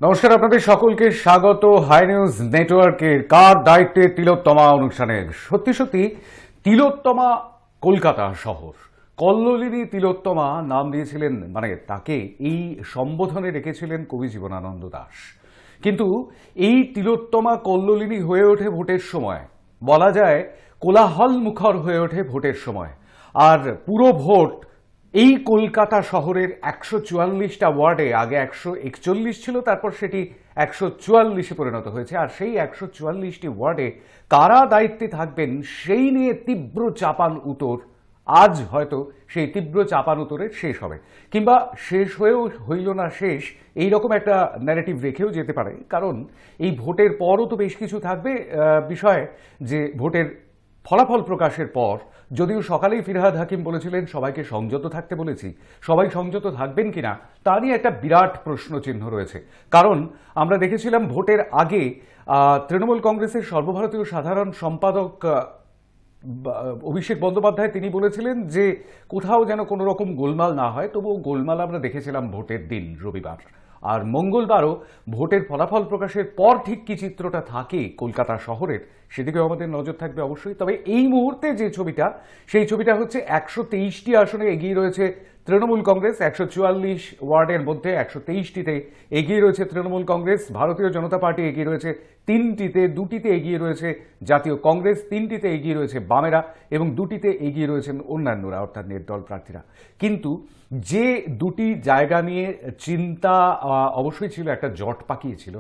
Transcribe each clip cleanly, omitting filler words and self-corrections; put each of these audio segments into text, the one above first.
নমস্কার, আপনাদের সকলকে স্বাগত হাই নিউজ নেটওয়ার্কের কার দায়িত্বে তিলোত্তমা অনুষ্ঠানের। সত্যি সত্যি তিলোত্তমা কলকাতা শহর, কল্লোলিনী তিলোত্তমা নাম দিয়েছিলেন, মানে তাকে এই সম্বোধনে রেখেছিলেন কবি জীবনানন্দ দাশ। কিন্তু এই তিলোত্তমা কল্লোলিনী হয়ে ওঠে ভোটের সময়, বলা যায় কোলাহল মুখর হয়ে ওঠে ভোটের সময়। আর পুরো ভোট এই কলকাতা শহরের 144টা ওয়ার্ডে, আগে 141 ছিল, তারপর সেটি 144-এ পরিণত হয়েছে। আর সেই 144টি ওয়ার্ডে কারা দায়িত্বে থাকবেন সেই নিয়ে তীব্র চাপান উতর। আজ হয়তো সেই তীব্র চাপান উতরের শেষ হবে, কিংবা শেষ হয়েও হইল না শেষ, এইরকম একটা ন্যারেটিভ রেখেও যেতে পারে। কারণ এই ভোটের পরও তো বেশ কিছু থাকবে বিষয়, যে ভোটের ফলাফল প্রকাশের পর, যদিও সকালেই ফিরহাদ হাকিম বলেছিলেন সবাইকে সংযত থাকতে বলেছি, সবাই সংযত থাকবেন কিনা তা নিয়ে একটা বিরাট প্রশ্নচিহ্ন রয়েছে। কারণ আমরা দেখেছিলাম ভোটের আগে তৃণমূল কংগ্রেসের সর্বভারতীয় সাধারণ সম্পাদক অভিষেক বন্দ্যোপাধ্যায় তিনি বলেছিলেন যে কোথাও যেন কোনো রকম গোলমাল না হয়। তবুও গোলমাল আমরা দেখেছিলাম ভোটের দিন রবিবার, আর মঙ্গলবারও ভোটের ফলাফল প্রকাশের পর ঠিক কি চিত্রটা থাকে কলকাতা শহরের সেদিকেও আমাদের নজর থাকবে অবশ্যই। তবে এই মুহূর্তে যে ছবিটা, সেই ছবিটা হচ্ছে 123টি আসনে এগিয়ে রয়েছে তৃণমূল কংগ্রেস। 144 ওয়ার্ডের মধ্যে 123টিতে এগিয়ে রয়েছে তৃণমূল কংগ্রেস। ভারতীয় জনতা পার্টি এগিয়ে রয়েছে 3টিতে, 2টিতে এগিয়ে রয়েছে জাতীয় কংগ্রেস, 3টিতে এগিয়ে রয়েছে বামেরা এবং 2টিতে এগিয়ে রয়েছেন অন্যান্যরা, অর্থাৎ নির্দল প্রার্থীরা। কিন্তু যে দুটি জায়গা নিয়ে চিন্তা অবশ্যই ছিল, একটা জট পাকিয়েছিল,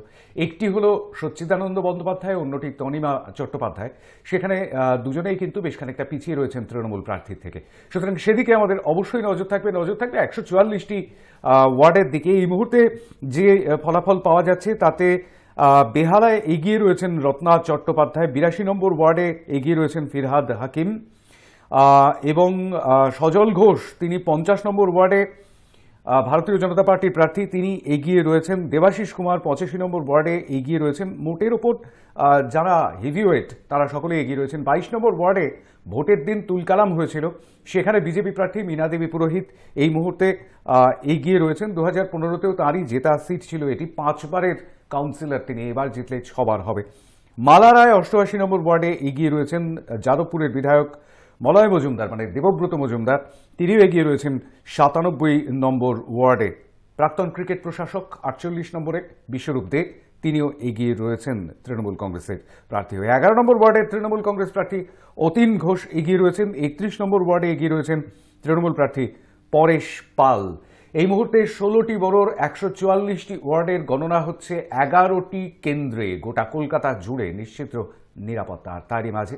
একটি হলো সচ্চিদানন্দ বন্দ্যোপাধ্যায়, অন্যটি তনিমা চট্টোপাধ্যায়। সেখানে দুজনেই কিন্তু বেশ খানিকটা পিছিয়ে রয়েছেন তৃণমূল প্রার্থীর থেকে। সুতরাং সেদিকে আমাদের অবশ্যই নজর থাকবে 144টি ওয়ার্ডের দিকে। এই মুহূর্তে যে ফলাফল পাওয়া যাচ্ছে তাতে বেহালায় এগিয়ে রয়েছেন রত্না চট্টোপাধ্যায়, 82 নম্বর ওয়ার্ডে এগিয়ে রয়েছেন ফিরহাদ হাকিম, এবং সজল ঘোষ তিনি 50 নম্বর ওয়ার্ডে ভারতীয় জনতা পার্টির প্রার্থী, তিনি এগিয়ে রয়েছেন। দেবাশিস কুমার 85 নম্বর ওয়ার্ডে এগিয়ে রয়েছেন। মোটের ওপর যারা হেভিওয়েট তারা সকলে এগিয়ে রয়েছেন। 22 নম্বর ওয়ার্ডে ভোটের দিন তুলকালাম হয়েছিল, সেখানে বিজেপি প্রার্থী মীনা দেবী পুরোহিত এই মুহূর্তে এগিয়ে রয়েছেন। 2015তেও তাঁরই জেতা সিট ছিল এটি, 5 বারের কাউন্সিলর তিনি, এবার জিতলে 6 বার হবে। মালা রায় 88 নম্বর ওয়ার্ডে এগিয়ে রয়েছেন। যাদবপুরের বিধায়ক মলয় মজুমদার, মানে দেবব্রত মজুমদার, তিনিও এগিয়ে রয়েছেন 97 নম্বর ওয়ার্ডে। প্রাক্তন ক্রিকেট প্রশাসক 48 নম্বরে বিশ্বরূপ দে, তিনিও এগিয়ে রয়েছেন তৃণমূল কংগ্রেসের প্রার্থী হয়ে। 11 নম্বর ওয়ার্ডে তৃণমূল কংগ্রেস প্রার্থী অতীন ঘোষ এগিয়ে রয়েছেন। 31 নম্বর ওয়ার্ডে এগিয়ে রয়েছেন তৃণমূল প্রার্থী পরেশ পাল। এই মুহূর্তে 16টি বড়োর 144টি ওয়ার্ডের গণনা হচ্ছে 11টি কেন্দ্রে গোটা কলকাতা জুড়ে, নিশ্চিত নিরাপত্তা। আর তারই মাঝে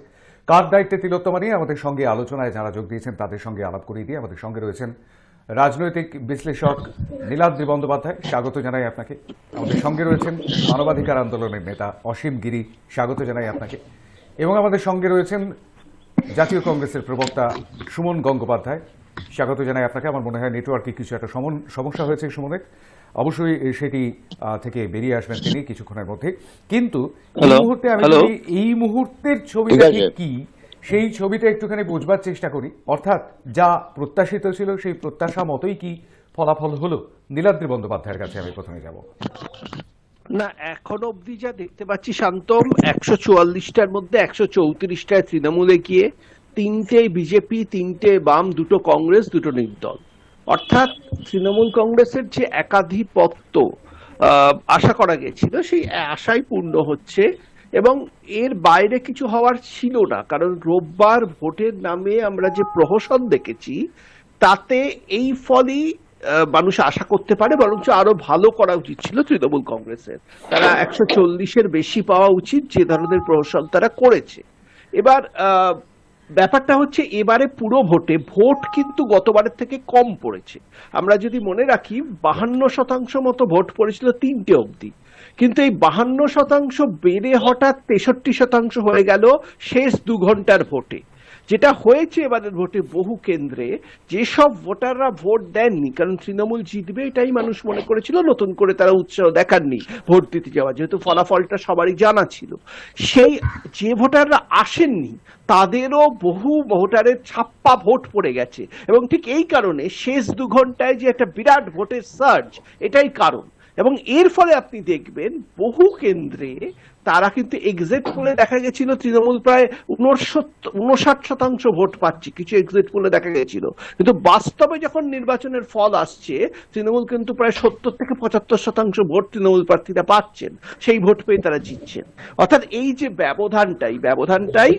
কার দায়িত্বে তিলোত্তমা নিয়ে আমাদের সঙ্গে আলোচনায় যারা যোগ দিয়েছেন তাদের সঙ্গে আলাপ করিয়ে দিয়ে আমাদের সঙ্গে রয়েছেন রাজনৈতিক বিশ্লেষক নীলাদ্রি বন্দ্যোপাধ্যায়, স্বাগত জানাই আপনাকে। আমাদের সঙ্গে রয়েছেন মানবাধিকার আন্দোলনের নেতা অসীম গিরি, স্বাগত জানাই আপনাকে। এবং আমাদের সঙ্গে রয়েছেন জাতীয় কংগ্রেসের প্রবক্তা সুমন গঙ্গোপাধ্যায়, স্বাগত জানাই আপনাকে। আমার মনে হয় নেটওয়ার্কে কিছু একটা সমস্যা হয়েছে সুমনের, অবশ্যই সেটি থেকে বেরিয়ে আসবেন তিনি কিছুক্ষণের মধ্যে। কিন্তু এই মুহূর্তে আমি যদি এই মুহূর্তের ছবিটা কি, সেই ছবিটা একটুখানি বোঝবার চেষ্টা করি। অর্থাৎ যা প্রত্যাশিত ছিল সেই প্রত্যাশা মতোই কি ফলাফল হলো? নীলাদ্রি বন্দ্যোপাধ্যায়ের কাছে আমি প্রথমে যাব। না, এখন অবধি যা দেখতে পাচ্ছি শান্তম, 144টার মধ্যে 134টায় তৃণমূলে গিয়ে, 3টে বিজেপি, 3টে বাম, 2টো কংগ্রেস, 2টো নির্দল। অর্থাৎ তৃণমূল কংগ্রেসের যে একাধিপত্য আশা করা গেছিল সেই আশাই পূর্ণ হচ্ছে, এবং এর বাইরে কিছু হওয়ার ছিল না। কারণ রোববার ভোটের নামে আমরা যে প্রহসন দেখেছি তাতে এই ফলই মানুষ আশা করতে পারে, বরঞ্চ আরো ভালো করা উচিত ছিল তৃণমূল কংগ্রেসের। তারা 140-এর বেশি পাওয়া উচিত, যে ধরনের প্রহসন তারা করেছে। এবার ব্যাপারটা হচ্ছে এবারে পুরো ভোট কিন্তু গতবারের থেকে কম পড়েছে। আমরা যদি মনে রাখি 52% মতো ভোট পড়েছিল 3টে অবধি, কিন্তু এই 52% বেড়ে হঠাৎ 63% হয়ে গেল শেষ 2 ঘন্টার ভোটে। যেটা হয়েছে এবারের ভোটে বহু কেন্দ্রে, যেসব ভোটাররা ভোট দেননি, কারণ তৃণমূল জিতবে এটাই মানুষ মনে করেছিল, নতুন করে তারা উৎসাহ দেখাননি ভোট দিতে যাওয়া, যেহেতু ফলাফলটা সবারই জানা ছিল। সেই যে ভোটাররা আসেননি তাদেরও বহু ভোটারের ছাপ্পা ভোট পড়ে গেছে, এবং ঠিক এই কারণে শেষ 2 ঘন্টায় যে একটা বিরাট ভোটের সার্জ, এটাই কারণ। এবং এর ফলে আপনি দেখবেন বহু কেন্দ্রে তারা কিন্তু এক্সিট পোলে দেখা গেছিল তৃণমূল প্রায় 59% ভোট পাচ্ছে, কিছু এক্সিট পোলে দেখা গেছিল, কিন্তু বাস্তবে যখন নির্বাচনের ফল আসছে তৃণমূল কিন্তু প্রায় 70 থেকে 75% ভোট তৃণমূল প্রার্থীরা পাচ্ছেন, সেই ভোট পেয়ে তারা জিতছেন। অর্থাৎ এই যে ব্যবধানটাই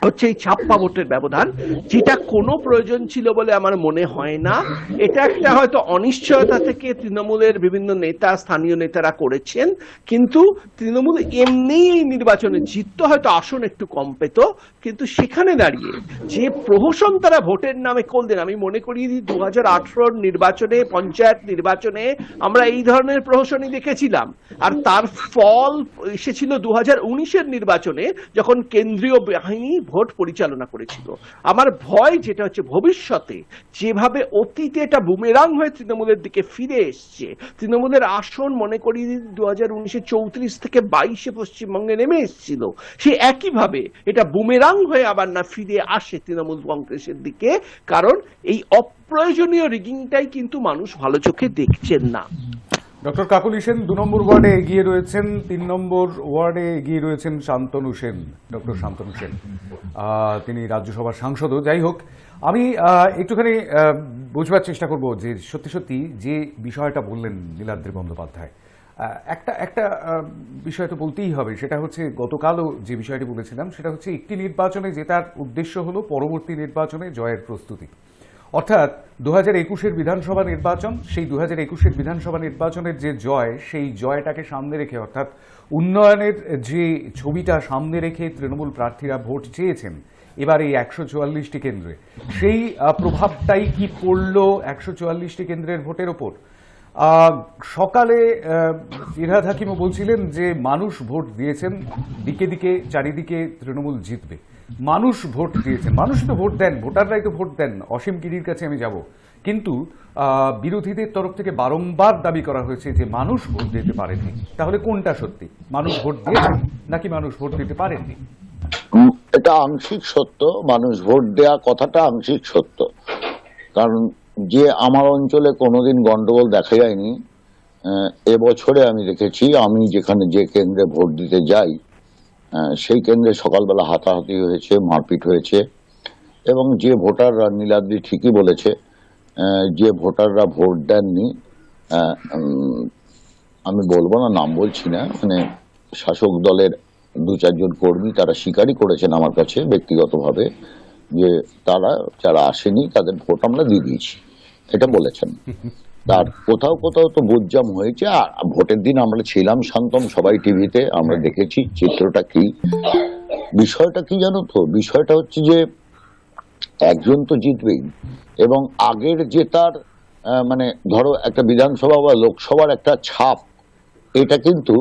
হচ্ছে এই ছাপ্পা ভোটের ব্যবধান, যেটা কোনো প্রয়োজন ছিল বলে আমার মনে হয় না। এটা একটা হয়তো অনিশ্চয়তা থেকে তৃণমূলের বিভিন্ন নেতা, স্থানীয় নেতারা করেছেন, কিন্তু তৃণমূল এমনি এই নির্বাচনে জিততো, হয়তো আসন একটু কম পেত, কিন্তু সেখানে দাঁড়িয়ে যে প্রহসন তারা ভোটের নামে করলেন, আমি মনে করি 2018 নির্বাচনে, পঞ্চায়েত নির্বাচনে আমরা এই ধরনের প্রহসনই দেখেছিলাম, আর তার ফল এসেছিল 2019-এর নির্বাচনে যখন কেন্দ্রীয় বাহিনী ভোট পরিচালনা করেছিল। আমার ভয় যেটা হচ্ছে ভবিষ্যতে যেভাবে অতীতে এটা বুমেরাং হয়ে তৃণমূলের দিকে ফিরে এসছে, তৃণমূলের আসন মনে করি 2019-এ 34 থেকে 22-এ পশ্চিমবঙ্গে নেমে এসেছিল, সে একইভাবে এটা বুমেরাং হয়ে আবার না ফিরে আসে তৃণমূল কংগ্রেসের দিকে, কারণ এই অপ্রয়োজনীয় রিগিংটাই কিন্তু মানুষ ভালো চোখে দেখছেন না। ডক্টর কাকুলি সেন 2 নম্বর ওয়ার্ডে এগিয়ে রয়েছেন, 3 নম্বর ওয়ার্ডে এগিয়ে রয়েছেন শান্তনু সেন, ডক্টর শান্তনু সেন। তিনি রাজ্যসভার সাংসদও। যাই হোক, আমি একটুখানি বুঝবার চেষ্টা করব যে সত্যি সত্যি যে বিষয়টা বললেন নীলাদ্রি বন্দ্যোপাধ্যায়, একটা বিষয় তো বলতেই হবে, সেটা হচ্ছে গতকালও যে বিষয়টি বলেছিলাম, সেটা হচ্ছে একটি নির্বাচনে জেতার উদ্দেশ্য হলো পরবর্তী নির্বাচনে জয়ের প্রস্তুতি। অর্থাৎ 2021-এর বিধানসভা নির্বাচন, সেই 2021-এর বিধানসভা নির্বাচনের যে জয়, সেই জয়টাকে সামনে রেখে, অর্থাৎ উন্নয়নের যে ছবিটা সামনে রেখে তৃণমূল প্রার্থীরা ভোট চেয়েছেন এবার এই 144টি কেন্দ্রে, সেই প্রভাবটাই কি পড়ল 144টি কেন্দ্রের ভোটের ওপর? সকালে ফিরহাদ হাকিমও বলছিলেন যে মানুষ ভোট দিয়েছেন, দিকে দিকে চারিদিকে তৃণমূল জিতবে। মানুষ ভোট দিয়েছেন, মানুষ তো ভোট দেন, ভোটাররাই তো ভোট দেন, অসীম গিরির কাছে আমি যাব, কিন্তু বিরোধীদের তরফ থেকে বারংবার দাবি করা হয়েছে যে মানুষ ভোট দিতে পারেননি। তাহলে কোনটা সত্যি, মানুষ ভোট দিয়েছেন নাকি মানুষ ভোট দিতে পারেননি? এটা আংশিক সত্য, মানুষ ভোট দেয়া কথাটা আংশিক সত্য, কারণ যে আমার অঞ্চলে কোনোদিন গন্ডগোল দেখা যায়নি, এবছরে আমি দেখেছি। আমি যেখানে যে কেন্দ্রে ভোট দিতে যাই সেই কেন্দ্রে সকালবেলা হাতাহাতি হয়েছে, মারপিট হয়েছে, এবং যে ভোটাররা, নীলাদ্রি ঠিকই বলেছে, যে ভোটাররা ভোট দেননি, আমি বলবো না, নাম বলছি না, মানে শাসক দলের 2-4 জন কর্মী তারা স্বীকারই করেছেন আমার কাছে ব্যক্তিগতভাবে যে তারা যারা আসেনি তাদের ভোট আমরা দিয়ে দিয়েছি, এটা বলেছেন। তার কোথাও কোথাও তো বুঝজাম হয়েছে। আর ভোটের দিন আমরা ছিলাম শান্তম, সবাই টিভিতে, আমরা দেখেছি চিত্রটা কি। বিষয়টা কি জানো তো, বিষয়টা হচ্ছে যে একজন তো জিতবেই, এবং আগের যে তার মানে ধরো একটা বিধানসভা বা লোকসভার একটা ছাপ, এটা কিন্তু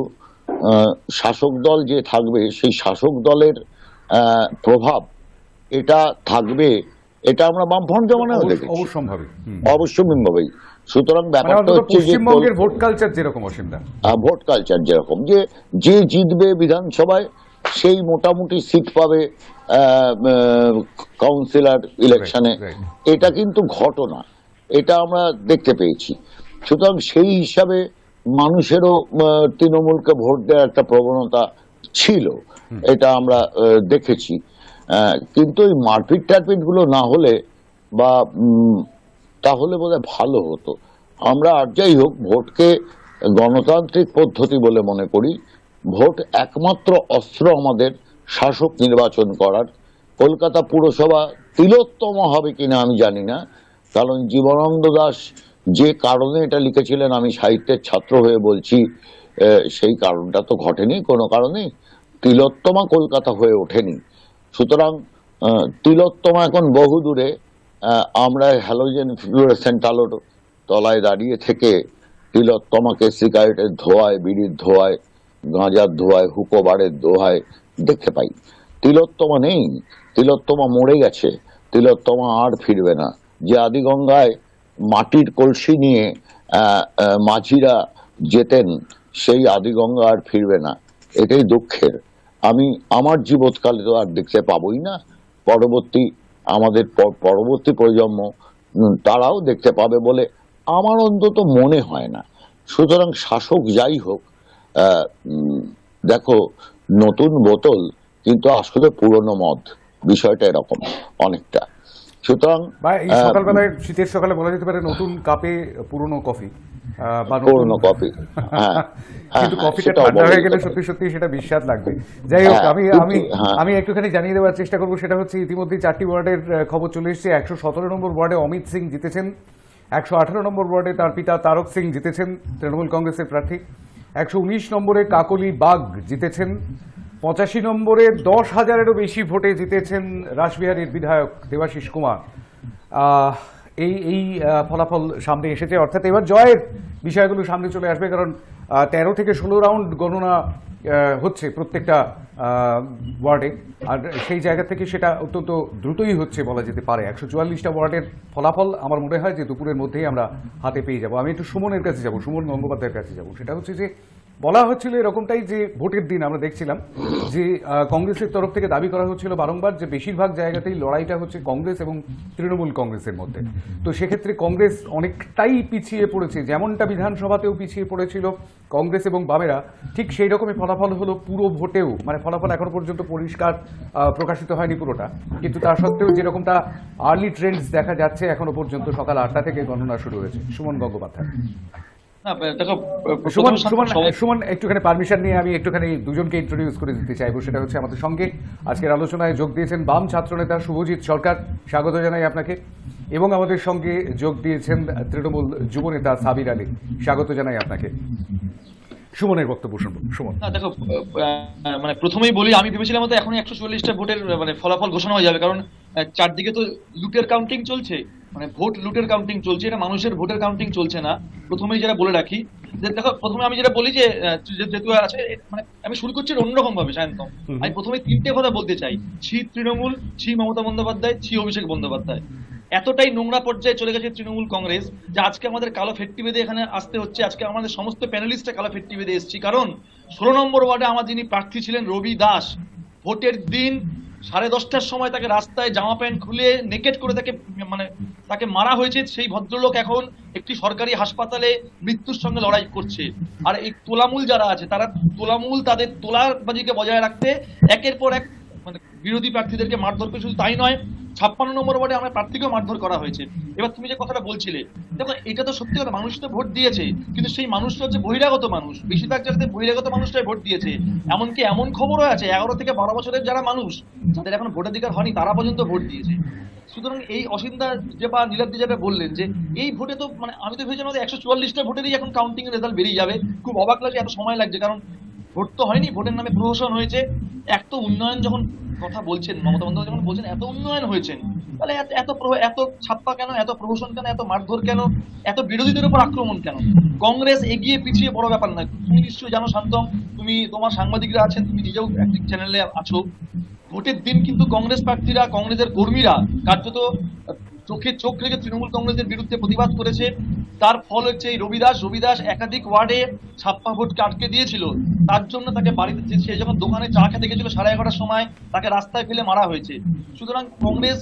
শাসক দল যে থাকবে সেই শাসক দলের প্রভাব এটা থাকবে, এটা আমরা বামফ্রন্ট জমানায় দেখেছি অবশ্যম্ভাবী। সুতরাং ব্যাপারটা হচ্ছে যে পশ্চিমবঙ্গের ভোট কালচার যেরকম, ভোট কালচার যেরকম, যে জিতবে বিধানসভায় সেই মোটামুটি সিট পাবে কাউন্সিলর ইলেকশনে, এটা কিন্তু ঘটনা, এটা আমরা দেখতে পেয়েছি। সুতরাং সেই হিসাবে মানুষেরও তৃণমূলকে ভোট দেওয়ার একটা প্রবণতা ছিল, এটা আমরা দেখেছি। কিন্তু এই মারপিট টারপিট গুলো না হলে বা তাহলে বোধহয় ভালো হতো। আমরা আর যাই হোক, ভোটকে গণতান্ত্রিক পদ্ধতি বলে মনে করি। ভোট একমাত্র অস্ত্র আমাদের শাসক নির্বাচন করার। কলকাতা পুরসভা তিলোত্তম হবে কিনা আমি জানি না, কারণ জীবনানন্দ দাশ যে কারণে এটা লিখেছিলেন, আমি সাহিত্যের ছাত্র হয়ে বলছি, সেই কারণটা তো ঘটেনি কোনো কারণে, তিলোত্তমা কলকাতা হয়ে ওঠেনি। সুতরাং তিলোত্তমা এখন বহু দূরে। আমরা হ্যালোজেন ফ্লুওরেসেন্ট আলোর তলায় দাঁড়িয়ে থেকে তিলোত্তমাকে সিগারেটের ধোঁয়ায়, বিড়ির ধোঁয়ায়, গাঁজার ধোঁয়ায়, হুকোবারের ধোঁয়ায় দেখতে পাই। তিলোত্তমা নেই, তিলোত্তমা মরে গেছে, তিলোত্তমা আর ফিরবে না। যে আদিগঙ্গায় মাটির কলসি নিয়ে মাঝিরা যেতেন, সেই আদিগঙ্গা আর ফিরবে না, এটাই দুঃখের। আমি আমার জীবৎকালে তো আর দেখতে পাবোই না, আমাদের পরবর্তী প্রজন্ম তারাও দেখতে পাবে বলে আমার অন্তত মনে হয় না। সুতরাং শাসক যাই হোক, দেখো, নতুন বোতল কিন্তু আসলে পুরনো মদ, বিষয়টা এরকম অনেকটা। সুতরাং বা এই সকালবেলায় শীতের সকালে বলা যেতে পারে নতুন কাপে পুরনো কফি বা পুরনো কপি, হ্যাঁ কিন্তু কফিটা সেটাও ঠান্ডা বলা হয়ে যেতে গেলে পারে। সত্যি সত্যি সেটা বিস্বাদ লাগবে। যাই হোক, হ্যাঁ, আমি কিন্তু, আমি হ্যাঁ। আমি একটুখানি জানিয়ে দেওয়ার চেষ্টা করবো, সেটা হচ্ছে ইতিমধ্যে 4টি ওয়ার্ডের খবর চলে এসেছে। 117 নম্বর ওয়ার্ডে অমিত সিং জিতেছেন, 118 নম্বর ওয়ার্ডে তার পিতা তারক সিং জিতেছেন, তৃণমূল কংগ্রেসের প্রার্থী। 119 নম্বরে কাকলি বাগ জিতেছেন। 85 নম্বরে 10,000-এরও বেশি ভোটে জিতেছেন রাসবিহারীর বিধায়ক দেবাশিস কুমার। এই এই ফলাফল সামনে এসেছে, অর্থাৎ এবার জয়ের বিষয়গুলো সামনে চলে আসবে, কারণ 13 থেকে 16 রাউন্ড গণনা হচ্ছে প্রত্যেকটা ওয়ার্ডে, আর সেই জায়গা থেকে সেটা অত্যন্ত দ্রুতই হচ্ছে বলা যেতে পারে। 144টা ওয়ার্ডের ফলাফল আমার মনে হয় যে দুপুরের মধ্যেই আমরা হাতে পেয়ে যাব। আমি একটু সুমনের কাছে যাব, সুমন গঙ্গোপাধ্যায়ের কাছে যাব। সেটা হচ্ছে যে বলা হচ্ছিল এরকমটাই যে ভোটের দিন আমরা দেখছিলাম যে কংগ্রেসের তরফ থেকে দাবি করা হচ্ছিল বারংবার যে বেশিরভাগ জায়গাতেই লড়াইটা হচ্ছে কংগ্রেস এবং তৃণমূল কংগ্রেসের মধ্যে। তো সেক্ষেত্রে কংগ্রেস অনেকটাই পিছিয়ে পড়েছে, যেমনটা বিধানসভাতেও পিছিয়ে পড়েছিল কংগ্রেস এবং বামেরা, ঠিক সেই রকমই ফলাফল হলো পুরো ভোটেও। মানে ফলাফল এখনো পর্যন্ত পরিষ্কার প্রকাশিত হয়নি পুরোটা, কিন্তু তা সত্ত্বেও যেরকমটা আর্লি ট্রেন্ডস দেখা যাচ্ছে এখনো পর্যন্ত সকাল 8টা থেকে গণনা শুরু হয়েছে। সুমন গঙ্গোপাধ্যায়। না দেখো, সুমন প্রথমে সুমন সবাই- সুমন একটুখানি পারমিশন নিয়ে আমি একটুখানি দুজনকে ইন্ট্রোডিউস করে দিতে চাইবো। সেটা হচ্ছে আমাদের সঙ্গে আজকের আলোচনায় যোগ দিয়েছেন বাম ছাত্রনেতা শুভজিৎ সরকার, স্বাগত জানাই আপনাকে। এবং আমাদের সঙ্গে যোগ দিয়েছেন তৃণমূল যুবনেতা সাবির আলী, স্বাগত জানাই আপনাকে। সুমনের বক্তব্য শুনবো। সুমন। না দেখো, মানে প্রথমেই বলি, আমি ভেবেছিলাম হয়তো এখনই 144টা ভোটের মানে ফলাফল ঘোষণা হয়ে যাবে, কারণ চারদিকে তো লুটের কাউন্টিং চলছে, মানে ভোট লুটের কাউন্টিং চলছে, এটা মানুষের ভোটের কাউন্টিং চলছে না। প্রথমেই যেটা বলে রাখি, যে দেখো, প্রথমে আমি যেটা বলি যে যেহেতু আছে, মানে আমি শুরু করছি অন্যরকম ভাবে সায়ন্তন। আমি প্রথমে 3টে কথা বলতে চাই। ছি তৃণমূল, ছি মমতা বন্দ্যোপাধ্যায়, ছি অভিষেক বন্দ্যোপাধ্যায়। এতটাই নোংরা পর্যায়ে চলে গেছে তৃণমূল কংগ্রেস যে আজকে আমাদের কালো ফেট্টি বেঁধে এখানে আসতে হচ্ছে। আজকে আমাদের সমস্ত প্যানেলিস্টরা কালো ফেট্টি বেঁধে এসেছি, কারণ 16 নম্বর ওয়ার্ডে আমার যিনি প্রার্থী ছিলেন রবি দাস, ভোটের দিন 10:30টার সময় তাকে রাস্তায় জামা প্যান্ট খুলে নেকেট করে তাকে মারা হয়েছে। সেই ভদ্রলোক এখন একটি সরকারি হাসপাতালে মৃত্যুর সঙ্গে লড়াই করছে। আর এই তোলামূল যারা আছে, তারা তোলামূল তাদের তোলাবাজিকে বজায় রাখতে একের পর এক মানে বিরোধী প্রার্থীদেরকে মারধর করে। শুধু তাই নয়, 56 নম্বর ওয়ার্ডে আমরা প্রার্থীকেও মারধর করা হয়েছে। এবার তুমি যে কথাটা বলছিলে, দেখো এটা তো সত্যি কথা, মানুষ তো ভোট দিয়েছে, কিন্তু সেই মানুষটা হচ্ছে বহিরাগত মানুষ। বেশিরভাগ জায়গাতে বহিরাগত মানুষটাই ভোট দিয়েছে। এমনকি এমন খবরও আছে 11 থেকে 12 বছরের যারা মানুষ, যাদের এখন ভোটাধিকার হয়নি, তারা পর্যন্ত ভোট দিয়েছে। সুতরাং এই অসিন্দা যে বা নীলাদ্রি যেটা বললেন যে এই ভোটে তো মানে আমি তো ভেবেছিলাম 144টা ভোটেরই এখন কাউন্টিং এর রেজাল্ট বেরিয়ে যাবে। খুব অবাক লাগছে এত সময় লাগছে, কারণ ভোট তো হয়নি, ভোটের নামে প্রহসন হয়েছে। এক তো উন্নয়ন যখন কথা বলছেন মমতা বন্দ্যোপাধ্যায়, যখন বলছেন এত উন্নয়ন হয়েছেন, তাহলে এত ছাপ্পা কেন, এত প্রহসন কেন, এত মারধর কেন, এত বিরোধীদের উপর আক্রমণ কেন? কংগ্রেস এগিয়ে পিছিয়ে বড় ব্যাপার নয়। তুমি নিশ্চয়ই জানো শান্তম, তুমি তোমার সাংবাদিকরা আছেন, তুমি নিজেও একটি চ্যানেলে আছো। ভোটের দিন কিন্তু কংগ্রেস প্রার্থীরা, কংগ্রেসের কর্মীরা কার্যত চোখে চোখ রেখে তৃণমূল কংগ্রেসের বিরুদ্ধে প্রতিবাদ করেছে। তার ফল হচ্ছে এই রবিদাস একাধিক ওয়ার্ডে ছাপ্পা ভোটকে আটকে দিয়েছিল। তার জন্য তাকে বাড়িতে, সে যখন দোকানে চা খেতে গেছিল 11:30টার সময়, তাকে রাস্তায় ফেলে মারা হয়েছে। সুতরাং কংগ্রেস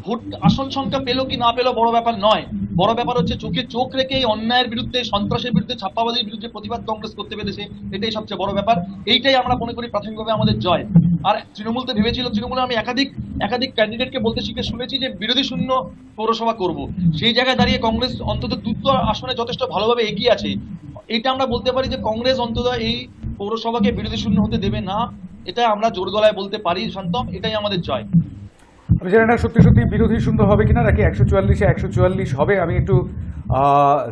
ভোট আসন সংখ্যা পেলো কি না পেলো বড় ব্যাপার নয়, বড় ব্যাপার হচ্ছে চোখে চোখ রেখে এই অন্যায়ের বিরুদ্ধে, সন্ত্রাসের বিরুদ্ধে, ছাপ্পাবাজির বিরুদ্ধে প্রতিবাদ কংগ্রেস করতে পেরেছে। এটাই সবচেয়ে বড় ব্যাপার। এইটাই আমরা মনে করি প্রাথমিকভাবে আমাদের জয়। আর তৃণমূল তো ভেবেছিল, তৃণমূলে আমি একাধিক ক্যান্ডিডেটকে বলতে শুনেছি যে বিরোধী শূন্য পৌরসভা করব। সেই জায়গায় দাঁড়িয়ে কংগ্রেস অন্তত 2টো আসনে যথেষ্ট ভালোভাবে এগিয়ে আছে। এটা আমরা বলতে পারি যে কংগ্রেস অন্তত এই পৌরসভাকে বিরোধী শূন্য হতে দেবে না, এটা আমরা জোর গলায় বলতে পারি শান্তম। এটাই আমাদের জয়। আমি জানি না সত্যি সত্যি বিরোধী শূন্য হবে কিনা, নাকি 144-এ 144 হবে। আমি একটু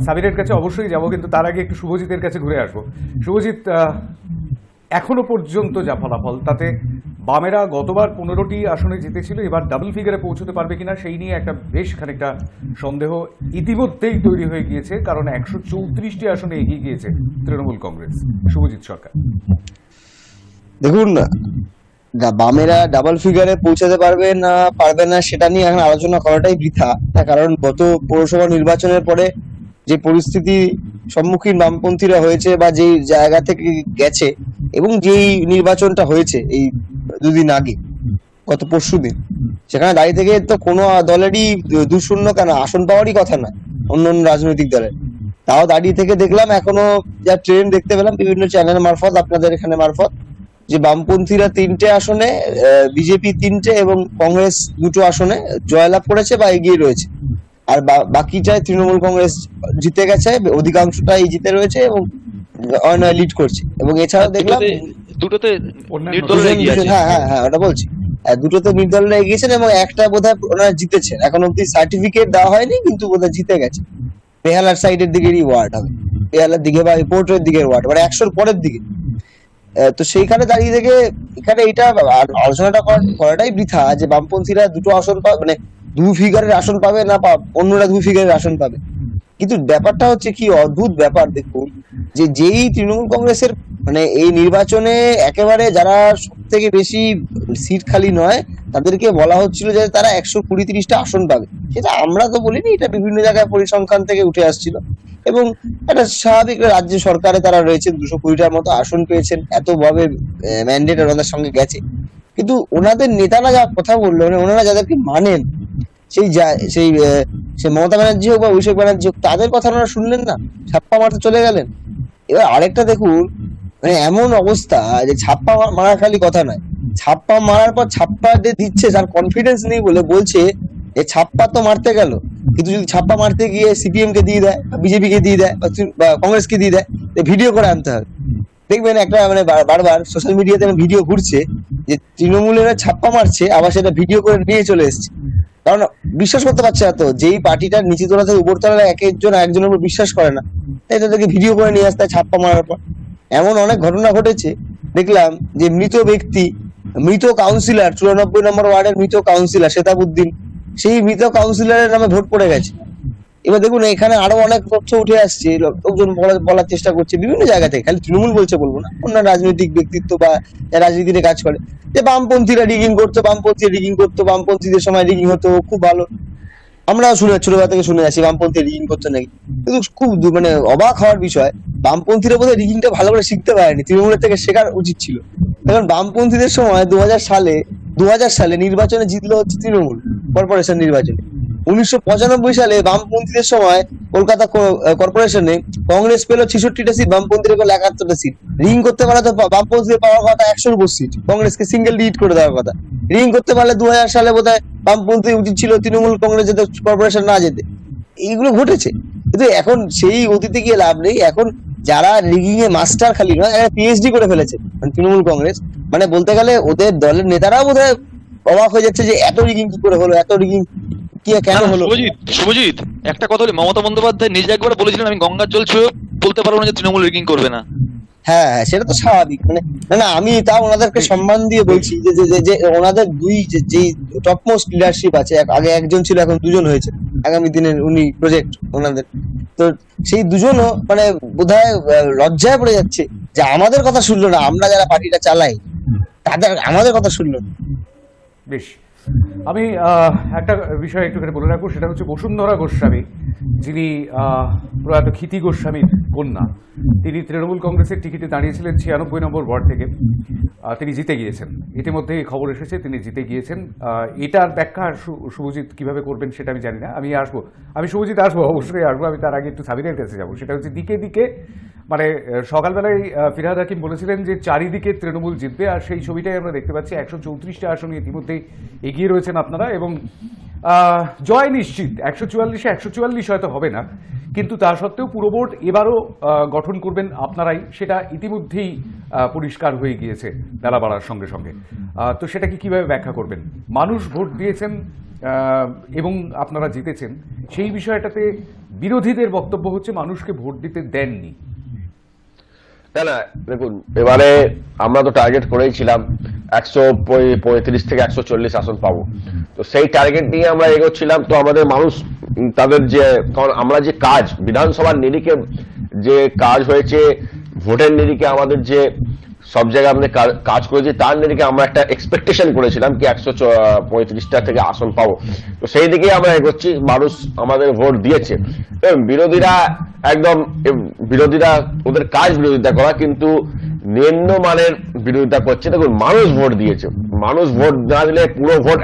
সাবিরের কাছে অবশ্যই যাব, কিন্তু তার আগে একটু শুভজিতের কাছে ঘুরে আসবো। শুভজিৎ, এখনো পর্যন্ত যা ফলাফল, তাতে বামেরা গতবার 15টি আসনে জিতেছিল, এবার ডাবল ফিগারে পৌঁছতে পারবে কিনা সেই নিয়ে একটা বেশ খানিকটা সন্দেহ ইতিমধ্যেই তৈরি হয়ে গিয়েছে, কারণ 134টি আসনে এগিয়ে গিয়েছে তৃণমূল কংগ্রেস। শুভজিৎ সরকার। দেখুন, বামেরা ডাবল ফিগারে পৌঁছাতে পারবে না সেটা নিয়ে এখন আলোচনা করাটাই বৃথা। তার কারণ গত পৌরসভা নির্বাচনের পরে যে পরিস্থিতি সম্মুখীন বামপন্থীরা হয়েছে বা যেই জায়গা থেকে গেছে, এবং যেই নির্বাচনটা হয়েছে এই দুদিন আগে, গত পরশুদিন, সেখানে দাঁড়িয়ে থেকে তো কোনো দলেরই 2-0 কেন আসন পাওয়ারই কথা না, অন্য অন্য রাজনৈতিক দলের। তাও দাঁড়িয়ে থেকে দেখলাম এখনো যা ট্রেন দেখতে পেলাম বিভিন্ন চ্যানেল মারফত, আপনাদের এখানে মারফত, যে বামপন্থীরা 3টে আসনে, বিজেপি 3টে এবং কংগ্রেস 2টো আসনে জয়লাভ করেছে বা এগিয়ে রয়েছে। আর বাকিটায় তৃণমূল কংগ্রেস জিতে গেছে, অধিকাংশটাই জিতে রয়েছে এবং লিড করছে। এবং এছাড়াও দেখলাম দুটোতে অন্যান্য নির্দল এগিয়ে আছে। হ্যাঁ হ্যাঁ হ্যাঁ, ওটা বলছি। দুটোতে নির্দলরা এগিয়েছেন এবং একটা বোধহয় ওনারা জিতেছেন, এখন অব্দি সার্টিফিকেট দেওয়া হয়নি, কিন্তু বোধহয় জিতে গেছে। বেহালার সাইডের দিকেরই ওয়ার্ড হবে, বেহালার দিকে বা পোর্টের দিকের ওয়ার্ড, মানে 100-র পরের দিকে। তো সেইখানে দাঁড়িয়ে থেকে এখানে এটা আলোচনাটা করাটাই বৃথা যে বামপন্থীরা 2টো আসন পাবে, মানে 2 ফিগারের আসন পাবে না অন্যরা 2 ফিগারের আসন পাবে। কিন্তু ব্যাপারটা হচ্ছে কি অদ্ভুত ব্যাপার, দেখুন যে যেই তৃণমূল কংগ্রেসের মানে এই নির্বাচনে একেবারে যারা সব থেকে বেশি সিট খালি নয় তাদেরকে বলা হচ্ছিল যে তারা 120-30টা আসন পাবে, সেটা আমরা তো বলিনি, এটা বিভিন্ন জায়গায় পরিসংখ্যান থেকে উঠে আসছিল। এবং একটা স্বাভাবিক রাজ্য সরকারে তারা রয়েছেন, 220টার মতো আসন পেয়েছেন, এতভাবে ম্যান্ডেট ওনাদের সঙ্গে গেছে। কিন্তু ওনাদের নেতারা যা কথা বললো, মানে ওনারা যাদেরকে মানেন, সেই মমতা ব্যানার্জি হোক বা অভিষেক ব্যানার্জি হোক, তাদের কথা ওনারা শুনলেন না, ছাপ্পা মারতে চলে গেলেন। এবার আরেকটা দেখুন, মানে এমন অবস্থা যে ছাপ্পা মারা খালি কথা নয়, ছাপ্পা মারার পর ছাপ্পা যে দিচ্ছে তার কনফিডেন্স নেই বলে বলছে যে ছাপ্পা তো মারতে গেল, কিন্তু যদি ছাপ্পা মারতে গিয়ে সিপিএম কে দিয়ে দেয়, বিজেপি কে দিয়ে দেয় বা কংগ্রেসকে দিয়ে দেয়, ভিডিও করে আনতে হবে। দেখবেন একটা মানে বারবার সোশ্যাল মিডিয়াতে ভিডিও ঘুরছে যে তৃণমূলেরা ছাপ্পা মারছে, আবার সেটা ভিডিও করে নিয়ে চলে এসছে। কারণ বিশ্বাস করতে পারছে না তো, যেই পার্টিটার নিচে তলা থেকে উপর তলা একজনের উপর বিশ্বাস করে না, তাই তাদেরকে ভিডিও করে নিয়ে আসতে হয় ছাপ্পা মারার পর। এমন অনেক ঘটনা ঘটেছে, দেখলাম যে মৃত কাউন্সিলর 94 নম্বর ওয়ার্ডের মৃত কাউন্সিলর শেতাবুদ্দিন, সেই মৃত কাউন্সিলরের নামে ভোট পড়ে গেছে। এবার দেখুন এখানে আরো অনেক তথ্য উঠে আসছে, লোকজন বলার চেষ্টা করছে বিভিন্ন জায়গা থেকে, খালি তৃণমূল বলছে বলবো না, অন্য রাজনৈতিক ব্যক্তিত্ব বা যারা রাজনীতিতে কাজ করে, যে বামপন্থীরা রিগিং করতো, বামপন্থীদের সময় রিগিং হতো, খুব ভালো। আমরাও ছোটবেলা থেকে শুনে যাচ্ছি বামপন্থী রিগিং করতো নাকি, কিন্তু খুব মানে অবাক হওয়ার বিষয়, বামপন্থীরা বোধহয় রিগিংটা ভালো করে শিখতে পারেনি, তৃণমূলের থেকে শেখার উচিত ছিল। কারণ বামপন্থীদের সময় 2000 সালে নির্বাচনে জিতলো হচ্ছে তৃণমূল কর্পোরেশন নির্বাচনে। 1995 সালে বামপন্থীদের সময় কলকাতা কর্পোরেশনে কংগ্রেস পেল 66টা সিট, বামপন্থীরা পেল 71টা সিট। রিং করতে পারলে তো বামপন্থীদের পাওয়ার কথা 100-র উপর সিট, কংগ্রেসকে সিঙ্গেল ডিলিট করে দেওয়ার কথা। রিং করতে পারলে 2000 সালে বোধহয় বামপন্থী উচিত ছিল তৃণমূল কংগ্রেস যেতে, কর্পোরেশন না যেতে। এইগুলো ঘটেছে, কিন্তু এখন সেই অতীতে গিয়ে লাভ নেই। এখন যারা রিগিং এ মাস্টার খালি নয়, এরা পিএইচডি করে ফেলেছে মানে তৃণমূল কংগ্রেস, মানে বলতে গেলে ওদের দলের নেতারাও বোধহয় অবাক হয়ে যাচ্ছে যে এত রিগিং কি করে হলো, এত রিগিং কি কেন হলো। শুভজিৎ, একটা কথা বলি, মমতা বন্দ্যোপাধ্যায় নিজে একবার বলেছিলেন আমি গঙ্গার জল ছুঁয়ে বলতে পারবো না যে তৃণমূল রিগিং করবে না। হ্যাঁ হ্যাঁ, সেটা তো স্বাভাবিক, মানে না আমি তাও ওনাদেরকে সম্মান দিয়ে বলছি যে ওনাদের যে টপ মোস্ট লিডারশিপ আছে, আগে একজন ছিল এখন 2জন হয়েছে, আগামী দিনের উনি প্রজেক্ট ওনাদের, তো সেই 2জনও মানে বোধহয় লজ্জায় পড়ে যাচ্ছে যে আমাদের কথা শুনলো না, আমরা যারা পার্টিটা চালাই তাদের আমাদের কথা শুনলো না। বেশ, আমি একটা বিষয় একটুখানি বলে রাখবো, সেটা হচ্ছে বসুন্ধরা গোস্বামী, যিনি প্রয়াত ক্ষিতি গোস্বামীর কন্যা, তিনি তৃণমূল কংগ্রেসের টিকিটে দাঁড়িয়েছিলেন 96 নম্বর ওয়ার্ড থেকে। তিনি জিতে গিয়েছেন, ইতিমধ্যে খবর এসেছে তিনি জিতে গিয়েছেন। এটার ব্যাখ্যা শুভজিৎ কিভাবে করবেন সেটা আমি জানি না, আমি শুভজিৎ আসবো, অবশ্যই আসবো। আমি তার আগে একটু সাবিরের কাছে যাবো। সেটা হচ্ছে দিকে দিকে, মানে সকালবেলায় ফিরহাদ হাকিম বলেছিলেন যে চারিদিকে তৃণমূল জিতবে, আর সেই ছবিটাই আমরা দেখতে পাচ্ছি। 134টা আসনে ইতিমধ্যে এগিয়ে রয়েছেন আপনারা, এবং জয় নিশ্চিত। 144-এ 144 হয়তো হবে না, কিন্তু তা সত্ত্বেও পুরো বোর্ড এবারও গঠন করবেন আপনারাই, সেটা ইতিমধ্যেই পরিষ্কার হয়ে গিয়েছে বেলা বাড়ার সঙ্গে সঙ্গে। তো সেটাকে কিভাবে ব্যাখ্যা করবেন? মানুষ ভোট দিয়েছেন এবং আপনারা জিতেছেন, সেই বিষয়টাতে বিরোধীদের বক্তব্য হচ্ছে মানুষকে ভোট দিতে দেননি। না দেখুন, এবারে আমরা তো টার্গেট করেইছিলাম 135 থেকে 140 আসন পাবো, তো সেই টার্গেট নিয়ে আমরা এগোচ্ছিলাম। তো আমাদের মানুষ তাদের যে, কারণ আমরা যে কাজ বিধানসভার নিরিখে যে কাজ হয়েছে, ভোটের নিরিখে আমাদের যে সব জায়গায় আমাদের কাজ করেছি, তার নিরিখে আমরা একটা এক্সপেকটেশন করেছিলাম কি 135টা থেকে আসন পাবো। তো সেই দিকে আমরা এগোচ্ছি, মানুষ আমাদের ভোট দিয়েছে। বিরোধীরা ওদের কাজ বিরোধিতা করা, কিন্তু নিম্নমানের বিরোধিতা করছে। দেখুন, মানুষ ভোট দিয়েছে, মানুষ ভোট না দিলে পুরো ভোট,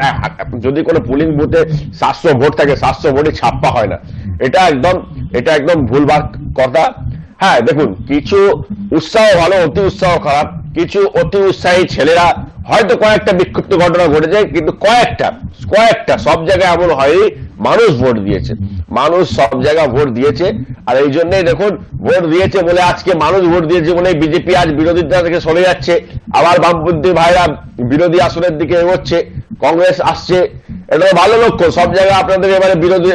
যদি কোনো পোলিং বুথে 700 ভোট থাকে, 700 ভোটই ছাপ্পা হয় না। এটা একদম এটা একদম ভুলভাল কথা। হ্যাঁ দেখুন, কিছু উৎসাহ ভালো, অতি উৎসাহ খারাপ। কিছু অতি উৎসাহী ছেলেরা হয়তো কয়েকটা বিক্ষিপ্ত ঘটনা ঘটেছে, কিন্তু কয়েকটা সব জায়গায় এমন হয়নি। মানুষ ভোট দিয়েছে, মানুষ সব জায়গায় ভোট দিয়েছে। আর এই জন্যই দেখুন, ভোট দিয়েছে বলে আজকে মানুষ ভোট দিয়েছে বলে বিজেপি আজ বিরোধিতা থেকে সরে যাচ্ছে, আবার বামপন্থী ভাইরা বিরোধী আসনের দিকে এগোচ্ছে, কংগ্রেস আসছে। এটা ভালো লক্ষ্য। সব জায়গায় আপনাদের এবারে বিরোধী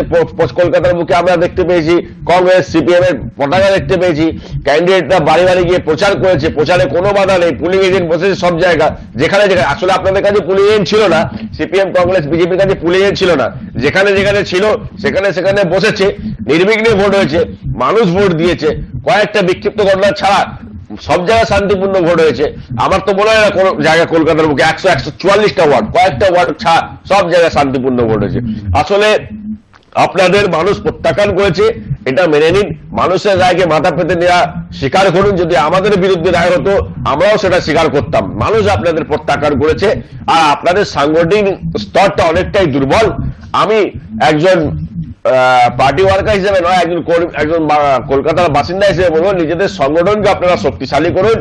কলকাতার মুখে আমরা দেখতে পেয়েছি কংগ্রেস সিপিএম এর পতাকা দেখতে পেয়েছি, ক্যান্ডিডেটরা বাড়ি বাড়ি গিয়ে প্রচার করেছে, প্রচারে কোনো বাধা নেই, পুলিং এজেন্ট বসেছে সব জায়গা। যেখানে আসলে আপনাদের কাছে পুলিং এজেন্ট ছিল না, সিপিএম কংগ্রেস বিজেপির কাছে পুলিং এজেন্ট ছিল না, যেখানে ছিল সেখানে বসেছে, নির্বিঘ্নে ভোট হয়েছে, মানুষ ভোট দিয়েছে। কয়েকটা বিক্ষিপ্ত ঘটনা ছাড়া সব জায়গায় শান্তিপূর্ণ ভোট হয়েছে। আমার তো মনে হয় না কোন জায়গায় কলকাতার বুকে 144টা ওয়ার্ড, কয়েকটা ওয়ার্ড ছাড়া সব জায়গায় শান্তিপূর্ণ ভোট হয়েছে। আসলে আপনাদের মানুষ প্রত্যাখ্যান করেছে, এটা মেনে নিন। মানুষের রায়কে মাথা পেতে নেওয়া স্বীকার করুন। যদি আমাদের বিরুদ্ধে রায় হতো আমরাও সেটা স্বীকার করতাম। মানুষ আপনাদের প্রত্যাখ্যান করেছে, আর আপনাদের সাংগঠনিক স্তরটা অনেকটাই দুর্বল। আমি একজন পার্টি ওয়ার্কার হিসেবে নয়, একজন কলকাতার বাসিন্দা হিসেবে বলবো, নিজেদের সংগঠনকে আপনারা শক্তিশালী করুন,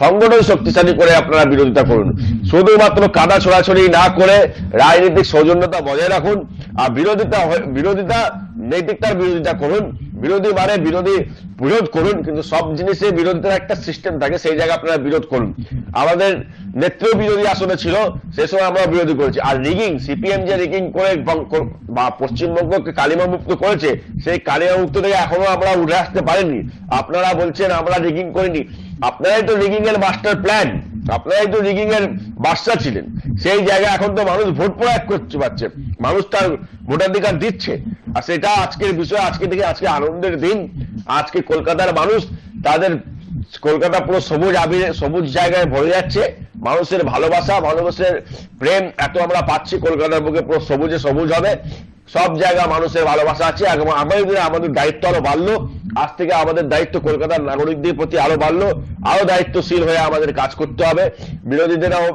সংগঠন শক্তিশালী করে আপনারা বিরোধিতা করুন। শুধুমাত্র কাদা ছড়াছড়ি না করে রাজনৈতিক সৌজন্যতা বজায় রাখুন। আর বিরোধিতা নৈতিকতার বিরোধিতা করুন। বিরোধী মানে বিরোধ করুন, কিন্তু সব জিনিসে বিরোধিতার একটা সিস্টেম থাকে, সেই জায়গায় আপনারা বিরোধ করুন। আমাদের নেত্র বিরোধী আসনে ছিল, সে সময় আমরা বিরোধী করেছি। আর রিগিং, সিপিএম যে রিগিং করে বা পশ্চিমবঙ্গকে কালিমা মুক্ত করেছে, সেই কালিমা মুক্ত থেকে এখনো আমরা উঠে আসতে পারিনি। আপনারা বলছেন আমরা রিগিং করিনি, আপনারাই তো রিগিং এর মাস্টার প্ল্যান, আপনারাই তো রিগিং এর বাদশা ছিলেন। সেই জায়গায় এখন তো মানুষ ভোট প্রয়োগ করতে পারছে, মানুষ তার ভোটাধিকার দিচ্ছে। আর সেটা আজকের বিষয়, আজকে আনন্দের দিন। আজকে কলকাতার মানুষ তাদের কলকাতা পুরো সবুজ জায়গায় ভরে যাচ্ছে। মানুষের ভালোবাসা, মানুষের প্রেম এত আমরা পাচ্ছি, কলকাতার বুকে পুরো সবুজ হবে। সব জায়গা মানুষের ভালোবাসা আছে। আমাদের দায়িত্ব আরো বাড়লো। আজ থেকে আমাদের দায়িত্ব কলকাতার নাগরিকদের প্রতি আরো বাড়লো, আরো দায়িত্বশীল হয়ে আমাদের কাজ করতে হবে। বিরোধীদেরও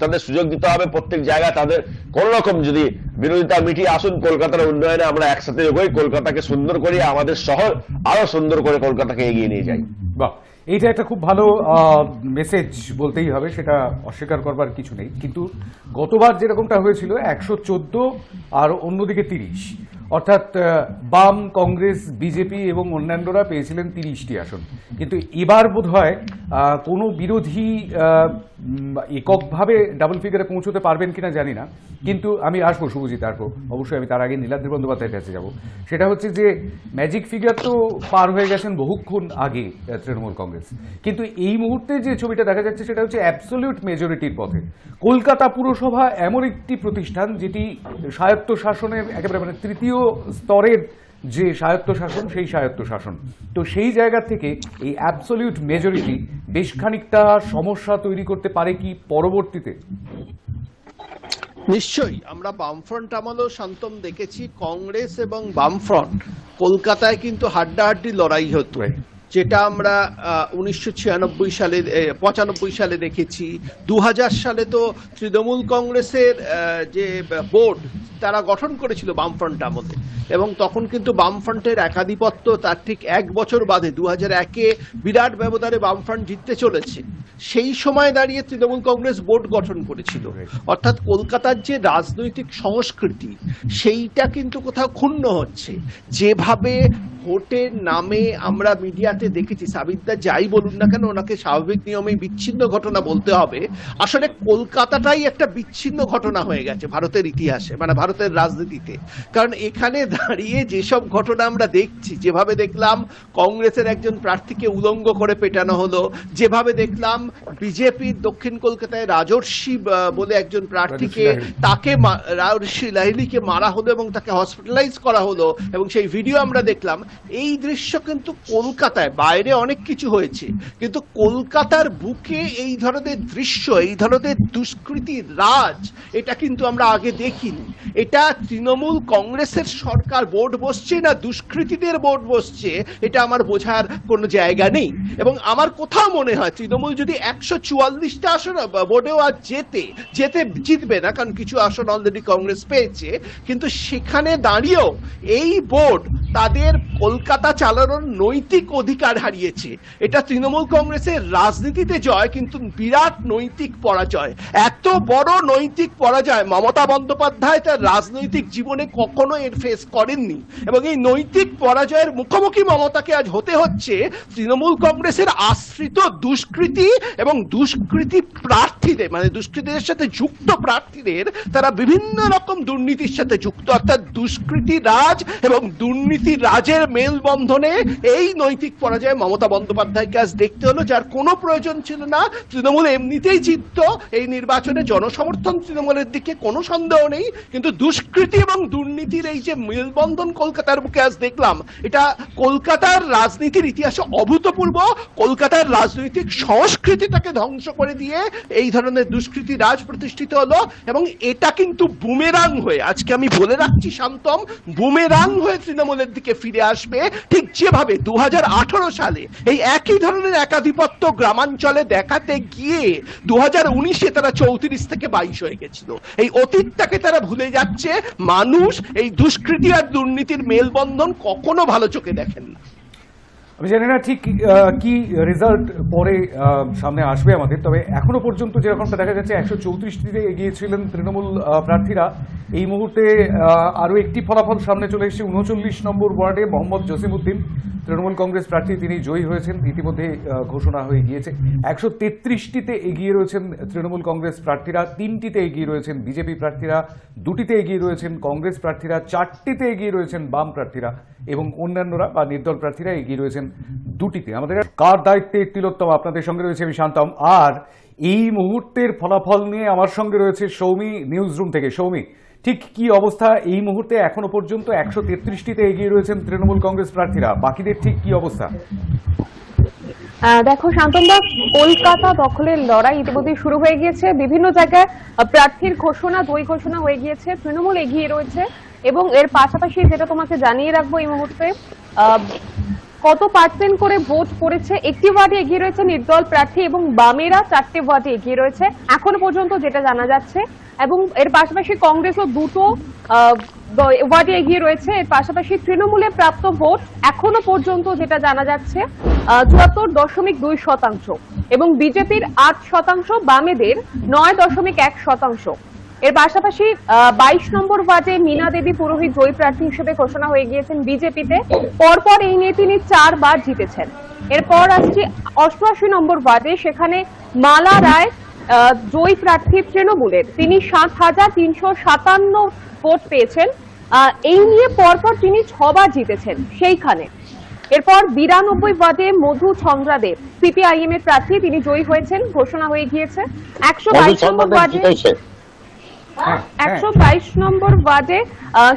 তাদের সুযোগ দিতে হবে। প্রত্যেক জায়গায় তাদের কোন রকম যদি বিরোধিতা মিটিয়ে আসুন, কলকাতার উন্নয়নে আমরা একসাথে এগোই, কলকাতাকে সুন্দর করি, আমাদের শহর আরো সুন্দর করে কলকাতাকে এগিয়ে নিয়ে যাই। বাহ, এইটা একটা খুব ভালো মেসেজ বলতেই হবে, সেটা অস্বীকার করবার কিছু নেই। কিন্তু গতবার যেরকমটা হয়েছিল 114 আর অন্যদিকে 30, অর্থাৎ বাম, কংগ্রেস, বিজেপি এবং অন্যান্যরা পেয়েছিলেন 30টি আসন। কিন্তু এবার বোধহয় কোনো বিরোধী এককভাবে ডাবল ফিগারে পৌঁছতে পারবেন কিনা জানি না, কিন্তু আমি আসবো, শুভজিৎ আসবো অবশ্যই। আমি তার আগে নীলাদ্রি বন্দ্যোপাধ্যায়ের কাছে যাবো। সেটা হচ্ছে যে ম্যাজিক ফিগার তো পার হয়ে গেছেন বহুক্ষণ আগে তৃণমূল কংগ্রেস, কিন্তু এই মুহূর্তে যে ছবিটা দেখা যাচ্ছে সেটা হচ্ছে অ্যাবসলিউট মেজরিটির পথে। কলকাতা পুরসভা এমন একটি প্রতিষ্ঠান যেটি স্বায়ত্ত শাসনের একেবারে মানে তৃতীয় স্তরের যে স্বায়ত্তশাসন, সেই স্বায়ত্তশাসন। তো সেই জায়গা থেকে এই অ্যাবসলিউট মেজরিটি বেশ খানিকটা সমস্যা তৈরি করতে পারে কি পরবর্তীতে? নিশ্চয়ই। আমরা বামফ্রন্ট আমলেও শান্তম দেখেছি, কংগ্রেস এবং বামফ্রন্ট কলকাতায় কিন্তু হাড্ডাহাড্ডি লড়াই হতো, যেটা আমরা 1996 সালে 95 সালে দেখেছি। 2000 সালে তো তৃণমূল কংগ্রেসের যে বোর্ড তারা গঠন করেছিল বামফ্রন্ট আমলে, এবং তখন কিন্তু বামফ্রন্টের একাধিপত্য তার ঠিক 1 বছর বাদে 2001-এ বিরাট ব্যবধানে বামফ্রন্ট জিততে চলেছে। সেই সময় দাঁড়িয়ে তৃণমূল কংগ্রেস বোর্ড গঠন করেছিল। অর্থাৎ কলকাতার যে রাজনৈতিক সংস্কৃতি, সেইটা কিন্তু কোথাও ক্ষুণ্ণ হচ্ছে। যেভাবে ভোটের নামে আমরা মিডিয়াতে দেখেছি, সাবিত্রা যাই বলুন না কেন, ওনাকে স্বাভাবিক নিয়মেই বিচ্ছিন্ন ঘটনা বলতে হবে। আসলে কলকাতাটাই একটা বিচ্ছিন্ন ঘটনা হয়ে গেছে ভারতের ইতিহাসে, মানে ভারতের রাজনীতিতে। কারণ এখানে দাঁড়িয়ে যেসব ঘটনা আমরা দেখছি, যেভাবে দেখলাম কংগ্রেসের একজন প্রার্থীকে উলঙ্গ করে পেটানো হলো, যেভাবে দেখলাম বিজেপির দক্ষিণ কলকাতায় রাজর্ষি বলে একজন প্রার্থীকে, তাকে রাজর্ষি লাহিড়িকে মারা হলো এবং তাকে হসপিটালাইজ করা হলো, এবং সেই ভিডিও আমরা দেখলাম। এই দৃশ্য কিন্তু কলকাতায় যায়, বাইরে অনেক কিছু হয়েছে, কিন্তু কলকাতার বুকে এই ধরনের দৃশ্য, এই ধরনের দুষ্কৃতির রাজ, এটা কিন্তু আমরা আগে দেখিনি। এটা তৃণমূল কংগ্রেসের সরকার বোর্ড বসছে না দুষ্কৃতীদের বোর্ড বসছে, এটা আমার বোঝার কোনো জায়গা নেই। এবং আমার কোথাও মনে হয় তৃণমূল যদি 144টা আসন বোর্ডেও আজ জিতবে না, কারণ কিছু আসন অলরেডি কংগ্রেস পেয়েছে, কিন্তু সেখানে দাঁড়িয়েও এই বোর্ড তাদের কলকাতা চালানোর নৈতিক অধিকার হারিয়েছে। এটা তৃণমূল কংগ্রেসের রাজনীতিতে জয়, কিন্তু বিরাট নৈতিক পরাজয়। এত বড় নৈতিক পরাজয় মমতা বন্দ্যোপাধ্যায় তার রাজনৈতিক জীবনে কখনো এর ফেস করেননি, এবং এই নৈতিক পরাজয়ের মুখোমুখি মমতাকে আজ হতে হচ্ছে তৃণমূল কংগ্রেসের আশ্রিত দুষ্কৃতী এবং দুষ্কৃতী প্রার্থীদের, মানে দুষ্কৃতীদের সাথে যুক্ত প্রার্থীদের, তারা বিভিন্ন রকম দুর্নীতির সাথে যুক্ত, অর্থাৎ দুষ্কৃতী রাজ এবং দুর্নীতি রাজের মেলবন্ধনে এই নৈতিক পরাজয় মমতা বন্দ্যোপাধ্যায়কে আজ দেখতে হলো, যার কোনো প্রয়োজন ছিল না। তৃণমূল এমনিতেই জিতত এই নির্বাচনে, জনসমর্থন তৃণমূলের দিকে কোনো সন্দেহ নেই, কিন্তু দুষ্কৃতি এবং দুর্নীতির এই যে মেলবন্ধন কলকাতার বুকে আজ দেখলাম, এটা কলকাতার রাজনীতির ইতিহাসে অভূতপূর্ব। কলকাতার রাজনৈতিক সংস্কৃতিটাকে ধ্বংস করে দিয়ে এই ধরনের দুষ্কৃতি রাজ প্রতিষ্ঠিত হলো, এবং এটা কিন্তু বুমেরাং হয়ে, আজকে আমি বলে রাখছি শান্তম, বুমেরাং হয়ে তৃণমূলের দিকে ফিরে আসবে, ঠিক যেভাবে 2018 সালে এই একই ধরনের একাধিপত্য গ্রামাঞ্চলে দেখাতে গিয়ে 2019-এ তারা 34 থেকে 22 হয়ে গেছিল। এই অতীতটাকে তারা ভুলে যাচ্ছে। মানুষ এই দুষ্কৃতি আর দুর্নীতির মেলবন্ধন কখনো ভালো চোখে দেখেন না। আমি জানি না ঠিক কি রেজাল্ট পরে সামনে আসবে আমাদের, তবে এখনো পর্যন্ত যেরকমটা দেখা যাচ্ছে 134টিতে এগিয়েছিলেন তৃণমূল প্রার্থীরা। এই মুহূর্তে আরও একটি ফলাফল সামনে চলে এসেছে। 39 নম্বর ওয়ার্ডে মোহাম্মদ জসিমউদ্দিন তৃণমূল কংগ্রেস প্রার্থী, তিনি জয়ী হয়েছেন, ইতিমধ্যে ঘোষণা হয়ে গিয়েছে। 133টিতে এগিয়ে রয়েছেন তৃণমূল কংগ্রেস প্রার্থীরা, 3টিতে এগিয়ে রয়েছেন বিজেপি প্রার্থীরা, 2টিতে এগিয়ে রয়েছেন কংগ্রেস প্রার্থীরা, 4টিতে এগিয়ে রয়েছেন বাম প্রার্থীরা, এবং অন্যান্যরা বা নির্দল প্রার্থীরা এগিয়ে রয়েছেন 2টিতে। আমাদের কার দায়িত্বে তিলোত্তমা, আপনাদের সঙ্গে রয়েছে আমি শান্তম। আর এই মুহূর্তের ফলাফল নিয়ে আমার সঙ্গে রয়েছে সৌমি নিউজ রুম থেকে। সৌমি, ঠিক কি অবস্থা এই মুহূর্তে? এখনো পর্যন্ত 133টিতে এগিয়ে রয়েছেন তৃণমূল কংগ্রেস প্রার্থীরা, বাকিদের ঠিক কি অবস্থা? দেখো শান্তনদা, কলকাতা দখলের লড়াই ইতিমধ্যে শুরু হয়ে গিয়েছে। বিভিন্ন জায়গায় প্রার্থীর ঘোষণা, জয়ী ঘোষণা হয়ে গিয়েছে, তৃণমূল এগিয়ে রয়েছে। এবং এর পাশাপাশি যেটা তোমাকে জানিয়ে রাখবো, এই মুহূর্তে কত পার্সেন্ট করে ভোট পড়েছে, একটি ওয়ার্ডে এগিয়ে রয়েছে নির্দল প্রার্থী এবং বামেরা 4টে ওয়ার্ডে এগিয়ে রয়েছে এখনো পর্যন্ত যেটা জানা যাচ্ছে। এবং এর পাশাপাশি কংগ্রেসও 2টো ওয়ার্ডে এগিয়ে রয়েছে। এর পাশাপাশি তৃণমূলে প্রাপ্ত ভোট এখনো পর্যন্ত যেটা জানা যাচ্ছে 74.2%, এবং বিজেপির 8%, বামেদের 9.1%। এর পাশাপাশি 22 নম্বর ওয়ার্ডে মীনা দেবী পুরোহিত জয়ী প্রার্থী হিসেবে ঘোষণা হয়ে গিয়েছেন বিজেপিতে। পরপর এই নিয়ে তিনি 4 বার জিতেছেন। এরপর আসছি 88 নম্বর ওয়ার্ডে, সেখানে মালা রায় জয়ী প্রার্থী তৃণমূলের, তিনি 7,357 ভোট পেয়েছেন। এই নিয়ে পরপর তিনি 6 বার জিতেছেন সেইখানে। এরপর 92 ওয়ার্ডে মধু চন্দ্রা দেব সিপিআইএম এর প্রার্থী, তিনি জয়ী হয়েছেন, ঘোষণা হয়ে গিয়েছে। 122 নম্বর ওয়ার্ডে 122 নম্বর ওয়ার্ডে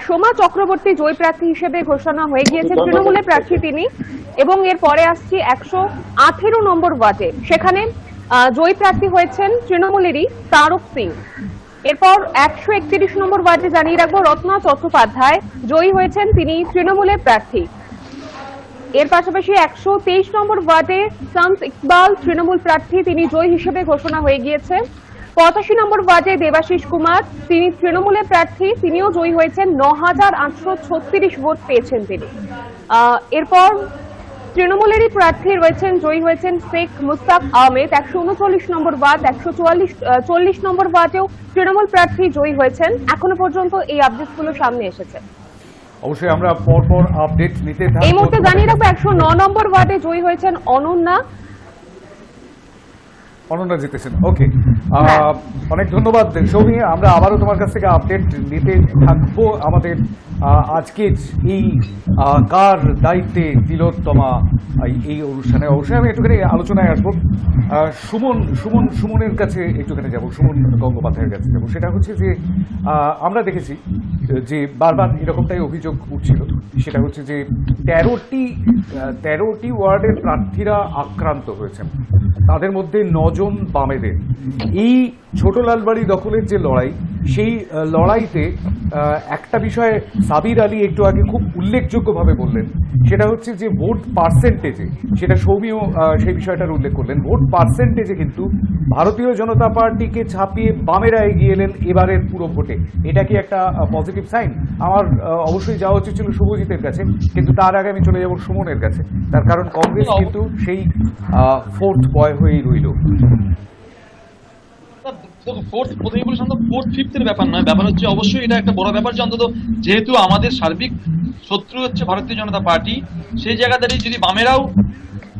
সোমা চক্রবর্তী জয়ী প্রার্থী হিসেবে ঘোষণা হয়ে গিয়েছে, তৃণমূলের প্রার্থী তিনি। এবং এর পরে আসছি 118 নম্বর ওয়ার্ডে, সেখানে জয়ী প্রার্থী হয়েছেন তৃণমূলেরই তারক সিং। এরপর 131 নম্বর ওয়ার্ডে জানিয়ে রাখবো রত্না চট্টোপাধ্যায় জয়ী হয়েছেন, তিনি তৃণমূলের প্রার্থী। এর পাশাপাশি 123 নম্বর ওয়ার্ডে শামস ইকবাল তৃণমূল প্রার্থী, তিনি জয়ী হিসেবে ঘোষণা হয়ে গিয়েছে। 85 নম্বর ওয়ার্ডে দেবাশিস কুমার, তিনি তৃণমূলের প্রার্থী, তিনিও জয়ী হয়েছেন, 9,836 ভোট পেয়েছেন তিনি। এরপর তৃণমূলেরই প্রার্থী রয়েছেন, জয়ী হয়েছেন শেখ মুস্তাক আহমেদ 139 নম্বর ওয়ার্ড। 140 নম্বর ওয়ার্ডেও তৃণমূল প্রার্থী জয়ী হয়েছেন। এখনো পর্যন্ত এই আপডেটগুলো সামনে এসেছে। অবশ্যই আমরা পরপর আপডেট নিতে থাকবো। এই মুহূর্তে জানিয়ে রাখবো 109 নম্বর ওয়ার্ডে জয়ী হয়েছেন অনন্যা জিতেছেন। ওকে, অনেক ধন্যবাদ সৌমি। আমরা আবারও তোমার কাছ থেকে আপডেট নিতে থাকবো আমাদের আজকের এই কার দায়িত্বে তিলোত্তমা এই অনুষ্ঠানে। অবশ্যই আমি একটুখানি আলোচনায় আসবো। সুমনের কাছে একটুখানি যাবো, সুমন গঙ্গোপাধ্যায়ের কাছে যাবো। সেটা হচ্ছে যে আমরা দেখেছি যে বারবার এরকমটাই অভিযোগ উঠছিল, সেটা হচ্ছে যে 13টি ওয়ার্ডের প্রার্থীরা আক্রান্ত হয়েছেন, তাদের মধ্যে 9 জন বামেদের। এই ছোট লালবাড়ি দখলের যে লড়াই, সেই লড়াইতে একটা বিষয়ে সাবির আলী একটু আগে খুব উল্লেখযোগ্যভাবে বললেন, সেটা হচ্ছে যে ভোট পার্সেন্টেজে, সেটা সৌমিও সেই বিষয়টার উল্লেখ করলেন, ভোট পার্সেন্টেজে কিন্তু ভারতীয় জনতা পার্টিকে ছাপিয়ে বামেরা এগিয়ে এলেন এবারের পুরো ভোটে। এটা কি একটা পজিটিভ সাইন? আমার অবশ্যই যাওয়া উচিত ছিল শুভজিতের কাছে, কিন্তু তার আগে আমি চলে যাব সুমনের কাছে, তার কারণ কংগ্রেস কিন্তু সেই ফোর্থ বয় হয়েই রইল। প্রথমেই বলি শান্ত, ফোর্থ ফিফথের ব্যাপার নয়, ব্যাপার হচ্ছে অবশ্যই এটা একটা বড় ব্যাপার যে অন্তত যেহেতু আমাদের সার্বিক শত্রু হচ্ছে ভারতীয় জনতা পার্টি, সেই জায়গা দাঁড়িয়ে যদি বামেরাও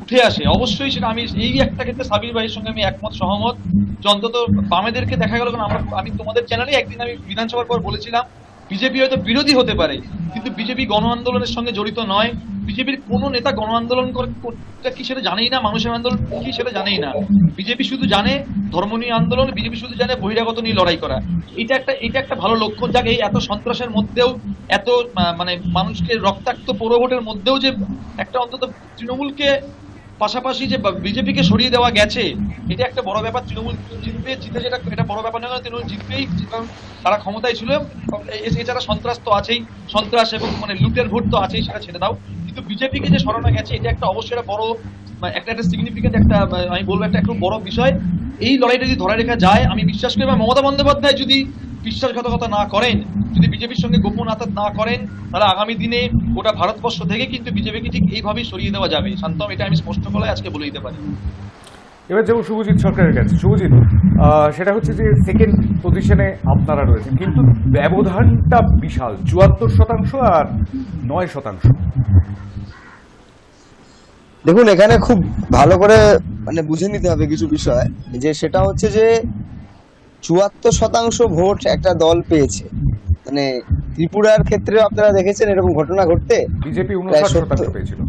উঠে আসে, অবশ্যই সেটা আমি এই একটা ক্ষেত্রে সাবির ভাইয়ের সঙ্গে আমি একমত, সহমত, যে অন্তত বামেদেরকে দেখা গেল। কারণ আমি তোমাদের চ্যানেলে একদিন আমি বিধানসভার পর বলেছিলাম, বিজেপি হয়তো বিরোধী হতে পারে, কিন্তু বিজেপি গণ আন্দোলনের সঙ্গে জড়িত নয়। বিজেপির কোনো নেতা গণ আন্দোলন করতে কি সেটা জানেই না, মানুষের আন্দোলন কি সেটা জানেই না। বিজেপি শুধু জানে ধর্ম নিয়ে আন্দোলন, বিজেপি শুধু জানে বহিরাগত নিয়ে লড়াই করা। এটা একটা ভালো লক্ষণ, যাক এই এত সন্ত্রাসের মধ্যেও, এত মানে মানুষকে রক্তাক্ত পৌরভোটের মধ্যেও যে একটা অন্তত তৃণমূলকে পাশাপাশি যে বিজেপিকে সরিয়ে দেওয়া গেছে, এটা একটা বড় ব্যাপার। তৃণমূল জিতবে, জিতে যেটা এটা বড় ব্যাপার নয়, তৃণমূল জিতবেই, কারণ তারা ক্ষমতায় ছিল। এছাড়া সন্ত্রাস তো আছেই, সন্ত্রাস এবং মানে লুটের ভোট তো আছেই, সেটা ছেড়ে দাও। কিন্তু বিজেপিকে যে সরানো গেছে, এটা একটা অবশ্যই একটা বড় একটা সিগনিফিকেন্ট, একটা আমি বলবো একটা একটু বড় বিষয়। এই লড়াইটা যদি ধরে রেখা যায়, আমি বিশ্বাস করি, এবং মমতা বন্দ্যোপাধ্যায় যদি বিশ্বাসঘাতকতা না করেন, যদি বিজেপির সঙ্গে গোপন আতাত না করেন, তাহলে আগামী দিনে গোটা ভারতবর্ষ থেকে কিন্তু বিজেপিকে ঠিক এইভাবেই সরিয়ে দেওয়া যাবে। শান্তম, এটা আমি স্পষ্ট গলায় আজকে বলে দিতে পারি। এবার যাবো শুভজিৎ সরকারের কাছে। শুভজিৎ, সেটা হচ্ছে যে সেকেন্ড পজিশনে আপনারা রয়েছেন, কিন্তু ব্যবধানটা বিশাল, 74% আর 9%। দেখুন, এখানে খুব ভালো করে মানে বুঝে নিতে হবে কিছু বিষয়, যে সেটা হচ্ছে যে 74% ভোট একটা দল পেয়েছে। মানে ত্রিপুরার ক্ষেত্রে আপনারা দেখেছেন এরকম ঘটনা ঘটতে, বিজেপি প্রায় 59% পেয়েছিল।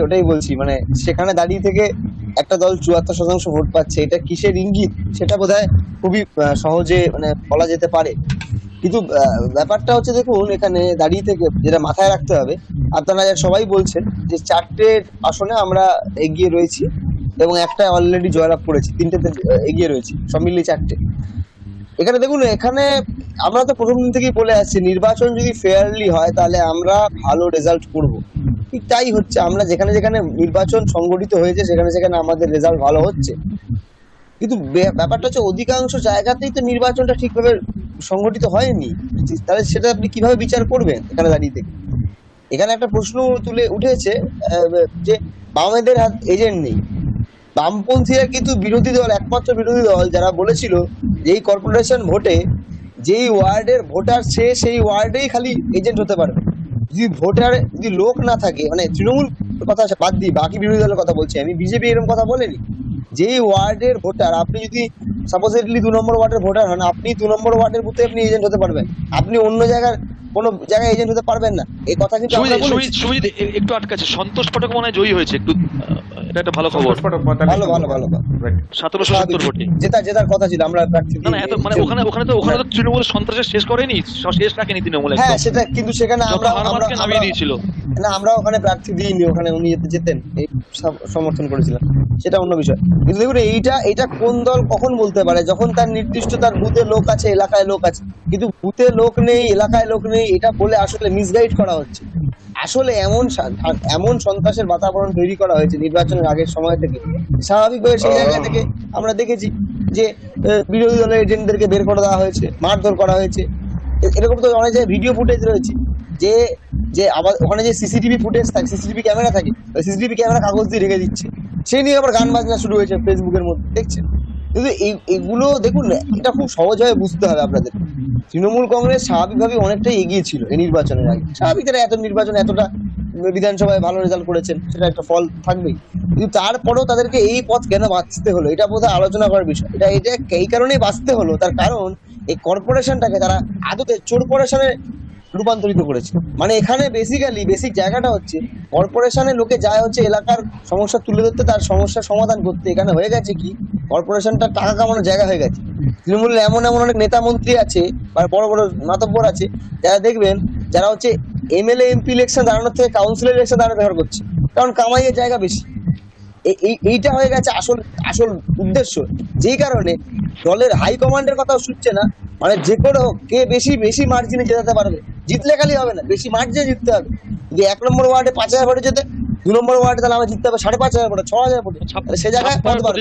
ওটাই বলছি, মানে সেখানে দাঁড়িয়ে থেকে একটা দল 74% ভোট পাচ্ছে, এটা কিসের ইঙ্গিত সেটা বোধহয় খুবই সহজে মানে বলা যেতে পারে। কিন্তু ব্যাপারটা হচ্ছে, দেখুন এখানে দাঁড়িয়ে থেকে যেটা মাথায় রাখতে হবে, আপনারা সবাই বলছেন যে 4টে আসনে আমরা এগিয়ে রয়েছি এবং একটা অলরেডি জয়লাভ করেছি, 3টেতে এগিয়ে রয়েছি, সব মিলিয়ে 4টে। এখানে দেখুন, এখানে আমরা তো প্রথম দিন থেকেই বলে আসছি, নির্বাচন যদি ফেয়ারলি হয় তাহলে আমরা ভালো রেজাল্ট করব। ঠিক তাই হচ্ছে, আমরা যেখানে যেখানে নির্বাচন সংগঠিত হয়েছে সেখানে সেখানে আমাদের রেজাল্ট ভালো হচ্ছে। কিন্তু ব্যাপারটা হচ্ছে, অধিকাংশ জায়গাতেই তো নির্বাচনটা ঠিকভাবে সংগঠিত হয়নি, তাহলে সেটা আপনি কিভাবে বিচার করবেন এখানে দাঁড়িয়ে থেকে? এখানে একটা প্রশ্ন তুলে উঠেছে যে বামেদের হাত এজেন্ট নেই। বামপন্থীরা কিন্তু বিরোধী দল, একমাত্র বিরোধী দল যারা বলেছিল যে এই কর্পোরেশন ভোটে যেই ওয়ার্ডের ভোটার সেই ওয়ার্ডেই খালি এজেন্ট হতে পারবে। যদি লোক না থাকে, মানে তৃণমূল কথা বাদ দিই, বাকি বিরোধী দলের কথা বলছি আমি, বিজেপি এরকম কথা বলেনি। যেই ওয়ার্ডের ভোটার, আপনি যদি সাপোজেটলি 2 নম্বর ওয়ার্ডের ভোটার হন, আপনি 2 নম্বর ওয়ার্ডের বুথে আপনি এজেন্ট হতে পারবেন, আপনি অন্য জায়গার কোনো জায়গায় এজেন্ট হতে পারবেন না। এই কথা কিন্তু আমরা বলেছি। সুজিত একটু আটকাছে, সন্তোষ পাঠক মনে হয় জয়ী হয়েছে, একটু এটা একটা ভালো খবর। ভালো 1770 ভোটে জেতার কথা ছিল। আমরা প্রার্থী না এত মানে ওখানে তো তৃণমূল সন্ত্রাসের শেষ করেনি, শেষ রাখেনি তৃণমূল। হ্যাঁ, সেটা কিন্তু সেখানে আমরা নামিয়ে দিয়েছিল না, আমরা ওখানে প্রার্থী দিইনি, ওখানে উনি যেতেন এই সমর্থন করেছিলাম, সেটা অন্য বিষয়। কিন্তু দেখুন, এইটা কোন দল কখন বলতে পারে, যখন তার নির্দিষ্ট তার বুথে লোক আছে, এলাকায় লোক আছে। কিন্তু বুথে লোক নেই, এলাকায় লোক নেই, এটা বলে আসলে মিসগাইড করা হচ্ছে। আসলে এমন সন্ত্রাসের বাতাবরণ তৈরি করা হয়েছে নির্বাচনের আগের সময় থেকে, স্বাভাবিকভাবে সেই জায়গা থেকে আমরা দেখেছি যে বিরোধী দলের এজেন্টদেরকে বের করে দেওয়া হয়েছে, মারধর করা হয়েছে। এরকম তো অনেক জায়গায় ভিডিও ফুটেজ রয়েছে, যে আবার ওখানে যে সিসিটিভি ফুটেজ থাকে, সিসিটিভি ক্যামেরা থাকে, সিসিটিভি ক্যামেরা কাগজ দিয়ে রেখে দিচ্ছে, সেই নিয়ে আবার গান বাজনা শুরু হয়েছে ফেসবুকের মধ্যে, দেখছেন। কিন্তু এগুলো দেখুন, এটা খুব সহজভাবে বুঝতে হবে আপনাদের। তৃণমূল কংগ্রেস স্বাভাবিকভাবে অনেকটাই এগিয়ে ছিল এই নির্বাচনের আগে, স্বাভাবিক তারা এতটা বিধানসভায় ভালো রেজাল্ট করেছেন, সেটা একটা ফল থাকবেই। কিন্তু তারপরেও তাদেরকে এই পথ কেন বাঁচতে হলো, এটা বোধহয় আলোচনা করার বিষয়। এটা এই কারণেই বাঁচতে হলো, তার কারণ এই কর্পোরেশনটাকে তারা আদতে চোর কর্পোরেশনের রূপান্তরিত করেছে। মানে এখানে বেসিক জায়গাটা হচ্ছে কর্পোরেশনের লোকে যায় হচ্ছে এলাকার সমস্যা তুলে ধরতে, তার সমস্যার সমাধান করতে। এখানে হয়ে গেছে কি, কর্পোরেশনটা টাকা কামানোর জায়গা হয়ে গেছে। তৃণমূলের এমন অনেক নেতা মন্ত্রী আছে বা বড় বড় মাতব্বর আছে যারা দেখবেন যারা হচ্ছে এমএলএ এমপি ইলেকশন দাঁড়ানোর থেকে কাউন্সিলর ইলেকশন দাঁড়ানো ব্যবহার করছে, কারণ কামাইয়ের জায়গা বেশি। এইটা হয়ে গেছে আসল উদ্দেশ্য, যেই কারণে দলের হাই কমান্ডের কথাও শুনছে না। মানে যে কোনো কে বেশি মার্জিনে জেতাতে পারবে, জিতলে খালি হবে না, বেশি মার্জিনে জিততে হবে। যদি 1 নম্বর ওয়ার্ডে 5,000 ভোটে যেতে, 2 নম্বর ওয়ার্ডে তাহলে আমার জিততে হবে 5,500 ভোটে, 6,000 ভোটে, সে জায়গায় হতে পারবে।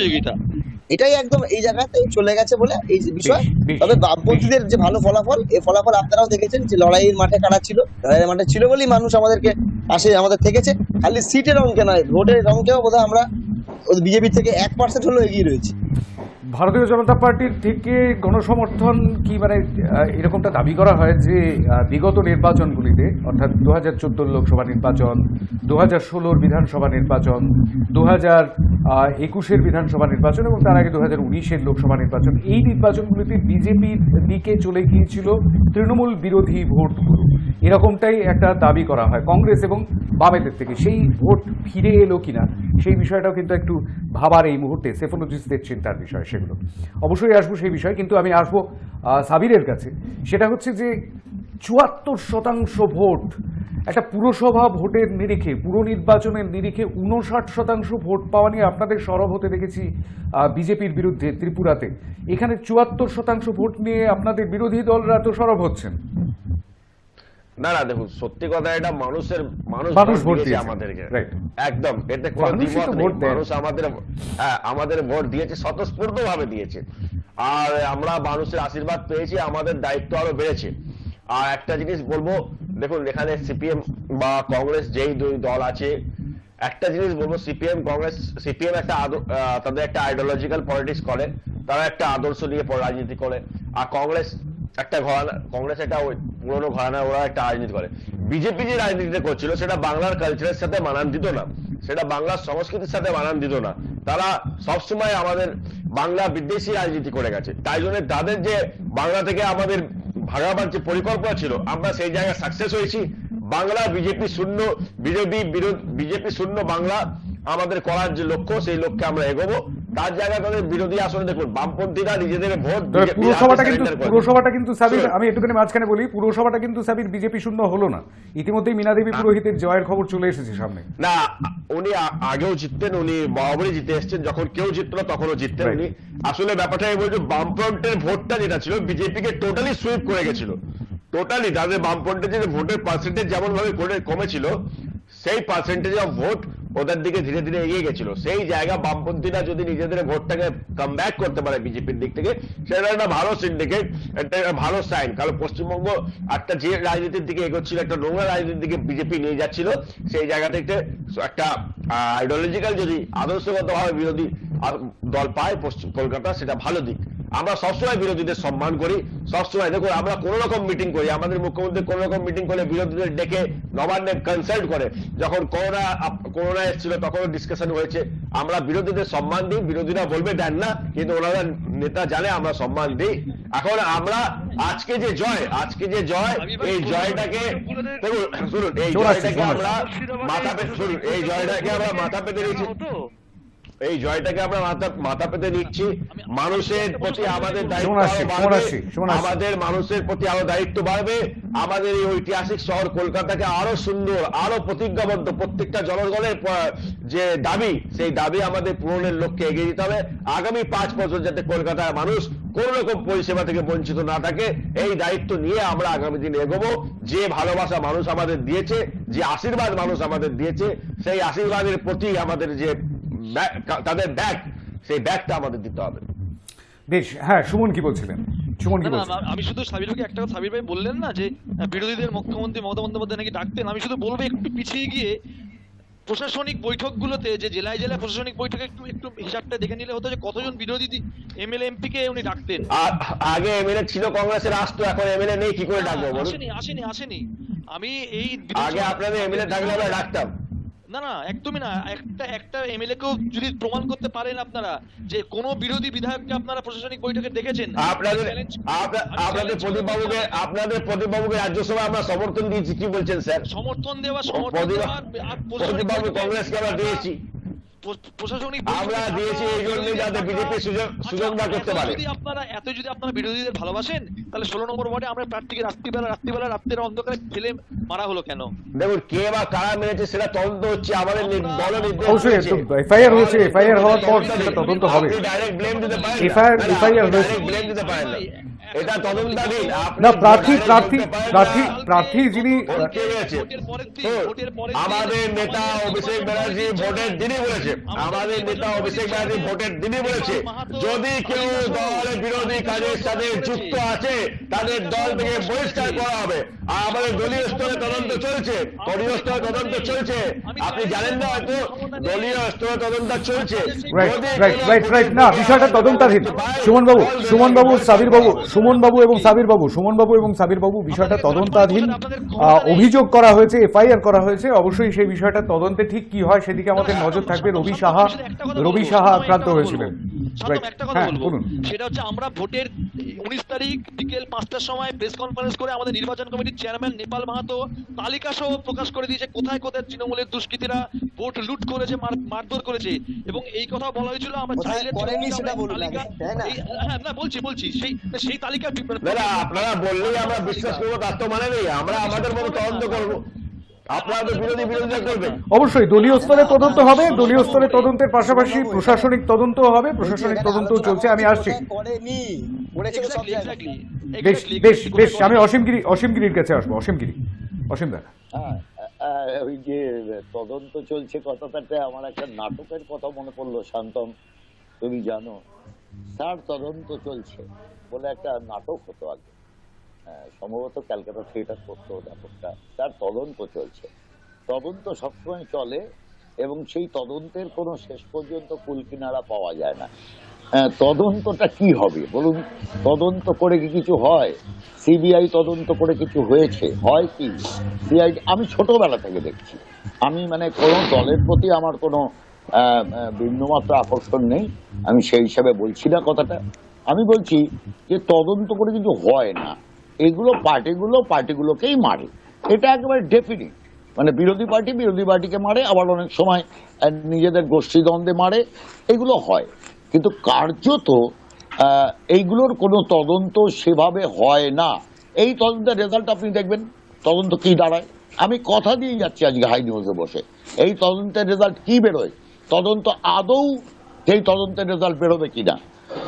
এটাই একদম এই জায়গাতেই চলে গেছে বলে এই যে বিষয়। তবে বামপন্থীদের যে ভালো ফলাফল, এই ফলাফল আপনারাও দেখেছেন যে লড়াইয়ের মাঠে কারা ছিল, লড়াইয়ের মাঠে ছিল বলেই মানুষ আমাদেরকে পাশে আমাদের থেকেছে। খালি সিটের অঙ্কে নয়, ভোটের অঙ্কেও বোধহয় আমরা বিজেপি থেকে 1% হলেও এগিয়ে রয়েছি। ভারতীয় জনতা পার্টির থেকে গণসমর্থন কি মানে এরকমটা দাবি করা হয় যে বিগত নির্বাচনগুলিতে, অর্থাৎ 2014 লোকসভা নির্বাচন, 2016 বিধানসভা নির্বাচন, 2021 বিধানসভা নির্বাচন এবং তার আগে 2019 লোকসভা নির্বাচন, এই নির্বাচনগুলিতে বিজেপির দিকে চলে গিয়েছিল তৃণমূল বিরোধী ভোটগুলো। এরকমটাই একটা দাবি করা হয় কংগ্রেস এবং বামেদের থেকে। সেই ভোট ফিরে এলো কিনা সেই বিষয়টাও কিন্তু একটু ভাবার এই মুহূর্তে সেফোলজিস্টদের চিন্তার বিষয়। সেগুলো অবশ্যই আসবো সেই বিষয়, কিন্তু আমি আসবো সাবিরের কাছে। সেটা হচ্ছে যে 74% ভোট একটা পুরসভা ভোটের নিরিখে, পুরো নির্বাচনের নিরিখে 59% ভোট পাওয়া নিয়ে আপনাদের সরব হতে দেখেছি বিজেপির বিরুদ্ধে ত্রিপুরাতে। এখানে 74% ভোট নিয়ে আপনাদের বিরোধী দলরা তো সরব হচ্ছেন। না দেখুন, সত্যি কথা, এটা মানুষ ভোট দিয়েছে আমাদেরকে, রাইট, একদম, এতে কোনো দ্বিমত নেই। মানুষ আমাদের ভোট দিয়েছে, স্বতঃস্ফূর্ত ভাবে দিয়েছে, আর আমরা মানুষের আশীর্বাদ পেয়েছি, আমাদের দায়িত্ব আরো বেড়েছে। আর একটা জিনিস বলবো, দেখুন এখানে সিপিএম বা কংগ্রেস যেই দুই দল আছে, একটা জিনিস বলবো, সিপিএম একটা তাদের একটা আইডিওলজিক্যাল পলিটিক্স করে, তারা একটা আদর্শ নিয়ে রাজনীতি করে। আর কংগ্রেস একটা পুরোনো ঘরানা, ওরা একটা রাজনীতি করে। বিজেপি যে রাজনীতিটা করছিল সেটা বাংলার কালচারের সাথে মানান দিত না, সেটা বাংলার সংস্কৃতির সাথে মানান দিত না। তারা সবসময় আমাদের বাংলা বিদ্বেষী রাজনীতি করে গেছে। তাই জন্য তাদের যে বাংলা থেকে আমাদের ভাগাবার যে পরিকল্পনা ছিল, আমরা সেই জায়গায় সাকসেস হয়েছি। বাংলা বিজেপি শূন্য বাংলা আমাদের করার যে লক্ষ্য, সেই লক্ষ্যে আমরা এগোবো। তার জায়গায় তাদের বিরোধী আসলে দেখুন, বামপন্থীরা নিজেদের ভোট, পুরসভাটা কিন্তু সাবির, আমি একটুখানি মাঝখানে বলি, পুরসভাটা কিন্তু সাবির বিজেপি শূন্য হলো না। ইতিমধ্যেই মীনা দেবী পুরোহিতের জয়ের খবর চলে এসেছে সামনে। না, উনি আগেও জিততেন, উনি বরাবরই জিতে এসছেন, যখন কেউ জিততো তখনও জিততেন উনি। আসলে ব্যাপারটা এই বলছে, বামফ্রন্টের ভোটটা যেটা ছিল বিজেপিকে টোটালি সুইপ করে গেছিল, টোটালি। তাদের বামফ্রন্টের যে ভোটের পার্সেন্টেজ যেমন ভাবে কমেছিল, সেই পার্সেন্টেজ অফ ভোট ওদের দিকে ধীরে ধীরে এগিয়ে গেছিল। সেই জায়গা বামপন্থীরা যদি নিজেদের ভোটটাকে কাম ব্যাক করতে পারে বিজেপির দিক থেকে, সেটা একটা ভালো সিন্ডিকেট, একটা ভালো সাইন। কারণ পশ্চিমবঙ্গ একটা যে রাজনীতির দিকে এগোচ্ছিল, একটা নোংরা রাজনীতির দিকে বিজেপি নিয়ে যাচ্ছিল, সেই জায়গা থেকে একটা আইডিওলজিক্যাল যদি আদর্শগত ভাবে বিরোধী দল পায় কলকাতা, সেটা ভালো দিক। আমরা সবসময় বিরোধীদের সম্মান করি, সবসময়। দেখুন, আমরা কোন রকম মিটিং করি, আমাদের মুখ্যমন্ত্রী কোন রকম মিটিং করে বিরোধীদের ডেকে নবান্নে কনসাল্ট করে। যখন করোনা এসেছিল তখনও ডিসকাশন হয়েছে। আমরা বিরোধীদের সম্মান দিই, বিরোধীরা বলবে দেন না, কিন্তু ওনারা নেতা জানে আমরা সম্মান দিই। এখন আমরা আজকে যে জয়, এই জয়টাকে দেখুন, শুনুন, এই জয়টাকে আমরা মাথা পেতে নিচ্ছি, এই জয়টাকে আমরা মাথা পেতে নিচ্ছি। মানুষের প্রতি আমাদের দায়িত্ব আমাদের মানুষের প্রতি আরো দায়িত্ব বাড়বে। আমাদের এই ঐতিহাসিক শহর কলকাতাকে আরো সুন্দর, আরো প্রতিজ্ঞাবদ্ধ, প্রত্যেকটা জনগণের যে দাবি, সেই দাবি আমাদের পূরণের লক্ষ্যে এগিয়ে যেতে হবে। আগামী 5 বছর যাতে কলকাতার মানুষ কোন রকম পরিষেবা থেকে বঞ্চিত না থাকে, এই দায়িত্ব নিয়ে আমরা আগামী দিনে এগোবো। যে ভালোবাসা মানুষ আমাদের দিয়েছে, যে আশীর্বাদ মানুষ আমাদের দিয়েছে, সেই আশীর্বাদের প্রতি আমাদের যে তাদের ব্যাগ, সেই ব্যাগটা আমাদের দিতে হবে। বেশ, হ্যাঁ, সুমন কি বলছিলেন? সুমন কি বলছিলেন? আমি শুধু সাবির ভাইকে একটা কথা, সাবির ভাই বললেন না যে বিরোধীদের মুখ্যমন্ত্রী মমতা বন্দ্যোপাধ্যায় নাকি ডাকতেন, আমি শুধু বলবো একটু পিছিয়ে গিয়ে প্রশাসনিক বৈঠকগুলোতে, যে জেলায় জেলায় প্রশাসনিক বৈঠকে একটু হিসাবটা দেখে নিলে হতো যে কতজন বিরোধী এমএলএ এমপি কে উনি ডাকতেন। আগে এমএলএ ছিল কংগ্রেসের, আসতো, এখন এমএলএ নেই, কি করে ডাকবো বলুন? আসেনি। আমি এই আগে আপনাদের এমএলএ থাকলে আমরা ডাকতাম। না না একদমই না, একটা এমএলএ কেও যদি প্রমাণ করতে পারেন আপনারা যে কোন বিরোধী বিধায়ককে আপনারা প্রশাসনিক বৈঠকে দেখেছেন, আপনাদের প্রদীপবাবুকে রাজ্যসভা আমরা সমর্থন দিয়েছি, কি বলছেন স্যার? সমর্থন দেওয়া প্রদীপবাবু কংগ্রেসকে আমরা দিয়েছি, প্রশাসনিক আমরা দিয়েছি এই জন্যই যাতে বিজেপি সুযোগ না করতে পারে। যদি আপনারা বিরোধীদের ভালোবাসেন তাহলে 16 নম্বর ওয়ার্ডে আমরা প্রার্থীকে রাত্রির অন্ধকারে ফেলে মারা হলো কেন? দেখুন কে বা কারা মেরেছে সেটা তদন্ত হচ্ছে, আমাদের দল নির্দেশ অবশ্যই এফআইআর হয়েছে, এফআইআর হওয়ার পর সেটা তদন্ত হবে। ডাইরেক্ট ব্লেম দিতে পারেন, এফআইআর হয়েছে, ব্লেম দিতে পারেন না, এটা তদন্তাধীন। না প্রার্থী যিনি আমাদের নেতা অভিষেক ব্যানার্জি ভোটের দিনই বলেছে, যদি কেউ দলের বিরোধী কাজের সাথে যুক্ত আছে তাদের দল থেকে বহিষ্কার করা হবে। আর আমাদের দলীয় স্তরে তদন্ত চলছে, আপনি জানেন না হয়তো দলীয় স্তরে তদন্ত চলছে। রাইট না, বিষয়টা তদন্তাধীন। সুমন বাবু এবং সাবির বাবু বিষয়টা তদন্তাধীন। অভিযোগ করা হয়েছে, এফআইআর করা হয়েছে, অবশ্যই সেই বিষয়টা তদন্তে ঠিক কি হয় সেদিকে আমাদের নজর থাকবে। রবি সাহা আক্রান্ত হয়েছিলেন। সেটা হচ্ছে আমরা ভোটের 19 তারিখ বিকেল 5টার সময় প্রেস কনফারেন্স করে আমাদের নির্বাচন কমিটির চেয়ারম্যান নেপাল মাহাতো তালিকা সহ প্রকাশ করে দিয়েছে কোথায় কোথায় তৃণমূলের দুষ্কৃতীরা ভোট লুট করেছে, মারধর করেছে, এবং এই কথা বলা হয়েছিল আমরা চাইলে বলছি সেই তালিকা আপনারা বললেই আমরা বিশ্বাস করবো তার তো মানে নেই, আমরা আমাদের মতো তদন্ত করবো, আপনাদের বিরোধিতা করবেন। অবশ্যই দলীয় স্তরে তদন্ত হবে, দলীয় স্তরে তদন্তের পাশাপাশি প্রশাসনিক তদন্ত হবে, প্রশাসনিক তদন্ত চলছে। আমি আসছি, বেশ আমি অসীমগিরির কাছে আসবো। অসীম দা, ওই যে তদন্ত চলছে কথাটাতে আমার একটা নাটকের কথা মনে পড়লো। শান্তম, তুমি জানো স্যার তদন্ত চলছে বলে একটা নাটক হতো আগে, সম্ভবত ক্যালকাটা থিয়েটার করতো নাটকটা। তার তদন্ত চলছে, তদন্ত সবসময় চলে এবং সেই তদন্তের কোনো শেষ পর্যন্ত কুলকিনারা পাওয়া যায় না। তদন্তটা কি হবে বলুন? তদন্ত করে কি কিছু হয়? সিবিআই তদন্ত করে কিছু হয়েছে? হয় কি সিআইডি? আমি ছোটবেলা থেকে দেখছি, আমি মানে কোনো দলের প্রতি আমার কোনো বিন্দুমাত্র আকর্ষণ নেই, আমি সেই হিসাবে বলছি না কথাটা। আমি বলছি যে তদন্ত করে কিছু হয় না, এগুলো পার্টিগুলোকেই মারে, এটা একেবারে ডেফিনিট। মানে বিরোধী পার্টিকে মারে, আবার অনেক সময় নিজেদের গোষ্ঠী দ্বন্দ্বে মারে, এগুলো হয়। কিন্তু কার্যত এইগুলোর কোনো তদন্ত সেভাবে হয় না। এই তদন্তের রেজাল্ট আপনি দেখবেন, তদন্ত কি দাঁড়ায়। আমি কথা দিয়ে যাচ্ছি আজকে হাই নিউজে বসে, এই তদন্তের রেজাল্ট কি বেরোয়, তদন্ত আদৌ সেই তদন্তের রেজাল্ট বেরোবে কিনা।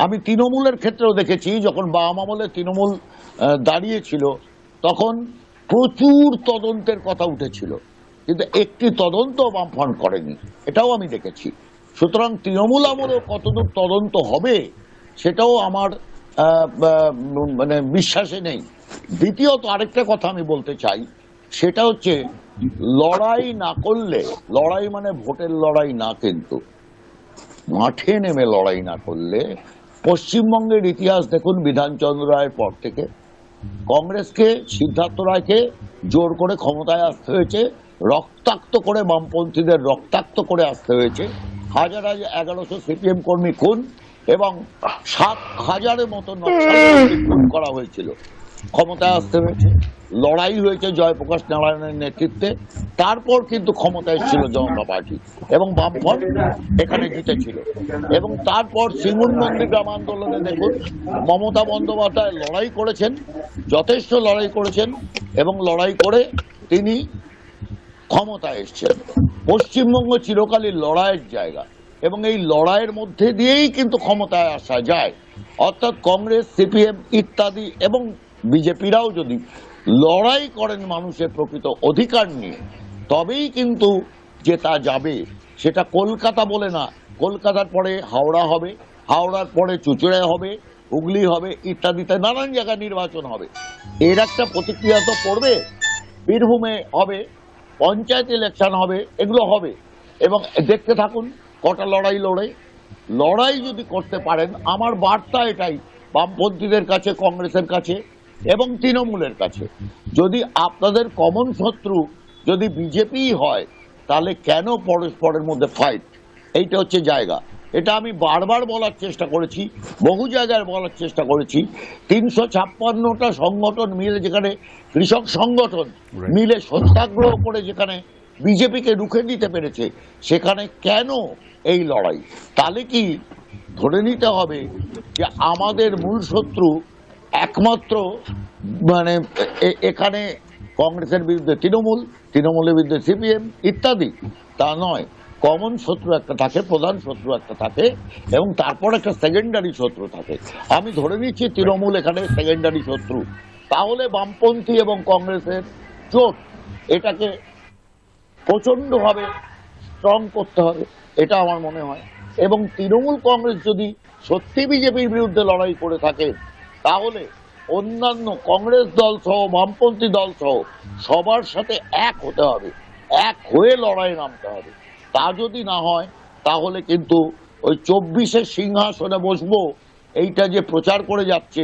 আমি তৃণমূলের ক্ষেত্রেও দেখেছি, যখন বাম আমলে তৃণমূল দাঁড়িয়েছিল তখন প্রচুর তদন্তের কথা উঠেছিল, কিন্তু একটি তদন্ত বামফ্রন্ট করেনি, এটাও আমি দেখেছি। সুতরাং তৃণমূল আমলেও কতদূর তদন্ত হবে সেটাও আমার মানে বিশ্বাসে নেই। দ্বিতীয়ত আরেকটা কথা আমি বলতে চাই, সেটা হচ্ছে লড়াই না করলে, লড়াই মানে ভোটের লড়াই না, কিন্তু মাঠে নেমে লড়াই না করলে, পশ্চিমবঙ্গের ইতিহাস দেখুন, বিধানচন্দ্র রায়ের পর থেকে কংগ্রেসকে, সিদ্ধার্থ রায়কে জোর করে ক্ষমতায় আসতে হয়েছে, রক্তাক্ত করে বামপন্থীদের রক্তাক্ত করে আসতে হয়েছে। 1100 সিপিএম কর্মী খুন এবং 7,000-এর মতো খুন করা হয়েছিল, ক্ষমতায় আসতে হয়েছে। লড়াই হয়েছে জয়প্রকাশ নারায়ণের নেতৃত্বে, তারপর কিন্তু ক্ষমতায় এসেছিল জনতা পার্টি এবং বামফ্রন্ট এখানে জিতেছিল। এবং তারপর সিঙ্গুর নন্দীগ্রাম আন্দোলনে দেখুন মমতা বন্দ্যোপাধ্যায় লড়াই করেছেন, যথেষ্ট লড়াই করেছেন, এবং লড়াই করে তিনি ক্ষমতায় এসেছেন। পশ্চিমবঙ্গ চিরকালই লড়াইয়ের জায়গা, এবং এই লড়াইয়ের মধ্যে দিয়েই কিন্তু ক্ষমতায় আসা যায়। অর্থাৎ কংগ্রেস, সিপিএম ইত্যাদি এবং বিজেপিরাও যদি লড়াই করেন মানুষের প্রকৃত অধিকার নিয়ে, তবেই কিন্তু জেতা যাবে। সেটা কলকাতা বলে না, কলকাতার পরে হাওড়া হবে, হাওড়ার পরে চুঁচুড়ায় হবে, হুগলি হবে, ইত্যাদিতে নানান জায়গায় নির্বাচন হবে। এর একটা প্রতিক্রিয়া তো পড়বে, বীরভূমে হবে, পঞ্চায়েত ইলেকশন হবে, এগুলো হবে। এবং দেখতে থাকুন কটা লড়াই যদি করতে পারেন। আমার বার্তা এটাই বামপন্থীদের কাছে, কংগ্রেসের কাছে এবং তৃণমূলের কাছে, যদি আপনাদের কমন শত্রু যদি বিজেপি হয়, তাহলে কেন পরস্পরের মধ্যে ফাইট? এইটা হচ্ছে জায়গা। এটা আমি বারবার বলার চেষ্টা করেছি, বহু জায়গায় বলার চেষ্টা করেছি। 356টা সংগঠন মিলে, যেখানে কৃষক সংগঠন মিলে সত্যাগ্রহ করে যেখানে বিজেপিকে রুখে দিতে পেরেছে, সেখানে কেন এই লড়াই? তাহলে কি ধরে নিতে হবে যে আমাদের মূল শত্রু একমাত্র মানে এখানে কংগ্রেসের বিরুদ্ধে তৃণমূল, তৃণমূলের বিরুদ্ধে সিপিএম ইত্যাদি? তা নয়। কমন শত্রু একটা থাকে, প্রধান শত্রু একটা থাকে, এবং তারপর একটা সেকেন্ডারি শত্রু থাকে। আমি ধরে নিচ্ছি তৃণমূল এখানে সেকেন্ডারি শত্রু। তাহলে বামপন্থী এবং কংগ্রেসের জোট, এটাকে প্রচন্ডভাবে স্ট্রং করতে হবে, এটা আমার মনে হয়। এবং তৃণমূল কংগ্রেস যদি সত্যি বিজেপির বিরুদ্ধে লড়াই করে থাকে, তাহলে অন্যান্য কংগ্রেস দল সহ বামপন্থী দল সহ সবার সাথে এক হতে হবে, এক হয়ে লড়াই নামতে হবে। তা যদি না হয়, তাহলে কিন্তু ওই 24-এর সিংহাসনে বসবো এইটা যে প্রচার করে যাচ্ছে,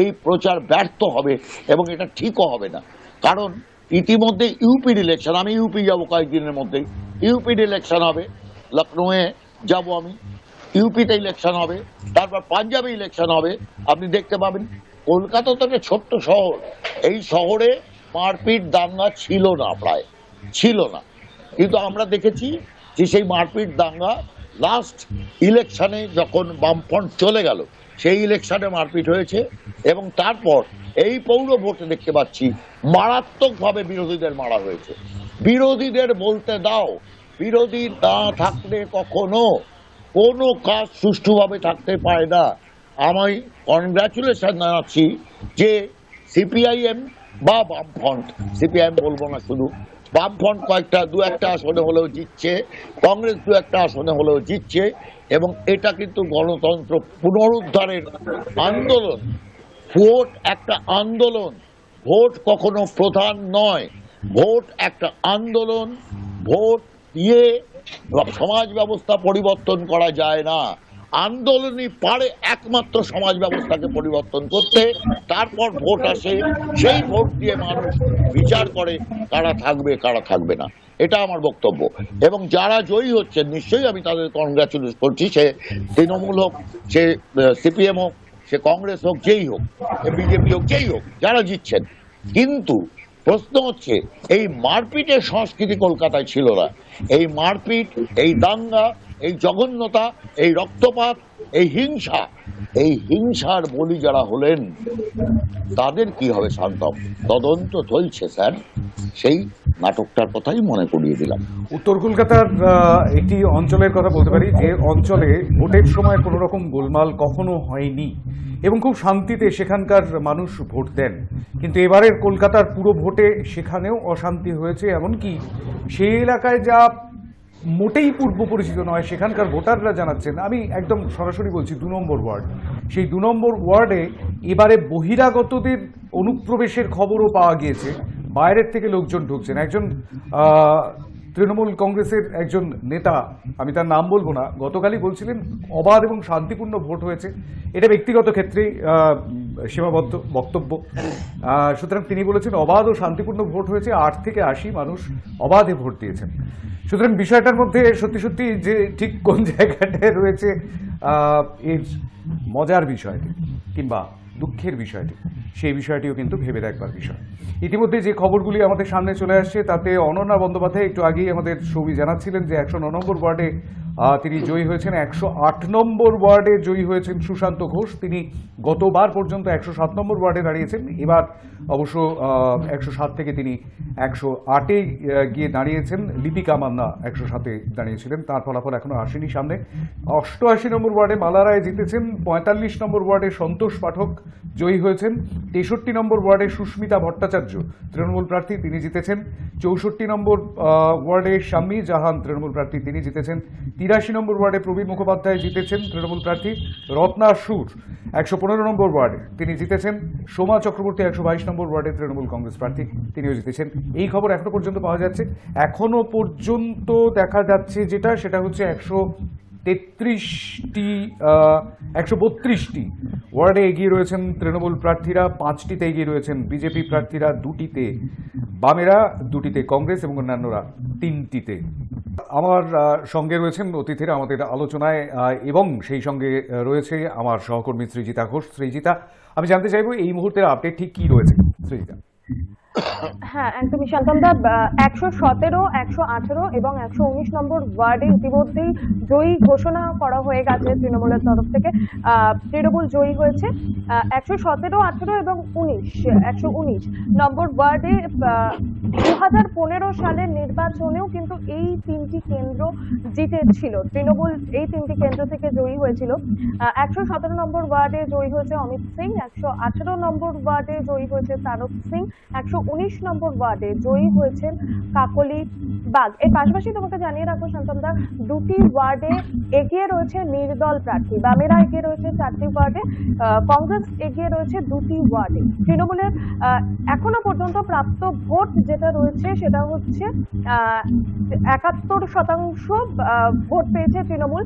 এই প্রচার ব্যর্থ হবে এবং এটা ঠিকও হবে না। কারণ ইতিমধ্যে ইউপির ইলেকশন, আমি ইউপি যাবো কয়েকদিনের মধ্যেই, ইউপির ইলেকশন হবে, লখনৌয়ে যাব আমি, ইউপিতে ইলেকশন হবে, তারপর পাঞ্জাবে ইলেকশন হবে। আপনি দেখতে পাবেন কলকাতা তো একটা ছোট্ট শহর, এই শহরে মারপিট দাঙ্গা ছিল না, প্রায় ছিল না। কিন্তু আমরা দেখেছি যে সেই মারপিট দাঙ্গা লাস্ট ইলেকশনে যখন বামফ্রন্ট চলে গেল, সেই ইলেকশনে মারপিট হয়েছে। এবং তারপর এই পৌর ভোটে দেখতে পাচ্ছি মারাত্মকভাবে বিরোধীদের মারা হয়েছে। বিরোধীদের বলতে দাও, বিরোধী না থাকলে কখনো কোনো কাজ সুষ্ঠুভাবে থাকতে পারে না। আমি কনগ্রাচুলেশন জানাচ্ছি যে সিপিআইএম বা বামফ্রন্ট, সিপিআইএম বলবো না, শুধু বামফ্রন্ট দু একটা আসনে হলেও জিতছে, কংগ্রেস দু একটা আসনে হলেও জিতছে। এবং এটা কিন্তু গণতন্ত্র পুনরুদ্ধারের আন্দোলন। ভোট একটা আন্দোলন, ভোট কখনো প্রধান নয়, ভোট একটা আন্দোলন। ভোট দিয়ে সমাজ ব্যবস্থা পরিবর্তন করা যায় না, আন্দোলনই পারে একমাত্র সমাজ ব্যবস্থাকে পরিবর্তন করতে। তারপর ভোট আসে, সেই ভোট দিয়ে মানুষ বিচার করে কারা থাকবে কারা থাকবে না। এটা আমার বক্তব্য। এবং যারা জয়ী হচ্ছেন, নিশ্চয়ই আমি তাদের কনগ্রাচুলেট করছি, সে তৃণমূল হোক, সে সিপিএম হোক, সে কংগ্রেস হোক, যেই হোক, বিজেপি হোক, যেই হোক, যারা জিতছেন। কিন্তু প্রশ্ন হচ্ছে, এই মারপিটের সংস্কৃতি কলকাতায় ছিল না। এই মারপিট, এই দাঙ্গা, এই জঘন্যতা, এই রক্তপাত, এই হিংসা, এই হিংসার বলি যারা হলেন তাদের কি হবে শান্তম? তদন্ত চলছে স্যার, সেই নাটকটার কথাই মনে করিয়ে দিলাম। উত্তর কলকাতার একটি অঞ্চলের কথা বলতে পারি, যে অঞ্চলে ভোটের সময় কোনো রকম গোলমাল কখনো হয়নি এবং খুব শান্তিতে সেখানকার মানুষ ভোট দেন। কিন্তু এবারের কলকাতার পুরো ভোটে সেখানেও অশান্তি হয়েছে। এমনকি সেই এলাকায় যা মোটেই পূর্ব পরিচিত নয়, সেখানকার ভোটাররা জানাচ্ছেন, আমি একদম সরাসরি বলছি, 2 নম্বর ওয়ার্ড, সেই 2 নম্বর ওয়ার্ডে এবারে বহিরাগতদের অনুপ্রবেশের খবরও পাওয়া গিয়েছে। বাইরের থেকে লোকজন ঢুকছেন। একজন তৃণমূল কংগ্রেসের একজন নেতা, আমি তার নাম বলবো না, গতকালই বলছিলেন অবাধ এবং শান্তিপূর্ণ ভোট হয়েছে। এটা ব্যক্তিগত ক্ষেত্রে সীমাবদ্ধ বক্তব্য। সুতরাং তিনি বলেছেন অবাধ ও শান্তিপূর্ণ ভোট হয়েছে, 8 থেকে 80 মানুষ অবাধে ভোট দিয়েছেন। সুতরাং বিষয়টার মধ্যে সত্যি সত্যি যে ঠিক কোন জায়গাটায় রয়েছে এর মজার বিষয়টি কিংবা দুঃখের বিষয়টি, সেই বিষয়টিও কিন্তু ভেবে দেখবার বিষয়। ইতিমধ্যে যে খবরগুলি আমাদের সামনে চলে আসছে, তাতে অনন্যা বন্দ্যোপাধ্যায় একটু আগেই আমাদের ছবি জানাচ্ছিলেন যে 109 নম্বর ওয়ার্ডে তিনি জয়ী হয়েছেন। 108 নম্বর ওয়ার্ডে জয়ী হয়েছেন সুশান্ত ঘোষ। তিনি গতবার পর্যন্ত 107 নম্বর ওয়ার্ডে দাঁড়িয়েছেন। এবার অবশ্য 107 থেকে তিনি 108-এ গিয়ে দাঁড়িয়েছেন। লিপিকা মান্না 107-এ দাঁড়িয়েছিলেন, তার ফলাফল এখনো আসেনি সামনে। 88 নম্বর ওয়ার্ডে মালা রায় জিতেছেন। 45 নম্বর ওয়ার্ডে সন্তোষ পাঠক জয়ী হয়েছেন। 63 নম্বর ওয়ার্ডে সুস্মিতা ভট্টাচার্য তৃণমূল প্রার্থী, তিনি জিতেছেন। 64 নম্বর ওয়ার্ডে শাম্মী জাহান তৃণমূল প্রার্থী, তিনি জিতেছেন। 83 নম্বর ওয়ার্ডে প্রবীণ মুখোপাধ্যায় জিতেছেন তৃণমূল প্রার্থী। রত্না সুর 115 নম্বর ওয়ার্ডে তিনি জিতেছেন। সোমা চক্রবর্তী 122 নম্বর ওয়ার্ডে তৃণমূল কংগ্রেস প্রার্থী, তিনিও জিতেছেন। এই খবর এখনো পর্যন্ত পাওয়া যাচ্ছে। এখনো পর্যন্ত দেখা যাচ্ছে যেটা, সেটা হচ্ছে 132টি ওয়ার্ডে এগিয়ে রয়েছেন তৃণমূল প্রার্থীরা, 5টিতে এগিয়ে রয়েছেন বিজেপি প্রার্থীরা, 2টিতে বামেরা দুটিতে, কংগ্রেস এবং অন্যান্যরা তিনটিতে। আমার সঙ্গে রয়েছেন অতিথিরা আমাদের আলোচনায় এবং সেই সঙ্গে রয়েছে আমার সহকর্মী সৃজিতা ঘোষ। সৃজিতা, আমি জানতে চাইবো এই মুহূর্তের আপডেট ঠিক কি রয়েছে সৃজিতা? হ্যাঁ, একদমই শান্তনদা। 117, 118 এবং 119 নম্বর ওয়ার্ডে ইতিমধ্যেই জয়ী ঘোষণা করা হয়ে গেছে তৃণমূলের তরফ থেকে। তৃণমূল জয়ী হয়েছে 117, 18 এবং 119 নম্বর ওয়ার্ডে। 2015 সালের নির্বাচনেও কিন্তু এই তিনটি কেন্দ্র জিতেছিল তৃণমূল, এই তিনটি কেন্দ্র থেকে জয়ী হয়েছিল। 117 নম্বর ওয়ার্ডে জয়ী হয়েছে অমিত সিং, 118 নম্বর ওয়ার্ডে জয়ী হয়েছে তারক সিং, 119 নম্বর ওয়ার্ডে জয়ী হয়েছেন কাকলি বাগ। এর পাশাপাশি তোমাকে জানিয়ে রাখবো শান্তনদা, দুটি ওয়ার্ডে এগিয়ে রয়েছে নির্দল প্রার্থী। বামেরা এগিয়ে রয়েছে 4টি ওয়ার্ডে, কংগ্রেস এগিয়ে রয়েছে 2টি ওয়ার্ডে। তৃণমূলের এখনো পর্যন্ত প্রাপ্ত ভোট যেটা রয়েছে সেটা হচ্ছে 71% ভোট পেয়েছে তৃণমূল।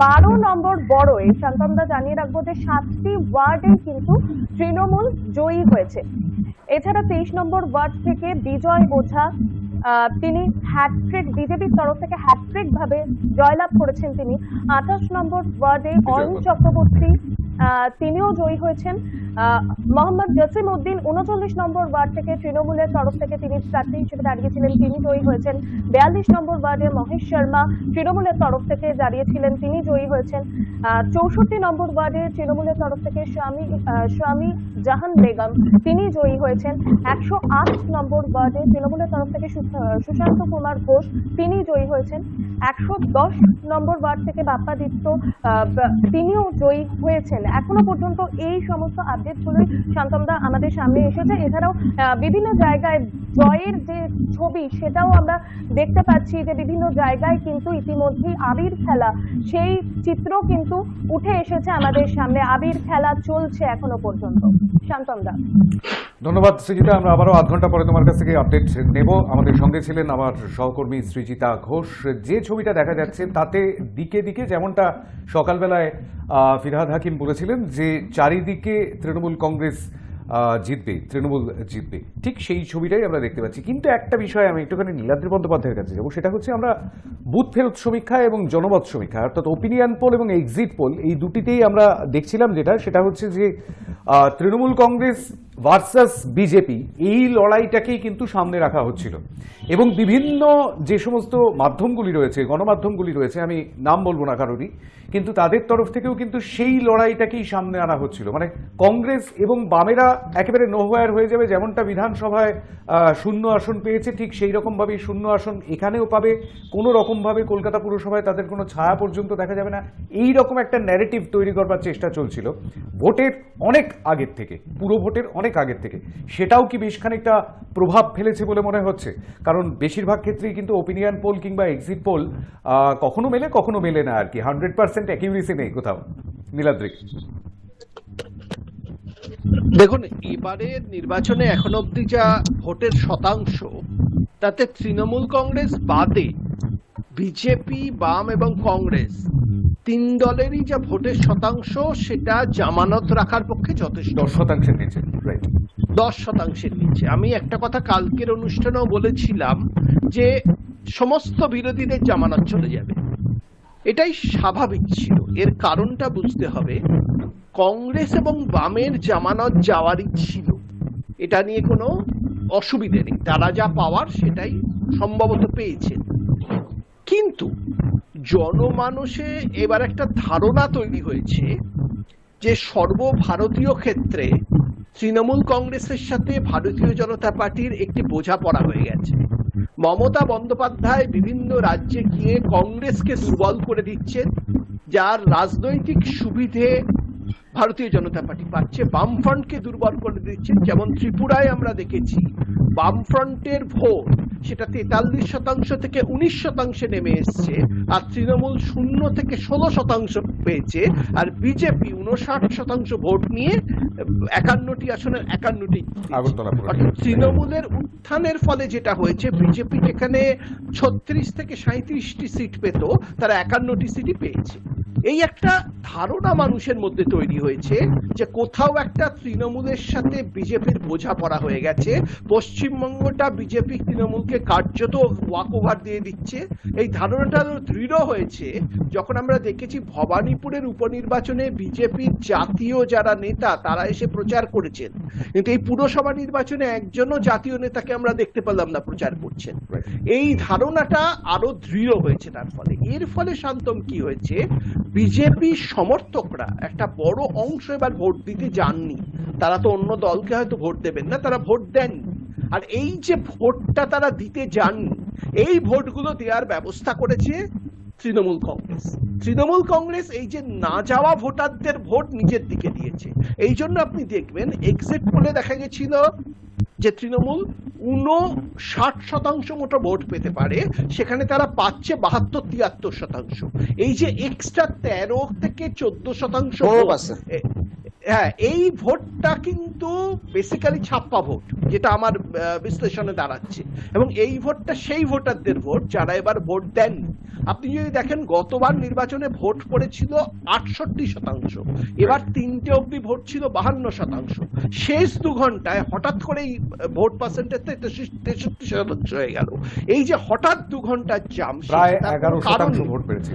12 নম্বর বড়োয় শান্তনদা জানিয়ে রাখবো যে 7টি ওয়ার্ডে কিন্তু তৃণমূল জয়ী হয়েছে। এছাড়া 23 নম্বর ওয়ার্ড থেকে বিজয় ওঝা, তিনি হ্যাটট্রিক, বিজেপির তরফ থেকে হ্যাটট্রিক ভাবে জয়লাভ করেছেন তিনি। 28 নম্বর ওয়ার্ডে অয়ন চক্রবর্তী, তিনিও জয়ী হয়েছেন। মোহাম্মদ জসিম উদ্দিন 39 নম্বর ওয়ার্ড থেকে তৃণমূলের তরফ থেকে তিনি প্রার্থী হিসেবে দাঁড়িয়েছিলেন, তিনি জয়ী হয়েছেন। 42 নম্বর ওয়ার্ডে মহেশ শর্মা তৃণমূলের তরফ থেকে দাঁড়িয়েছিলেন, তিনি জয়ী হয়েছেন। 64 নম্বর ওয়ার্ডে তৃণমূলের তরফ থেকে স্বামী জাহান বেগম, তিনি জয়ী হয়েছেন। 108 নম্বর ওয়ার্ডে তৃণমূলের তরফ থেকে সুশান্ত কুমার ঘোষ, তিনি জয়ী হয়েছেন। 110 নম্বর ওয়ার্ড থেকে বাপ্পাদিত্য, তিনিও জয়ী হয়েছেন। এখনো পর্যন্ত এই সমস্ত আপডেটগুলোই শান্তনদা আমাদের সামনে এসেছে। এছাড়াও বিভিন্ন জায়গায় জয়ের যে ছবি সেটাও আমরা দেখতে পাচ্ছি যে বিভিন্ন জায়গায় কিন্তু ইতিমধ্যেই আবির খেলা, সেই চিত্র কিন্তু উঠে এসেছে আমাদের সামনে। আবির খেলা চলছে এখনো পর্যন্ত। শান্তনদা, ধন্যবাদ সৃজিতা। আমরা আবারও আধ ঘন্টা পরে তোমার কাছ থেকে আপডেট নেব। আমাদের সঙ্গে ছিলেন আমার সহকর্মী সৃজিতা ঘোষ। যে ছবিটা দেখা যাচ্ছে তাতে দিকে দিকে যেমনটা সকালবেলায় ফিরহাদ হাকিম বলেছিলেন যে চারিদিকে তৃণমূল কংগ্রেস জিতবে, তৃণমূল জিতবে, ঠিক সেই ছবিটাই আমরা দেখতে পাচ্ছি। কিন্তু একটা বিষয় আমি একটুখানি নীলাদ্রি বন্দ্যোপাধ্যায়ের কাছে যাবো, সেটা হচ্ছে আমরা বুথ ফেরত সমীক্ষা এবং জনমত সমীক্ষা অর্থাৎ ওপিনিয়ন পোল এবং এক্সিট পোল এই দুটিতেই আমরা দেখছিলাম সেটা হচ্ছে যে তৃণমূল কংগ্রেস ভার্সাস বিজেপি, এই লড়াইটাকেই কিন্তু সামনে রাখা হচ্ছিল এবং বিভিন্ন যে সমস্ত মাধ্যমগুলি রয়েছে, গণমাধ্যমগুলি রয়েছে, আমি নাম বলবো না কারোরই, কিন্তু তাদের তরফ থেকেও কিন্তু সেই লড়াইটাকেই সামনে আনা হচ্ছিল। মানে কংগ্রেস এবং বামেরা একেবারে নোহয়ার হয়ে যাবে, যেমনটা বিধানসভায় 0 আসন পেয়েছে ঠিক সেই রকমভাবেই 0 আসন এখানেও পাবে। কোনো রকমভাবে কলকাতা পুরসভায় তাদের কোনো ছায়া পর্যন্ত দেখা যাবে না, এই রকম একটা ন্যারেটিভ তৈরি করবার চেষ্টা চলছিল ভোটের অনেক আগের থেকে, পুরো ভোটের অনেক আগের থেকে। সেটাও কি বেশ খানিকটা প্রভাব ফেলেছে বলে মনে হচ্ছে? কারণ বেশিরভাগ ক্ষেত্রেই কিন্তু ওপিনিয়ন পোল কিংবা এক্সিট পোল কখনো মেলে কখনো মেলে না আর কি, 100% অ্যাকিউরেসি নেই কোথাও। নীলাদ্রি, দেখুন, এবারের নির্বাচনে এখন অব্দি যা ভোটের শতাংশ, তাতে তৃণমূল কংগ্রেস বাদে বিজেপি, বাম এবং কংগ্রেস তিন দলেরই যা ভোটের শতাংশ সেটা জামানত রাখার পক্ষে যথেষ্ট। 10% নিচে, রাইট, 10% নিচে। আমি একটা কথা কালকের অনুষ্ঠানেও বলেছিলাম যে সমস্ত বিরোধীদের জামানত চলে যাবে, এটাই স্বাভাবিক ছিল। এর কারণটা বুঝতে হবে, কংগ্রেস এবং বামের জামানত যাওয়ারই ছিল, এটা নিয়ে কোনো অসুবিধে নেই, তারা যা পাওয়ার সেটাই সম্ভবত পেয়েছে। কিন্তু জনমানসে এবার একটা ধারণা তৈরি হয়েছে যে সর্বভারতীয় ক্ষেত্রে তৃণমূল কংগ্রেসের সাথে ভারতীয় জনতা পার্টির একটি বোঝাপড়া হয়ে গেছে। মমতা বন্দ্যোপাধ্যায় বিভিন্ন রাজ্যে গিয়ে কংগ্রেসকে দুর্বল করে দিচ্ছেন, যার রাজনৈতিক সুবিধে ভারতীয় জনতা পার্টি পাচ্ছে। বামফ্রন্টকে দুর্বল করে দিচ্ছেন, যেমন ত্রিপুরায় আমরা দেখেছি বামফ্রন্টের ভোট সেটা 43% থেকে 19% নেমে এসছে, আর তৃণমূল 0 থেকে 16% পেয়েছে, আর বিজেপি 59% ভোট নিয়ে 51টি আসনের 51টি। অর্থাৎ তৃণমূলের উত্থানের ফলে যেটা হয়েছে, বিজেপি যেখানে 36 থেকে 37টি সিট পেত, তারা 51টি সিটই পেয়েছে। এই একটা ধারণা মানুষের মধ্যে তৈরি হয়েছে যে কোথাও একটা তৃণমূলের সাথে বিজেপির বোঝাপড়া হয়ে গেছে, পশ্চিমবঙ্গটা বিজেপি তৃণমূলকে কার্যত ওয়াক ওভার দিয়ে দিচ্ছে। এই ধারণাটা আরো দৃঢ় হয়েছে যখন আমরা দেখেছি ভবানীপুরের উপনির্বাচনে বিজেপির জাতীয় যারা নেতা তারা এসে প্রচার করেছেন, কিন্তু এই পুরসভা নির্বাচনে একজনও জাতীয় নেতাকে আমরা দেখতে পেলাম না প্রচার করছেন। এই ধারণাটা আরো দৃঢ় হয়েছে তার ফলে। এর ফলে শান্তম কি হয়েছে, বিজেপি সমর্থকরা একটা বড় অংশ এবার ভোট দিতে যাননি। তারা তো অন্য দলকে হয়তো ভোট দেবেন না, তারা ভোট দেন। আর এই যে ভোটটা তারা দিতে যাননি, এই ভোটগুলো দেওয়ার ব্যবস্থা করেছে তৃণমূল কংগ্রেস। তৃণমূল কংগ্রেস এই যে না যাওয়া ভোটারদের ভোট নিজের দিকে দিয়েছে। এই জন্য আপনি দেখবেন এক্সিট পোলে দেখা গেছিল যে তৃণমূল 59% মতো ভোট পেতে পারে, সেখানে তারা পাচ্ছে 72-73%। এই যে এক্সট্রা 13 থেকে 14% হ্যাঁ, এই ভোটটা কিন্তু বেসিক্যালি ছাপ্পা ভোট, যেটা আমার বিশ্লেষণে দাঁড়াচ্ছে। এবং এই ভোটটা সেই ভোটারদের ভোট যারা এবার ভোট দেননি। আপনি যদি দেখেন গতবার নির্বাচনে ভোট পড়েছিল 68%, এবার 3টে অবধি ভোট ছিল 52%। শেষ 2 ঘন্টায় হঠাৎ করে এই ভোট পার্সেন্টেজ 63% হয়ে গেল। এই যে হঠাৎ 2 ঘন্টার জাম, প্রায় 11% ভোট পেয়েছে।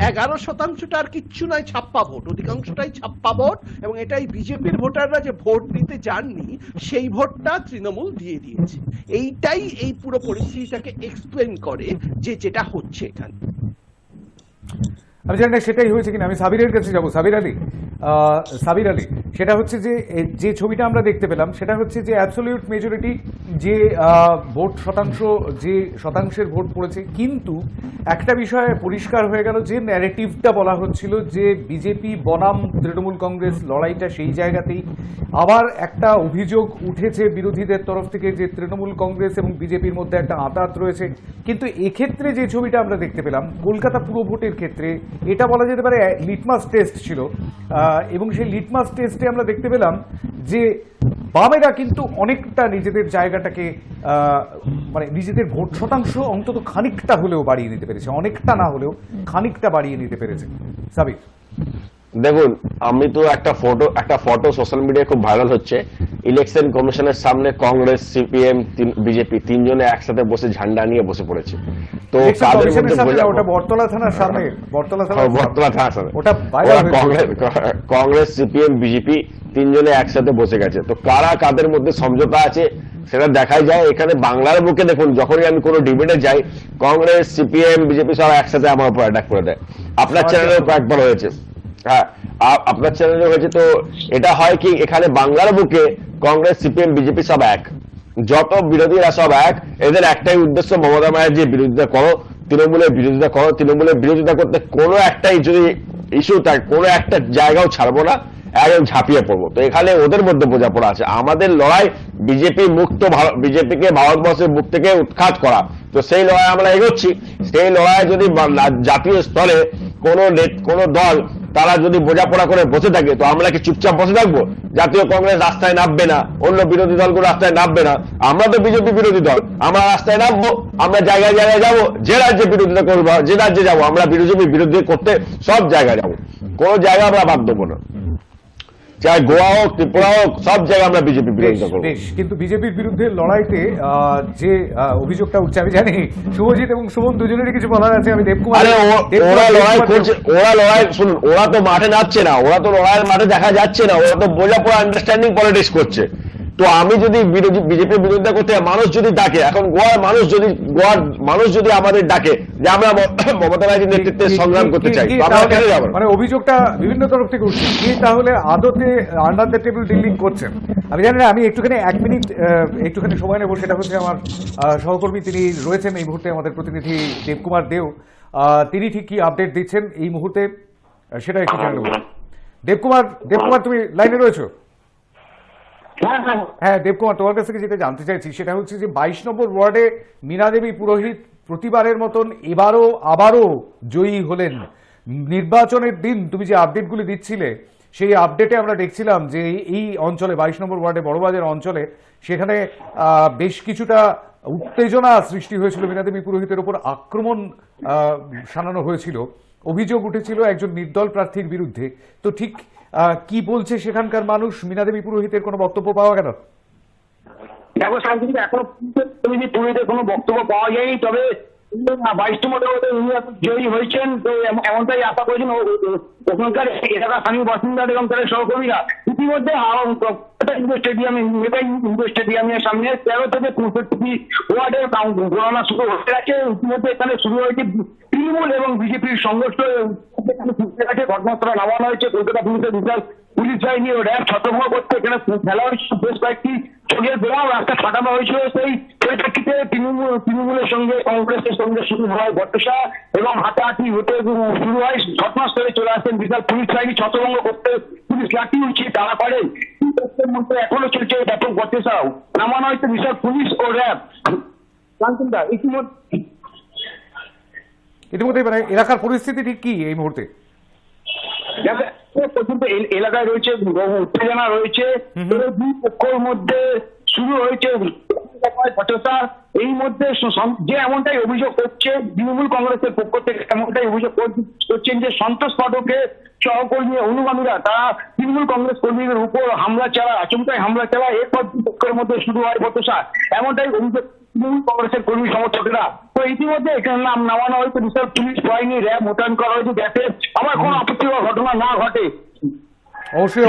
11%টা আর কিচ্ছু নয়, ছাপ্পা ভোট, অধিকাংশটাই ছাপ্পা ভোট। এবং এটাই বিজেপির ভোটাররা যে ভোট দিতে যাননি সেই ভোটটা তৃণমূল দিয়ে দিয়েছে। এইটাই এই পুরো পরিস্থিতিটাকে এক্সপ্লেন করে যে যেটা হচ্ছে এখানে। আমি জানি না সেটাই হয়েছে কিনা, আমি সাবিরের কাছে যাবো। সাবির আলী, সেটা হচ্ছে যে ছবিটা আমরা দেখতে পেলাম সেটা হচ্ছে যে অ্যাবসলিউট মেজরিটি, যে ভোট শতাংশ, যে শতাংশের ভোট পড়েছে। কিন্তু একটা বিষয় পরিষ্কার হয়ে গেল যে ন্যারেটিভটা বলা হচ্ছিল যে বিজেপি বনাম তৃণমূল কংগ্রেস লড়াইটা সেই জায়গাতেই। আবার একটা অভিযোগ উঠেছে বিরোধীদের তরফ থেকে যে তৃণমূল কংগ্রেস এবং বিজেপির মধ্যে একটা আঁতাত রয়েছে। কিন্তু এক্ষেত্রে যে ছবিটা আমরা দেখতে পেলাম কলকাতা পুরো ভোটের ক্ষেত্রে, এটা বলা যেতে পারে লিটমাস টেস্ট ছিল। এবং সেই লিটমাস টেস্টে আমরা দেখতে পেলাম যে বামেরা কিন্তু অনেকটা নিজেদের জায়গাটাকে, মানে নিজেদের ভোট শতাংশ অন্তত খানিকটা হলেও বাড়িয়ে নিতে পেরেছে, অনেকটা না হলেও খানিকটা বাড়িয়ে নিতে পেরেছে। সাবির, দেখুন, আমি তো একটা ফটো সোশ্যাল মিডিয়ায় খুব ভাইরাল হচ্ছে। ইলেকশন কমিশনের সামনে কংগ্রেস, সিপিএম, বিজেপি তিনজনে একসাথে বসে ঝান্ডা নিয়ে বসে পড়েছে। তো তাদের মধ্যে ওটা বটতলা থানার সামনে, বটতলা থানার সামনে ওটা কংগ্রেস, সিপিএম, বিজেপি তিনজনে একসাথে বসে গেছে। তো কারা কাদের মধ্যে সমঝোতা আছে সেটা দেখাই যায়। এখানে বাংলার বুকে দেখুন, যখনই আমি কোনো ডিবেটে যাই, কংগ্রেস, সিপিএম, বিজেপি সব একসাথে আমার উপর অ্যাটাক করে দেয়। আপনার চ্যানেলেও একবার হয়েছে, হ্যাঁ আপনার চ্যানেলে হয়েছে। তো এটা হয় কি, এখানে বাংলার বুকে কংগ্রেস, সিপিএম, বিজেপি সব এক, যত বিরোধীরা সব এক। এদের একটাই উদ্দেশ্য, মমতা ব্যানার্জির বিরোধিতা করো, তৃণমূলের বিরোধিতা করো। তৃণমূলের বিরোধিতা করতে কোনো একটাই যদি ইস্যু থাকে, কোনো একটা জায়গাও ছাড়বো না, একদম ঝাঁপিয়ে পড়বো। তো এখানে ওদের মধ্যে বোঝাপড়া আছে। আমাদের লড়াই বিজেপি মুক্ত, বিজেপিকে ভারতবর্ষের বুক থেকে উৎখাত করা। তো সেই লড়াই আমরা এগোচ্ছি। সেই লড়াই যদি জাতীয় স্তরে কোনো দল তারা যদি বোঝাপড়া করে বসে থাকে, তো আমরা কি চুপচাপ বসে থাকবো? জাতীয় কংগ্রেস রাস্তায় নামবে না, অন্য বিরোধী দলগুলো রাস্তায় নামবে না, আমরা তো বিজেপি বিরোধী দল, আমরা রাস্তায় নামবো। আমরা জায়গায় জায়গায় যাবো, যে রাজ্যে বিরোধিতা করবো, যে রাজ্যে যাবো, আমরা বিজেপি বিরোধী করতে সব জায়গায় যাবো, কোনো জায়গায় আমরা বাদ দেবো না। চাই গোয়া হোক, ত্রিপুরা হোক, সব জায়গায় আমরা বিজেপি বিরোধিতা করবো। কিন্তু বিজেপির বিরুদ্ধে লড়াইতে যে অভিযোগটা উঠছে, আমি জানি শুভজিৎ এবং সুমন দুজনেরই কিছু বলার আছে। আমি দেবকুমার, ওরা লড়াই করছে, ওরা লড়াই, শুনুন, ওরা তো মাঠে নামছে না, ওরা তো লড়াইয়ের মাঠে দেখা যাচ্ছে না, ওরা তো বোঝাপড়া আন্ডারস্ট্যান্ডিং পলিটিক্স করছে। তো আমি যদি বিজেপির বিরোধিতা করতে, মানুষ যদি ডাকে, এখন গোয়ার মানুষ যদি আমাদের ডাকে যে আমরা মমতা ব্যানার্জির নেতৃত্বে সংগ্রাম করতে চাই, আমরা কেন যাবো? মানে অভিযোগটা বিভিন্ন তরফ থেকে উঠছে, কি তাহলে আদতে আন্ডার দ্য টেবিল ডিলিং করছেন? আমি জানি না, আমি একটুখানি 1 মিনিট একটুখানি সময় নেব। সেটা হচ্ছে আমার সহকর্মী, তিনি রয়েছেন এই মুহূর্তে, আমাদের প্রতিনিধি দেবকুমার দেও। তিনি ঠিক কি আপডেট দিচ্ছেন এই মুহূর্তে সেটা একটু জানে নেব। দেবকুমার, তুমি লাইনে রয়েছো? হ্যাঁ দেবকুমার, তোমার কাছ থেকে যেটা জানতে চাইছি সেটা হচ্ছে যে 22 নম্বর ওয়ার্ডে মীনা দেবী পুরোহিত প্রতিবারের মতন আবারও জয়ী হলেন। নির্বাচনের দিন তুমি যে আপডেটগুলি দিচ্ছিলে, সেই আপডেটে আমরা দেখছিলাম যে এই অঞ্চলে 22 নম্বর ওয়ার্ডে বড়বাজার অঞ্চলে, সেখানে বেশ কিছুটা উত্তেজনা সৃষ্টি হয়েছিল, মীনা দেবী পুরোহিতের উপর আক্রমণ শানানো হয়েছিল। অভিযোগ উঠেছিল একজন নির্দল প্রার্থীর বিরুদ্ধে। তো ঠিক কি বলছে সেখানকার মানুষ? মীনা দেবী পুরোহিতের কোনো বক্তব্য পাওয়া গেল? দেখো শান্তিনিকেতন এখনো পুরোহিতের কোনো বক্তব্য পাওয়া যায়নি, তবে 22তম উনি জয়ী হয়েছেন, তো এমনটাই আশা করেছেন ওখানকার এলাকার স্থানীয় বাসিন্দারা এবং তাদের সহকর্মীরা। ইতিমধ্যে স্টেডিয়ামের সামনে 13 থেকে 65 ওয়ার্ডের গণনা শুরু হয়ে গেছে। ইতিমধ্যে এখানে শুরু হয়েছে তৃণমূল এবং বিজেপির সংঘর্ষ। ঘটনাস্থলে নামানো হয়েছে কলকাতা পুলিশের বিশাল পুলিশ বাহিনী ও র্যাব ছত্রভঙ্গ করতে এখানে ফেলা হয়েছে বেশ কয়েকটি চোখের বেড়াও রাস্তা ফাটানো হয়েছিল। সেই পরিপ্রেক্ষিতে তৃণমূলের সঙ্গে কংগ্রেসের সঙ্গে শুরু হয় বটসা এবং হাতাহাতি হতে শুরু হয়। ঘটনাস্থলে চলে আসেন বিশাল পুলিশ বাহিনী ছত্রভঙ্গ করতে, পুলিশ লাঠি উঁচিয়ে তাড়া করে। মধ্যে এখনো চলছে ব্যাপক বটসাও, নামানো হয়েছে বিশাল পুলিশ ও র্যাব। ইতিমধ্যে মানে এলাকার পরিস্থিতি ঠিক কি এই মুহূর্তে? পর্যন্ত এলাকায় রয়েছে উত্তেজনা রয়েছে, দুই পক্ষের মধ্যে শুরু হয়েছে বচসা। এই মধ্যে যে এমনটাই অভিযোগ করছে তৃণমূল কংগ্রেসের পক্ষ থেকে, এমনটাই অভিযোগ করছেন যে সন্তোষ পাঠকের সহকর্মী অনুগামীরা তারা তৃণমূল কংগ্রেস কর্মীদের উপর হামলা চালায়, আচমকাই হামলা চালায়। এরপর দুই পক্ষের মধ্যে শুরু হয় বচসা, এমনটাই অভিযোগ তৃণমূল কংগ্রেসের কর্মী সমর্থকেরা। তো ইতিমধ্যে এখানে নামানো হয়েছে বিশাল পুলিশ বাহিনী, র্যাব মোতায়েন করা হয়েছে যাতে আমার কোনো আপত্তিকর ঘটনা না ঘটে।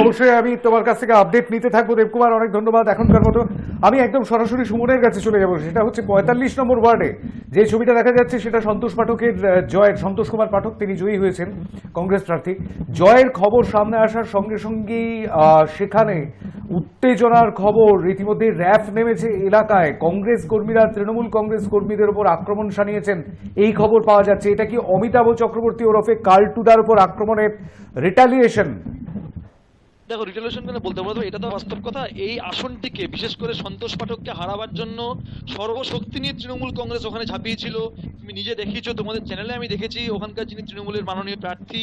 অবশ্যই আমি তোমার কাছ থেকে আপডেট নিতে থাকবো দেবকুমার, অনেক ধন্যবাদ। এখনকার মতো আমি একদম সরাসরি সুমনের কাছে চলে যাবো। সেটা হচ্ছে 45 নম্বর ওয়ার্ডে যে ছবিটা দেখা যাচ্ছে সেটা সন্তোষ পাঠকের জয়ের, সন্তোষ কুমার পাঠক তিনি জয়ী হয়েছেন কংগ্রেস প্রার্থী। জয়ের খবর সামনে আসার সঙ্গে সঙ্গেই সেখানে উত্তেজনার খবর, রীতিমধ্যে র্যাব নেমেছে এলাকায়, কংগ্রেস কর্মীরা তৃণমূল কংগ্রেস কর্মীদের উপর আক্রমণ শানিয়েছেন এই খবর পাওয়া যাচ্ছে। এটা কি অমিতাভ চক্রবর্তী ওরফে কালটুদার উপর আক্রমণের রিটালিয়েশন? দেখো রিটেলিয়েশন মানে বলতে পারবো, এটা তো বাস্তব কথা। এই আসনটিকে বিশেষ করে সন্তোষ পাঠককে হারাবার জন্য সর্বশক্তি নিয়ে তৃণমূল কংগ্রেস ওখানে ঝাঁপিয়েছিল। তুমি নিজে দেখিয়েছো, তোমাদের চ্যানেলে আমি দেখেছি। ওখানকার যিনি তৃণমূলের মাননীয় প্রার্থী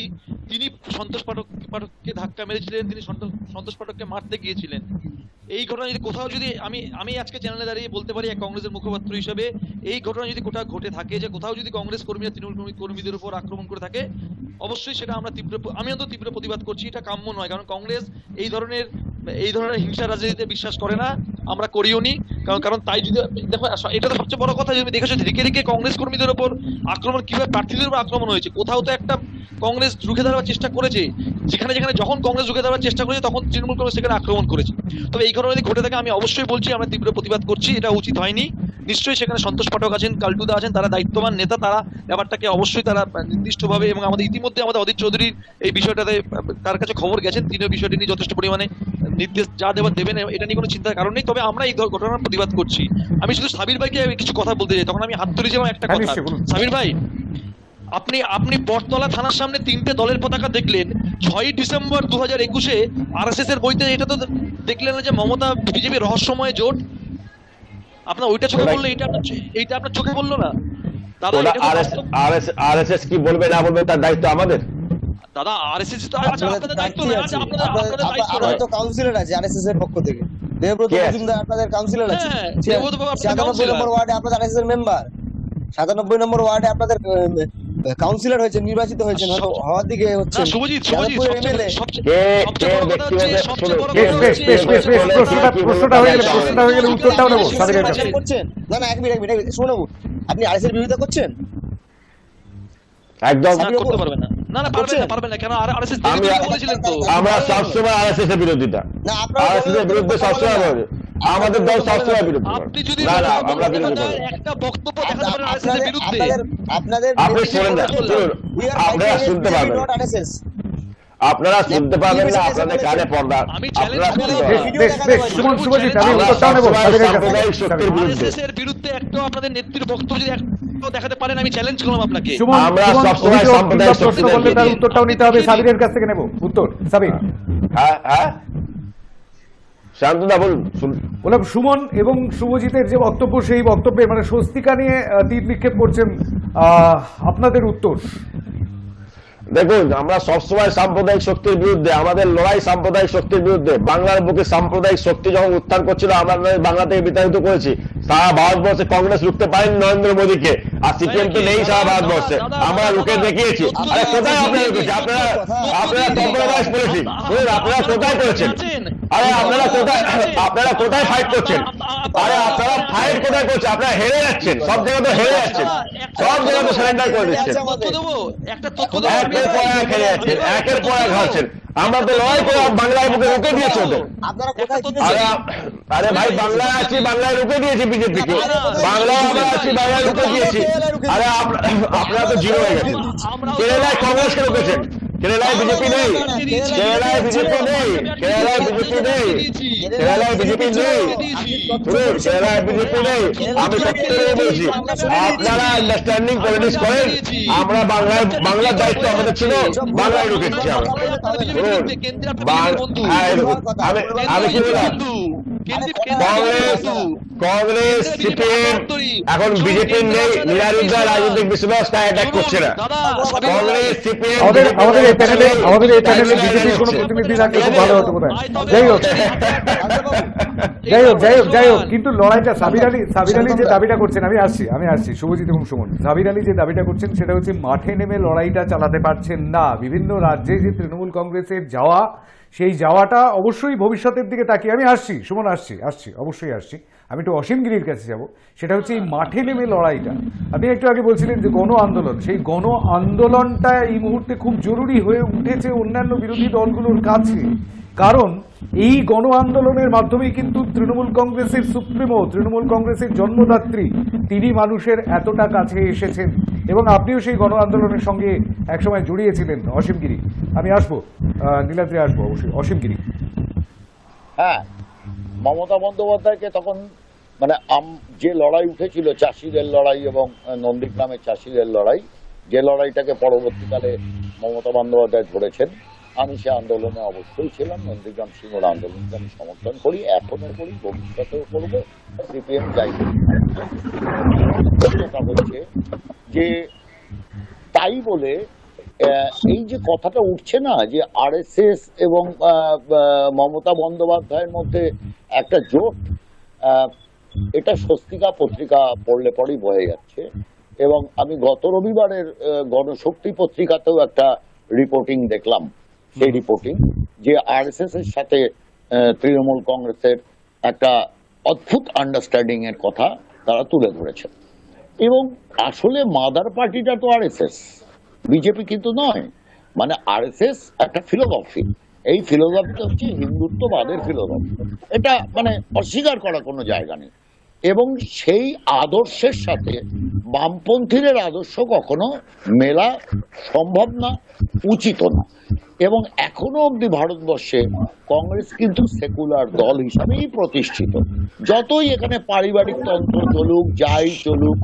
তিনি সন্তোষ পাঠককে ধাক্কা মেরেছিলেন, তিনি সন্তোষ পাঠককে মারতে গিয়েছিলেন। এই ঘটনা যদি কোথাও যদি আমি আজকে চ্যানেলে দাঁড়িয়ে বলতে পারি এক কংগ্রেসের মুখপাত্র হিসেবে, এই ঘটনা যদি কোথাও ঘটে থাকে, যে কোথাও যদি কংগ্রেস কর্মীরা তৃণমূল কর্মীদের উপর আক্রমণ করে থাকে, অবশ্যই সেটা আমি অন্তত তীব্র প্রতিবাদ করছি। এটা কাম্য নয়, কারণ কংগ্রেস এই ধরনের হিংসা রাজনীতিতে বিশ্বাস করে না, আমরা করিও নি। কারণ তাই যদি দেখো, এটা তো সবচেয়ে বড় কথা, তুমি দেখেছো রেখে কংগ্রেস কর্মীদের উপর আক্রমণ, কিভাবে প্রার্থীদের উপর আক্রমণ হয়েছে। কোথাও তো একটা কংগ্রেস রুখে দাঁড়াবার চেষ্টা করেছে, যেখানে যখন কংগ্রেস রুখে দাঁড়াবার চেষ্টা করেছে তখন তৃণমূল কংগ্রেস সেখানে আক্রমণ করেছে। তবে এই ঘটনা যদি ঘটে থাকে আমি অবশ্যই বলছি, আমরা তীব্র প্রতিবাদ করছি, এটা উচিত হয়নি। নিশ্চয়ই সেখানে সন্তোষ পাঠক আছেন, কালটুদা আছেন, তারা দায়িত্ববান নেতা, তারা ব্যাপারটাকে অবশ্যই তারা নির্দিষ্টভাবে, এবং ইতিমধ্যে আমাদের অদিত চৌধুরীর এই বিষয়টাতে তার কাছে খবর গেছেন, তিনিও বিষয়টি নিয়ে যথেষ্ট পরিমাণে নির্দেশ যা দেবার দেবেন, এটা নিয়ে কোনো চিন্তার কারণ নেই। তবে আমরা এই ঘটনার প্রতিবাদ করছি। আমি শুধু সাবির ভাইকে কিছু কথা বলতে চাই, তখন আমি হাত তুলেছিলাম একটা কথা। সাবির ভাই, আপনি বটতলা থানার সামনে 3টে দলের পতাকা দেখলেন। 6ই ডিসেম্বর 2021-এ আরএসএস এর বইতে এটা তো দেখলেন না যে মমতা বিজেপি রহস্যময় জোট, আপনার ওইটা চোখে বললো, এইটা আপনার চোখে বললো না দাদা? আরএসএস কি বলবে না বলবে তার দায়িত্ব আমাদের দাদা। আরএসএস তো আপনাদের দায়িত্ব না, আপনাদের দায়িত্ব না। তো কাউন্সিলর আছে আরএসএস এর পক্ষ থেকে, দেবব্রত মজুমদার আপনাদের কাউন্সিলর আছে। 97 নম্বর ওয়ার্ডে আপনাদের আরএসএস এর মেম্বার, 97 নম্বর ওয়ার্ডে আপনাদের কাউন্সিলর হয়েছে, নির্বাচিত হয়েছেন, হওয়ার দিকে হচ্ছে প্রশ্নটা হয়ে গেলে উত্তরটাও নেবো। না না, এক মিনিট শুনুন, আপনি আরএসএস এর বিরোধিতা করছেন? একদম করতে পারবেন না। না পারবেন না। কেন? আরএসএস বলেছিলেন তো আমরা সবসময় আরএসএস এর বিরোধিতা, না আরএসএস এর বিরুদ্ধে সবসময় আমাদের দল সবসময় বিরোধী। আপনি যদি আমরা বিরোধী একটা বক্তব্য দেখাতে পারেন আরএসএস এর বিরুদ্ধে, আপনি শুনেন না, আপনারা শুনতে পারবেন, আপনারা শুনতে পাবেন না, আপনাদের কানে পর্দা। আমি চ্যালেঞ্জ করি শুভজিৎ, আমি উত্তরটাও নেবো। আরএসএস এর বিরুদ্ধে একটা আপনাদের নেত্রীর বক্তব্য যদি দেখাতে পারেন, আমি চ্যালেঞ্জ করলাম আপনাকে। আমরা সবসময় সাম্প্রদায়িক প্রশ্ন করলে তার উত্তরটাও নিতে হবে, সাবিরের কাছ থেকে নেব উত্তর। সাবির, হ্যাঁ শান্তদা বলুন। বললাম সুমন এবং শুভজিতের যে বক্তব্য, সেই বক্তব্যে মানে স্বস্তিকা নিয়ে তীর নিক্ষেপ করছেন, আপনাদের উত্তর? দেখুন, আমরা সবসময় সাম্প্রদায়িক শক্তির বিরুদ্ধে, আমাদের লড়াই সাম্প্রদায়িক শক্তির বিরুদ্ধে। বাংলার বুকে সাম্প্রদায়িক শক্তি যখন উত্থান করছিল, আমরা বাংলা থেকে বিতাড়িত করেছি। সারা ভারতবর্ষে কংগ্রেস রুখতে পারেন নরেন্দ্র মোদীকে, আর সিপিএম তো নেই সারা ভারতবর্ষে। আমরা রুখে দেখিয়েছি। আরে কোথায় আপনারা রুখেছি? আপনারা কম্প্রোমাইজ করেছেন, আপনারা কোথায় করেছেন? আরে আপনারা কোথায় ফাইট করছেন? আরে আপনারা ফাইট কোথায় করছেন? আপনারা হেরে যাচ্ছেন, সব জায়গায় তো হেরে যাচ্ছেন, সব জায়গায় তো সারেন্ডার করে দিচ্ছেন। একের পর এক হেরে যাচ্ছেন, একের পর এক হারছেন। আমরা তো লড়াই করে বাংলার বুকে রুখে দিয়েছি ওদের। আরে ভাই, বাংলায় আছি, বাংলায় রুখে দিয়েছি বিজেপিকে। বাংলায় আমরা আছি, বাংলায় রুখে দিয়েছি। আরে আপনারা তো জিরো হয়ে গেছেন। কেরালায় কংগ্রেসকে রুখেছেন, কেরালায় বিজেপি নেই, কেরালায় বিজেপি নেই, কেরালায় বিজেপি নেই, কেরালায় বিজেপি নেই, কেরালায় বিজেপি নেই। আমি সত্যি বলছি, আপনারা আন্ডারস্ট্যান্ডিং পলিটিক্স করেন। আমরা বাংলার দায়িত্ব আমাদের ছিল, বাংলায় ঢুকেছি আমরা। আমি কি বললাম? কংগ্রেস সিপিএম এখন বিজেপির নেই, নিরারুদ্ধ রাজনৈতিক বিশ্বাসটা অ্যাটাক করছে না। কংগ্রেস সিপিএম আমাদের এই প্যানেলে বিজেপির কোনো প্রতিনিধি থাকলে খুব ভালো হতো বোধহয়। যাই হোক, কিন্তু লড়াইটা সাবির আলী যে দাবিটা করছেন, আমি আসছি শুভজিৎ এবং সুমন। সাবির আলী যে দাবিটা করছেন সেটা হচ্ছে মাঠে নেমে লড়াইটা চালাতে পারছেন না। বিভিন্ন রাজ্যে যে তৃণমূল কংগ্রেসের যাওয়া, সেই যাওয়াটা অবশ্যই ভবিষ্যতের দিকে তাকিয়ে, আমি আসছি সুমন, অবশ্যই আসছি। আমি একটু অসীম গিরির কাছে যাব। সেটা হচ্ছে এই মাঠে নেমে লড়াইটা। আপনি একটু আগে বলছিলেন যে গণ আন্দোলন, সেই গণ আন্দোলনটা এই মুহূর্তে খুব জরুরি হয়ে উঠেছে অন্যান্য বিরোধী দলগুলোর কাছে। কারণ এই গণ আন্দোলনের মাধ্যমেই কিন্তু তৃণমূল কংগ্রেসের সুপ্রিমো, তৃণমূল কংগ্রেসের জন্মদাত্রী, তিনি মানুষের এতটা কাছে এসেছেন। এবং আপনিও সেই গণ আন্দোলনের সঙ্গে একসময় জড়িয়েছিলেন। অসীম গিরি, আমি আসবো, নীলাদ্রি আসবো অবশ্যই। অসীম গিরি। হ্যাঁ, মমতা বন্দ্যোপাধ্যায়কে তখন মানে যে লড়াই উঠেছিল, চাষিদের লড়াই এবং নন্দীগ্রামের চাষিদের লড়াই, যে লড়াইটাকে পরবর্তীকালে মমতা বন্দ্যোপাধ্যায় ধরেছেন, আমি সে আন্দোলনে অবশ্যই ছিলাম। নন্দীগ্রাম সিঙ্গুর আন্দোলনকে আমি সমর্থন করি, এখনো করি, ভবিষ্যতেও করবো। সিপিএম যাই হচ্ছে যে তাই বলে এই যে কথাটা উঠছে না যে আরএসএস এবং মমতা বন্দ্যোপাধ্যায়ের মধ্যে একটা জোট, এটা স্বস্তিকা পত্রিকা পড়লে পরেই বয়ে যাচ্ছে। এবং আমি গত রবিবারের গণশক্তি পত্রিকাতেও একটা রিপোর্টিং দেখলাম, সেই রিপোর্টিং যে আরএসএস এর সাথে তৃণমূল কংগ্রেসের একটা অদ্ভুত আন্ডারস্ট্যান্ডিং এর কথা তারা তুলে ধরেছেন। এবং আসলে মাদার পার্টিটা তো আরএসএস, বিজেপি কিন্তু নয়। মানে আরএসএস একটা ফিলোসফি, এই ফিলোসফিটা হচ্ছে হিন্দুত্ববাদের ফিলোসফি, এটা মানে অস্বীকার করার কোনো জায়গা নেই। এবং সেই আদর্শের সাথে বামপন্থীদের আদর্শ কখনো মেলা সম্ভব না, উচিত না। এবং এখনো অব্দি ভারতবর্ষে কংগ্রেস কিন্তু সেকুলার দল হিসাবেই প্রতিষ্ঠিত। যতই এখানে পারিবারিক তন্ত্র চলুক, যাই চলুক,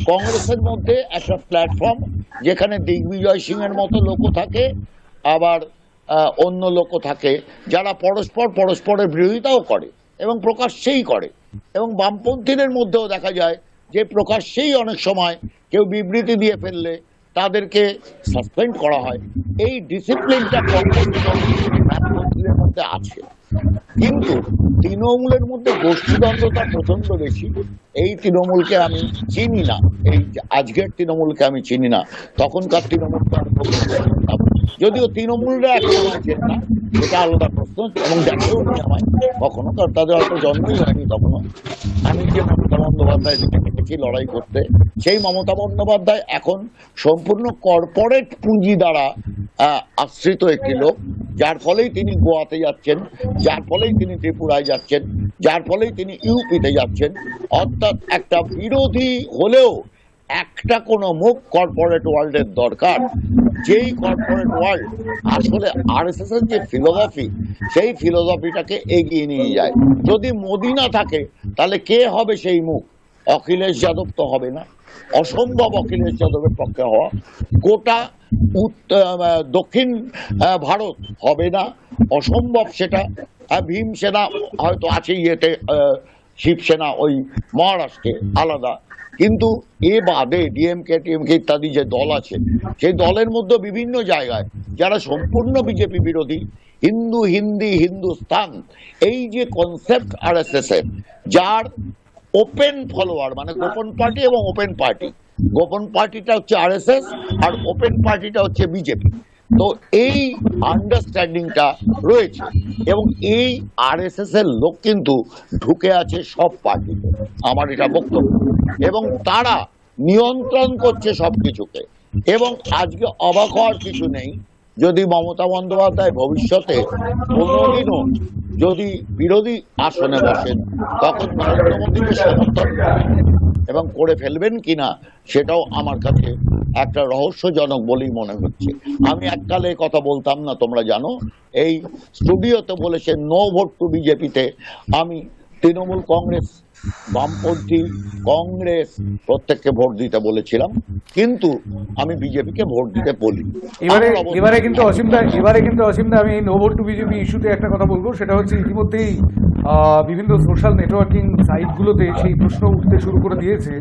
কংগ্রেসের মধ্যে একটা প্ল্যাটফর্ম যেখানে দিগ্বিজয় সিং এর মতো লোকও থাকে, আবার অন্য লোকও থাকে যারা পরস্পরের বিরোধিতাও করে এবং প্রকাশ্যেই করে। এবং বামপন্থীদের মধ্যেও দেখা যায় যে প্রকাশ্যেই অনেক সময় কেউ বিবৃতি দিয়ে ফেললে তাদেরকে সাসপেন্ড করা হয়। এই ডিসিপ্লিনটা বামপন্থীদের মধ্যে আছে, কিন্তু তৃণমূলের মধ্যে গোষ্ঠীদ্বন্দ্বতা প্রচন্ড বেশি। এই তৃণমূলকে আমি চিনি না, এই আজকের তৃণমূলকে আমি চিনি না, তখনকার তৃণমূলকে আমি যদিও তৃণমূলরা এখন আমার চেন না, এটা আলাদা প্রশ্ন। এবং দেখেও নি আমায় কখনো, কারণ তাদের হয়তো জন্মই হয়নি তখনও। আমি যে মমতা বন্দ্যোপাধ্যায় দেখেছি লড়াই করতে, সেই মমতা বন্দ্যোপাধ্যায় এখন সম্পূর্ণ কর্পোরেট পুঁজি দ্বারা আশ্রিত একটি লোক, যার ফলেই তিনি গোয়াতে যাচ্ছেন, যার ফলেই তিনি ত্রিপুরায় যাচ্ছেন, যার ফলেই তিনি ইউপিতে যাচ্ছেন। অর্থাৎ একটা বিরোধী হলেও একটা কোনো মুখ কর্পোরেট ওয়ার্ল্ডের দরকার, যেই কর্পোরেট ওয়ার্ল্ড আসলে আরএসএস এর যে ফিলোসফি, সেই ফিলোসফিটাকে এগিয়ে নিয়ে যায়। যদি মোদি না থাকে তাহলে কে হবে সেই মুখ? অখিলেশ যাদব তো হবে না, অসম্ভব অখিলেশ যাদবের পক্ষে হওয়া। গোটা দক্ষিণ ভারত হবে না, অসম্ভব সেটা। ভীমসেনা হয়তো আছে ইয়েতে, শিবসেনা ওই মহারাষ্ট্রে আলাদা, কিন্তু এ বাদে ডিএমকে টিএমকে ইত্যাদি যে দল আছে, সেই দলের মধ্যে বিভিন্ন জায়গায় যারা সম্পূর্ণ বিজেপি বিরোধী, হিন্দু হিন্দি হিন্দুস্তান, এই যে কনসেপ্ট আরএসএস এর, যার ওপেন ফলোয়ার মানে গোপন পার্টি এবং ওপেন পার্টি, গোপন পার্টিটা হচ্ছে আরএসএস আর ওপেন পার্টিটা হচ্ছে বিজেপি। তো এই আন্ডারস্ট্যান্ডিংটা রয়েছে এবং এই আরএসএস এর লোক কিন্তু ঢুকে আছে সব পার্টিতে, আমার এটা বক্তব্য, এবং তারা নিয়ন্ত্রণ করছে সবকিছুকে। এবং আজকে অবাক হওয়ার কিছু নেই যদি মমতা বন্দ্যোপাধ্যায় ভবিষ্যতে কোনোদিনও যদি বিরোধী আসনে বসেন, তখন নরেন্দ্র মোদীকে সমর্থন করবেন এবং করে ফেলবেন কিনা সেটাও আমার কাছে একটা রহস্যজনক বলেই মনে হচ্ছে। আমি এককালে কথা বলতাম না, তোমরা জানো, এই স্টুডিওতে বলেছে নো ভোট টু বিজেপিতে আমি তৃণমূল কংগ্রেস বামপন্থী কংগ্রেস প্রত্যেককে ভোট দিতে বলেছিলাম, কিন্তু আমি বিজেপিকে ভোট দিতে বলি। এবারে কিন্তু অসীমদা আমি নো ভোট টু বিজেপি ইস্যুতে একটা কথা বলবো, সেটা হচ্ছে ইতিমধ্যেই বিভিন্ন সোশ্যাল নেটওয়ার্কিং সাইটগুলোতে সেই প্রশ্ন উঠতে শুরু করে দিয়েছে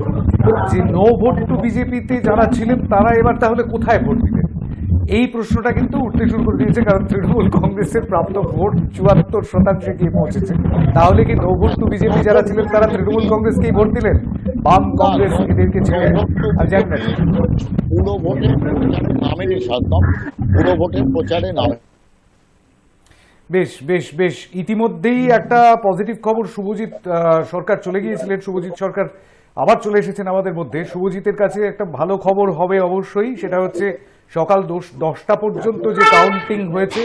যে নো ভোট টু বিজেপিতে যারা ছিলেন তারা এবার তাহলে কোথায় ভোট দিবেন। এই প্রশ্নটা কিন্তু উঠতে শুরু করে দিয়েছে, কারণ তৃণমূল কংগ্রেসের প্রাপ্ত ভোট 74% গিয়ে পৌঁছেছে। তাহলে কি নো ভোট টু বিজেপি যারা ছিলেন তারা তৃণমূল কংগ্রেসকেই ভোট দিলেন, বাম কংগ্রেস এদেরকে ছেড়ে? আমি জানি না। পুরো ভোটের নামেনি সাধন, পুরো ভোটের প্রচারে নামে। বেশ বেশ বেশ ইতিমধ্যেই একটা পজিটিভ খবর, শুভজিৎ সরকার চলে গিয়েছিলেন, শুভজিৎ সরকার আবার চলে এসেছেন আমাদের মধ্যে। শুভজিতের কাছে একটা ভালো খবর হবে অবশ্যই, সেটা হচ্ছে সকাল 10টা পর্যন্ত যে কাউন্টিং হয়েছে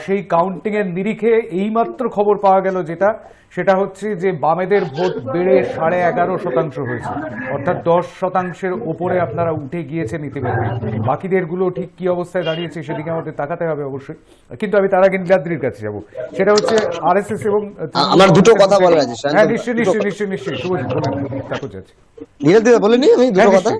সেই কাউন্টিং এর নিরিখে এইমাত্র খবর পাওয়া গেল যেটা, সেটা হচ্ছে যে বামেদের ভোট বেড়ে 11.5% হয়েছে, অর্থাৎ 10%-এর ওপরে আপনারা উঠে গিয়েছেন ইতিমধ্যে। বাকিদের গুলো ঠিক কি অবস্থায় দাঁড়িয়েছে সেদিকে আমাদের তাকাতে হবে অবশ্যই, কিন্তু আমি তার আগে নীলাদ্রির কাছে যাব। সেটা হচ্ছে আরএসএস এবং আমার দুটো কথা বলার আছে। হ্যাঁ নিশ্চয়ই শুভজিৎ বলেন, তারপর যাচ্ছে। নীলাদ্রি বলেনি আমি দুটো কথা,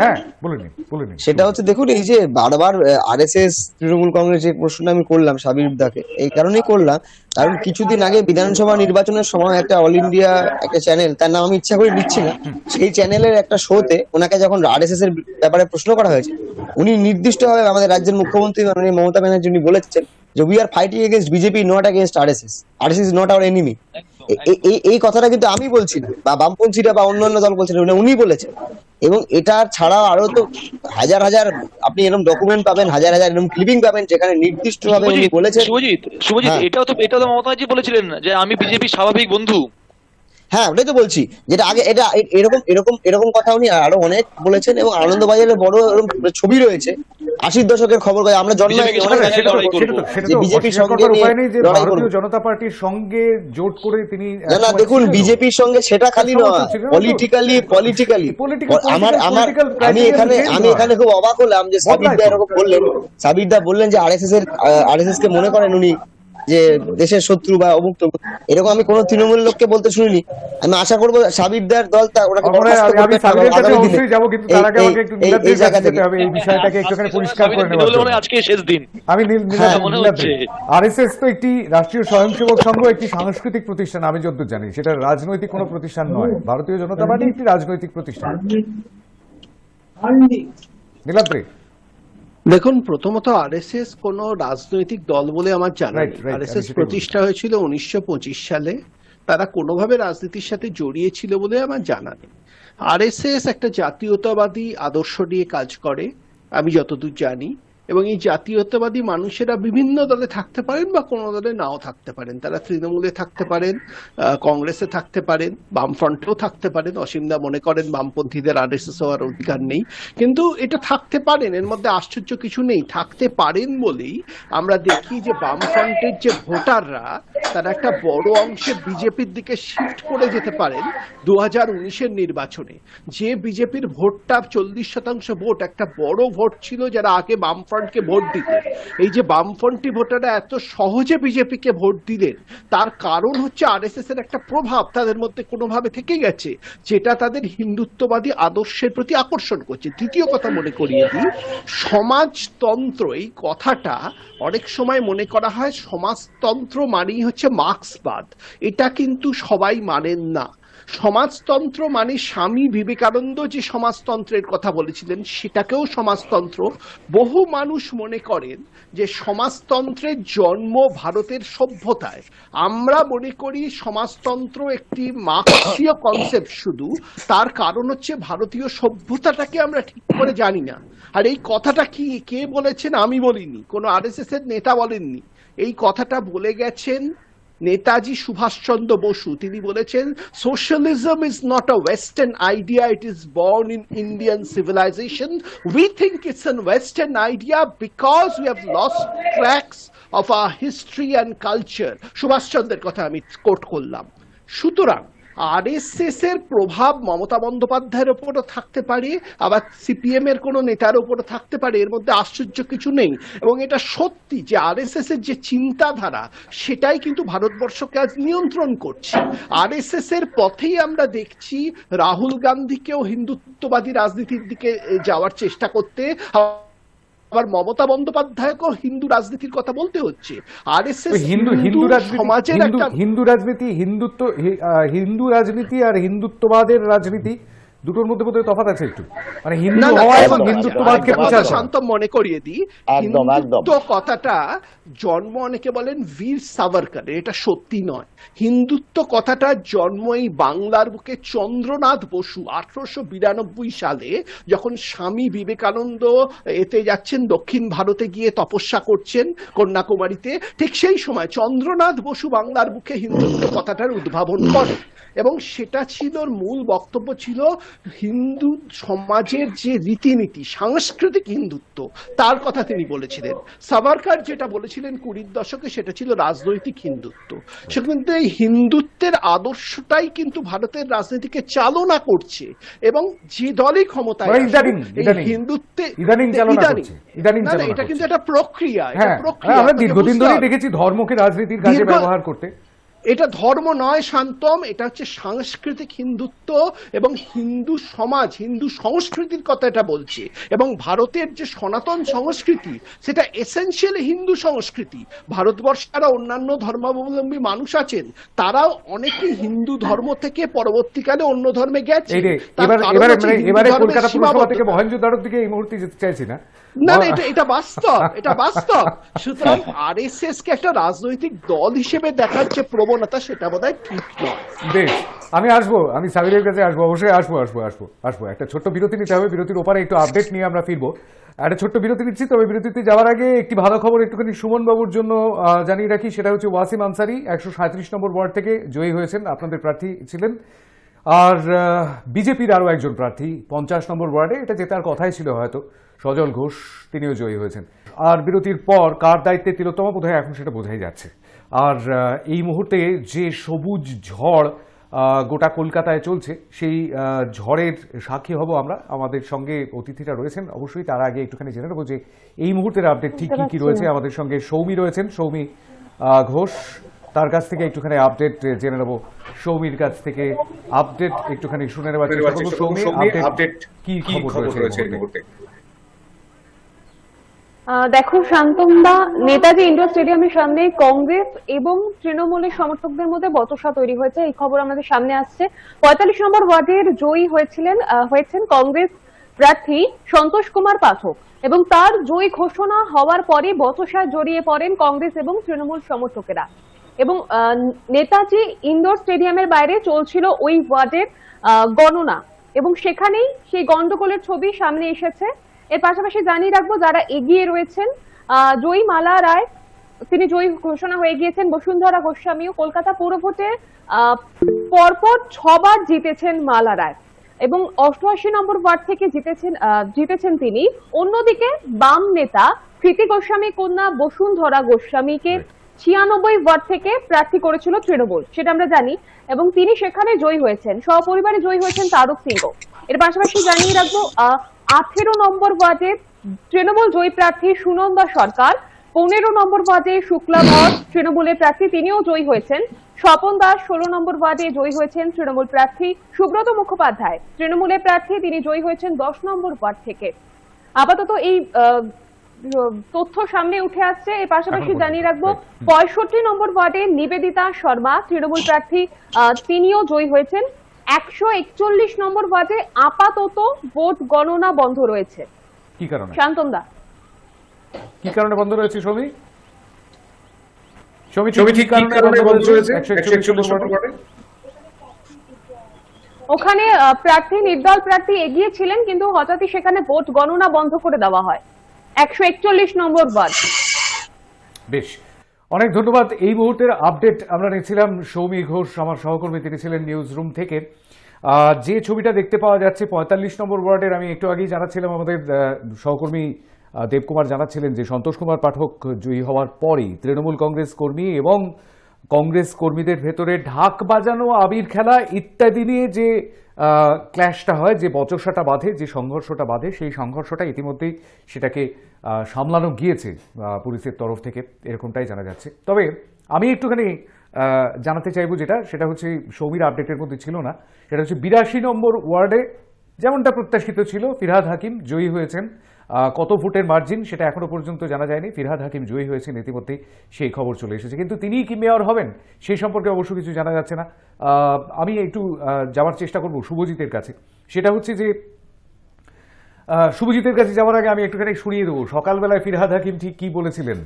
হ্যাঁ বলে নিন। সেটা হচ্ছে দেখুন, এই যে বারবার আরএসএস তৃণমূল কংগ্রেস যে প্রশ্নটা আমি করলাম সাবির দাকে, এই কারণেই করলাম কারণ কিছুদিন আগে বিধানসভা নির্বাচনের সময় একটা অল ইন্ডিয়া একটা চ্যানেল, তার নাম আমি ইচ্ছা করে নিচ্ছি না, সেই চ্যানেলের একটা শোতে ওনাকে যখন আরএসএস এর ব্যাপারে প্রশ্ন করা হয়েছে, উনি নির্দিষ্টভাবে আমাদের রাজ্যের মুখ্যমন্ত্রী মাননীয় মমতা ব্যানার্জি উনি বলেছেন যে we are fighting against BJP, not against RSS, RSS is not our enemy. এই কথাটা কিন্তু আমি বলছি না, বা বামপন্থীরা বা অন্যান্য দল বলছেন, উনি বলেছেন। এবং এটা ছাড়াও আরো তো হাজার হাজার আপনি এরকম ডকুমেন্ট পাবেন, হাজার হাজার এরকম ক্লিপিং পাবেন যেখানে নির্দিষ্টভাবে উনি বলেছেন। শুভজিৎ এটাও তো মমতাজি বলেছিলেন যে আমি বিজেপির স্বাভাবিক বন্ধু। হ্যাঁ, ওটাই তো বলছি, যেটা আগে এটা এরকম কথা উনি আরো অনেক বলেছেন। এবং আনন্দবাজারে বড় এরকম ছবি রয়েছে 80-র দশকের খবর, আমরা বিজেপির সঙ্গে ভারতীয় জনতা পার্টির সঙ্গে জোট করে তিনি না দেখুন, বিজেপির সঙ্গে সেটা খালি নয়, পলিটিক্যালি আমি এখানে খুব অবাক হলাম যে সাবির দা বললেন যে আরএসএস কে মনে করেন উনি যে দেশের শত্রু বা অমুক তমুক, এরকম আমি কোন তৃণমূল লোককে বলতে শুনিনি। আমি আশা করবো সাবিরদার দল ওনাকে আরএসএস তো একটি রাষ্ট্রীয় স্বয়ংসেবক সংঘ, একটি সাংস্কৃতিক প্রতিষ্ঠান, আমি যতদূর জানি সেটা রাজনৈতিক কোনো প্রতিষ্ঠান নয়। ভারতীয় জনতা পার্টি একটি রাজনৈতিক প্রতিষ্ঠান। নীলাদ্রি, দেখুন, প্রথমত আরএসএস কোন রাজনৈতিক দল বলে আমার জানা নেই। আরএসএস প্রতিষ্ঠা হয়েছিল 1925 সালে, তারা কোনোভাবে রাজনীতির সাথে জড়িয়ে ছিল বলে আমার জানা নেই। আরএসএস একটা জাতীয়তাবাদী আদর্শ নিয়ে কাজ করে আমি যতদূর জানি, এবং এই জাতীয়তাবাদী মানুষেরা বিভিন্ন দলে থাকতে পারেন বা কোনো দলে নাও থাকতে পারেন। তারা তৃণমূলে থাকতে পারেন, কংগ্রেসে থাকতে পারেন, বামফ্রন্টেও থাকতে পারেন। অসীমদা মনে করেন বামপন্থীদের আরএসএস হওয়ার অধিকার নেই, কিন্তু এটা থাকতে পারেন, এর মধ্যে আশ্চর্য কিছু নেই। থাকতে পারেন বলেই আমরা দেখি যে বামফ্রন্টের যে ভোটাররা তারা একটা বড় অংশে বিজেপির দিকে শিফট করে যেতে পারেন 2019-এর নির্বাচনে। যে বিজেপির ভোটটা 40% ভোট, একটা বড় ভোট ছিল যারা আগে বামফ্রন্টকে ভোট দিতেন। এই যে বামফ্রন্টি ভোটাররা এত সহজে বিজেপিকে ভোট দিলেন, তার কারণ হচ্ছে আরএসএস এর একটা প্রভাব তাদের মধ্যে কোনোভাবে থেকে গেছে, যেটা তাদের হিন্দুত্ববাদী আদর্শের প্রতি আকর্ষণ করছে। দ্বিতীয় কথা মনে করিয়ে দিই, সমাজতন্ত্র, এই কথাটা অনেক সময় মনে করা হয় সমাজতন্ত্র মানেই হচ্ছে মার্ক্সবাদ। এটা কিন্তু সবাই মানেন না। সমাজতন্ত্র মানে স্বামী বিবেকানন্দ যে সমাজতন্ত্রের কথা বলেছিলেন সেটাকেও সমাজতন্ত্র। বহু মানুষ মনে করেন যে সমাজতন্ত্রের জন্ম ভারতের সভ্যতায়। আমরা মনে করি সমাজতন্ত্র একটি মার্ক্সীয় কনসেপ্ট শুধু, তার কারণ হচ্ছে ভারতীয় সভ্যতাটাকে আমরা ঠিক করে জানি না। আর এই কথাটা কি কে বলেছেন? আমি বলিনি, কোনো আরএসএস এর নেতা বলেননি। এই কথাটা বলে গেছেন নেতাজি সুভাষচন্দ্র বসু। তিনি বলেছেন socialism is not a western idea, it is born in Indian civilization, we think it's an western idea because we have lost tracks of our history and culture. সুভাষচন্দ্রের কথা আমি কোট করলাম। সুতরাং আরএসএস এর প্রভাব মমতা বন্দ্যোপাধ্যায়ের উপরও থাকতে পারে, আবার সিপিএম এর কোনো নেতার উপরও থাকতে পারে, এর মধ্যে আশ্চর্য কিছু নেই। এবং এটা সত্যি যে আরএসএস এর যে চিন্তাধারা সেটাই কিন্তু ভারতবর্ষকে আজ নিয়ন্ত্রণ করছে। আরএসএস এর পথেই আমরা দেখছি রাহুল গান্ধীকেও হিন্দুত্ববাদী রাজনীতির দিকে যাওয়ার চেষ্টা করতে, আবার মমতা বন্দ্যোপাধ্যায়কেও হিন্দু রাজনীতির কথা বলতে হচ্ছে। আরএসএস সমাজের একটা হিন্দু রাজনীতি, হিন্দু রাজনীতি আর হিন্দুত্ববাদের রাজনীতি দুটোর মধ্যে বোধহয় তফাৎ আছে একটু। মানে হিন্দু হওয়া এবং হিন্দুত্ববাদকে প্রচার করা। শান্ত মনে করিয়ে দিই, হিন্দুত্ব কথাটা জন্ম অনেকে বলেন বীর সাভারকর, এটা সত্যি নয়। হিন্দুত্ব কথাটা জন্ম এই বাংলার বুকে চন্দ্রনাথ বসু 1892 সালে যখন স্বামী বিবেকানন্দ এতে যাচ্ছেন, দক্ষিণ ভারতে গিয়ে তপস্যা করছেন কন্যাকুমারীতে, ঠিক সেই সময় চন্দ্রনাথ বসু বাংলার বুকে হিন্দুত্ব কথাটার উদ্ভাবন করেন। এবং সেটা ছিল, মূল বক্তব্য ছিল হিন্দু সমাজের যে রীতিনীতি, সাংস্কৃতিক হিন্দুত্ব, তার কথা তিনি বলেছিলেন। সাভারকর যেটা বলেছিলেন 20-র দশকে সেটা ছিল রাজনৈতিক হিন্দুত্ব। সেখানে এই হিন্দুত্বের আদর্শটাই কিন্তু ভারতের রাজনীতিকে চালনা করছে। এবং যে দলই ক্ষমতায় হিন্দুত্বে এটা কিন্তু একটা প্রক্রিয়া, আমরা দীর্ঘদিন ধরে দেখেছি ধর্মকে রাজনীতির কাজে ব্যবহার করতে। এটা ধর্ম নয় শান্তম, এটা হচ্ছে সাংস্কৃতিক হিন্দুত্ব এবং হিন্দু সমাজ, হিন্দু সংস্কৃতির কথা এটা বলছে। এবং ভারতের যে সনাতন সংস্কৃতি সেটা এসেনশিয়ালি হিন্দু সংস্কৃতি। ভারতবর্ষে যারা অন্যান্য ধর্মাবলম্বী মানুষ আছেন তারাও অনেকেই হিন্দু ধর্ম থেকে পরবর্তীকালে অন্য ধর্মে গেছে। এবারে কলকাতা পুরসভা থেকে মহেঞ্জোদারোর দিকে এই মুহূর্তে যেতে চাইছি না। না, এটা বাস্তব, এটা বাস্তব। সুতরাং আরএসএস কে একটা রাজনৈতিক দল হিসেবে দেখার যে প্রবণতা সেটা বোধহয় ঠিক নয়। বেশ, আমি সাবিরের কাছে আসবো, অবশ্যই আসবো। একটা ছোট্ট বিরতি নিতে হবে, বিরতির ওপারে একটু আপডেট নিয়ে আমরা ফিরবো। একটা ছোট্ট বিরতি নিচ্ছি, তবে বিরতিতে যাওয়ার আগে একটি ভালো খবর একটুখানি সুমন বাবুর জন্য জানিয়ে রাখি। সেটা হচ্ছে ওয়াসিম আনসারি 137 নম্বর ওয়ার্ড থেকে জয়ী হয়েছেন, আপনাদের প্রার্থী ছিলেন। আর বিজেপির আরও একজন প্রার্থী 50 নম্বর ওয়ার্ডে, এটা জেতার কথাই ছিল হয়তো, সজল ঘোষ, তিনিও জয়ী হয়েছেন। আর বিরতির পর কার দায়িত্বে তিলোত্তমা বোধহয় এখন সেটা বোঝাই যাচ্ছে। আর এই মুহূর্তে যে সবুজ ঝড় গোটা কলকাতায় চলছে, সেই ঝড়ের সাক্ষী হব আমরা। আমাদের সঙ্গে অতিথিরা রয়েছেন, অবশ্যই তার আগে একটুখানি জেনে নেবো যে এই মুহূর্তের আপডেট ঠিক কি রয়েছে। আমাদের সঙ্গে সৌমি রয়েছেন, সৌমি ঘোষ, তার কাছ থেকে একটুখানি আপডেট জেনে নেবো। সৌমির কাছ থেকে আপডেট একটুখানি শুনে নেওয়ার চেষ্টা করবো। সৌমি, আপডেট কি খবর রয়েছে এই মুহূর্তে? দেখো শান্তমদা, নেতাজি ইন্ডোর স্টেডিয়ামের সামনে কংগ্রেস এবং তৃণমূলের সমর্থকদের মধ্যে বচসা তৈরি হয়েছে, এই খবর আমাদের সামনে আসছে। 45 নম্বর ওয়ার্ডের জয়ী হয়েছেন কংগ্রেস প্রার্থী সন্তোষ কুমার পাঠক, এবং তার জয়ী ঘোষণা হওয়ার পরে বচসায় জড়িয়ে পড়েন কংগ্রেস এবং তৃণমূল সমর্থকেরা। এবং নেতাজি ইন্ডোর স্টেডিয়ামের বাইরে চলছিল ওই ওয়ার্ডের গণনা, এবং সেখানেই সেই গন্ডগোলের ছবি সামনে এসেছে। এর পাশাপাশি জানিয়ে রাখবো যারা এগিয়ে রয়েছেন, জয়ী মালা রায়, তিনি জয়ী ঘোষণা হয়ে গিয়েছেন। বসুন্ধরা গোস্বামীও কলকাতা পৌরভোটে পরপর 6 বার জিতেছেন মালা রায়, এবং 88 নম্বর ওয়ার্ড থেকে জিতেছেন তিনি। অন্যদিকে বাম নেতা প্রীতি গোস্বামী কন্যা বসুন্ধরা গোস্বামীকে 96 ওয়ার্ড থেকে প্রার্থী করেছিল তৃণমূল, সেটা আমরা জানি, এবং তিনি সেখানে জয়ী হয়েছেন। সপরিবারে জয়ী হয়েছেন তারক সিংহ। এর পাশাপাশি জানিয়ে রাখবো 18 নম্বর ওয়ার্ডে তৃণমূল জয়ী প্রার্থী সুনন্দা সরকার, 15 নম্বর ওয়ার্ডে শুক্লা ধর তৃণমূলের প্রার্থী, তিনিও জয়ী হয়েছেন। স্বপন দাস 16 নম্বর ওয়ার্ডে জয়ী হয়েছেন তৃণমূল প্রার্থী। সুব্রত মুখোপাধ্যায় তৃণমূলের প্রার্থী, তিনি জয়ী হয়েছেন 10 নম্বর ওয়ার্ড থেকে। আপাতত এই তথ্য সামনে উঠে আসছে। এর পাশাপাশি জানিয়ে রাখবো 65 নম্বর ওয়ার্ডে নিবেদিতা শর্মা তৃণমূল প্রার্থী, তিনিও জয়ী হয়েছেন 141 নম্বর ওয়ার্ডে আপাতত ভোট গণনা বন্ধ রয়েছে। কি কারণে শান্তম দা, কি কারণে বন্ধ রয়েছে সৌমি? সৌমি ঠিক কারণে বন্ধ রয়েছে 141 নম্বর ওয়ার্ডে? ওখানে প্রার্থী নির্দল প্রার্থী এগিয়ে ছিলেন, কিন্তু হঠাৎই সেখানে ভোট গণনা বন্ধ করে দেওয়া হয় 141 নম্বর ওয়ার্ড। বেশ, অনেক ধন্যবাদ। এই মুহূর্তের আপডেট আমরা নিচ্ছিলাম সৌমি ঘোষ, আমার সহকর্মী, তিনি ছিলেন নিউজ রুম থেকে। যে ছবিটা দেখতে পাওয়া যাচ্ছে 45 নম্বর ওয়ার্ডের, আমি একটু আগেই জানাচ্ছিলাম, আমাদের সহকর্মী দেবকুমার জানাচ্ছিলেন যে সন্তোষ কুমার পাঠক জয়ী হওয়ার পরেই তৃণমূল কংগ্রেস কর্মী এবং কংগ্রেস কর্মীদের ভেতরে ঢাক বাজানো, আবির খেলা ইত্যাদি নিয়ে যে ক্ল্যাশটা হয়, যে বচসাটা বাঁধে, যে সংঘর্ষটা বাঁধে, সেই সংঘর্ষটা ইতিমধ্যেই সেটাকে সামলানো গিয়েছে পুলিশের তরফ থেকে, এরকমটাই জানা যাচ্ছে। তবে আমি একটুখানি জানাতে চাইবো সেটা হচ্ছে সৌমির আপডেটের মধ্যে ছিল না, সেটা হচ্ছে 82 নম্বর ওয়ার্ডে যেমনটা প্রত্যাশিত ছিল ফিরহাদ হাকিম জয়ী হয়েছেন। কত ভোটের মার্জিন সেটা এখনো পর্যন্ত জানা যায়নি। ফিরহাদ হাকিম জয়ী হয়েছেন, ইতিমধ্যেই সেই খবর চলে এসেছে, কিন্তু তিনিই কি মেয়র হবেন সেই সম্পর্কে অবশ্য কিছু জানা যাচ্ছে না। আমি একটু যাওয়ার চেষ্টা করব শুভজিতের কাছে। সেটা হচ্ছে যে শুভজিতের কাছে যাওয়ার আগে আমি একটুখানি শুনিয়ে দেবো সকালবেলায় ফিরহাদ হাকিম ঠিক কি বলেছিলেন।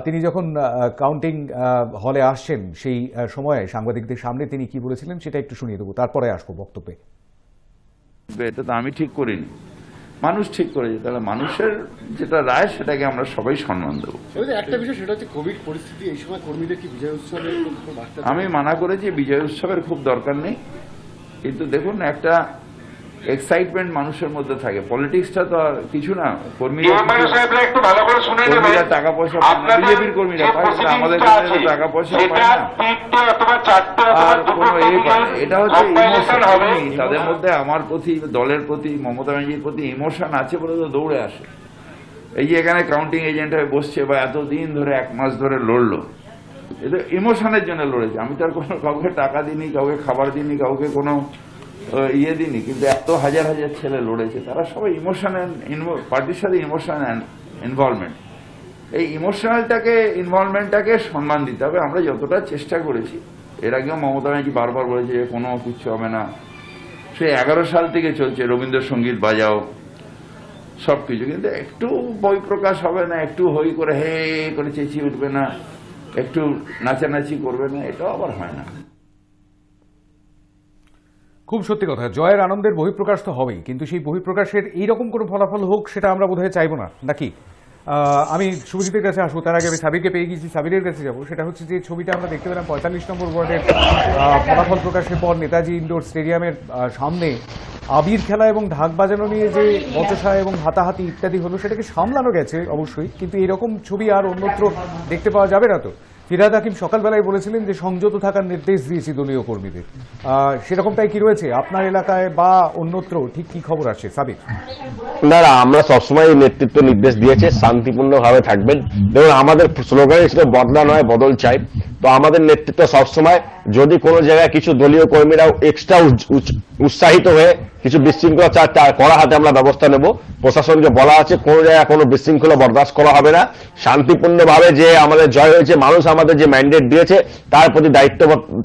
তিনি যখন কাউন্টিং হলে আসছেন সেই সময়ে সাংবাদিকদের সামনে তিনি কি বলেছিলেন সেটা একটু শুনিয়ে দেবো, তারপরে আসবো বক্তব্যে। এটা তো আমি ঠিক করিনি, মানুষ ঠিক করেছে। তাহলে মানুষের যেটা রায় সেটাকে আমরা সবাই সম্মান দেবো। একটা বিষয় সেটা হচ্ছে কোভিড পরিস্থিতি, এই সময় কর্মীদের কি বিজয় উৎসবের আমি মানা করেছি, বিজয় উৎসবের খুব দরকার নেই, কিন্তু দেখুন একটা এক্সাইটমেন্ট মানুষের মধ্যে থাকে। পলিটিক্সটা তো আর কিছু না, কর্মীরা টাকা পয়সা পায় না, বিজেপির কর্মীরা পায়, আমাদের কর্মীরা টাকা পয়সা পায় না আর কোনো পায় না। এটা হচ্ছে ইমোশন। তাদের মধ্যে আমার প্রতি, দলের প্রতি, মমতা ব্যানার্জির প্রতি ইমোশন আছে বলে তো দৌড়ে আসে। এই যে এখানে কাউন্টিং এজেন্ট হয়ে বসছে বা এতদিন ধরে 1 মাস ধরে লড়লো, এটা ইমোশনের জন্য লড়েছে। আমি তো আর কোনো কাউকে টাকা দিইনি, কাউকে খাবার দিইনি, কাউকে কোনো দিইনি, কিন্তু এত হাজার হাজার ছেলে লড়েছে, তারা সবাই ইমোশনাল, পার্টির সাথে ইমোশনাল ইনভলভমেন্ট। এই ইনভলভমেন্টটাকে সম্মান দিতে হবে। আমরা যতটা চেষ্টা করেছি, এর আগেও মমতা ব্যানার্জি বারবার বলেছে যে কোনো কিছু হবে না, সে 11 সাল থেকে চলছে রবীন্দ্রসঙ্গীত বাজাও সবকিছু, কিন্তু একটু বই প্রকাশ হবে না, একটু হই করে হে করে চেঁচিয়ে উঠবে না, একটু নাচানাচি করবে না, এটাও আবার হয় না। খুব সত্যি কথা, জয়ের আনন্দের বহিঃপ্রকাশ তো হবেই, কিন্তু সেই বহিঃপ্রকাশের এইরকম কোনো ফলাফল হোক সেটা আমরা বোধহয় চাইবো না, নাকি? আমি শুভজিতের কাছে আসবো, তার আগে আমি সাবিরকে পেয়ে গেছি, সাবিরের কাছে যাবো। সেটা হচ্ছে যে ছবিটা আমরা দেখতে পেলাম 45 নম্বর ওয়ার্ডের ফলাফল প্রকাশের পর নেতাজি ইনডোর স্টেডিয়ামের সামনে আবির খেলা এবং ঢাক বাজানো নিয়ে যে বচসা এবং হাতাহাতি ইত্যাদি হলো, সেটাকে সামলানো গেছে অবশ্যই, কিন্তু এরকম ছবি আর অন্যত্র দেখতে পাওয়া যাবে না। তো ফিরহাদ হাকিম সকালবেলায় বলেছিলেন যে সংযত থাকার নির্দেশ দিয়েছি দলীয় কর্মীদের, সেরকমটাই কি রয়েছে আপনার এলাকায় বা অন্যত্র? ঠিক কি খবর আসছে সাবির? না, আমরা সবসময় নেতৃত্ব নির্দেশ দিয়েছে শান্তিপূর্ণভাবে থাকবেন। দেখুন, আমাদের স্লোগান ছিল বদলা নয় বদল চাই। তো আমাদের নেতৃত্ব সবসময়, যদি কোনো জায়গায় কিছু দলীয় কর্মীরা এক্সট্রা উৎসাহিত হয়ে কিছু বিশৃঙ্খলা করা হাতে আমরা ব্যবস্থা নেব। প্রশাসনকে বলা আছে কোনো জায়গায় কোনো বিশৃঙ্খলা বরদাস্ত করা হবে না। শান্তিপূর্ণভাবে যে আমাদের জয় হয়েছে, মানুষ আমাদের যে ম্যান্ডেট দিয়েছে তার প্রতি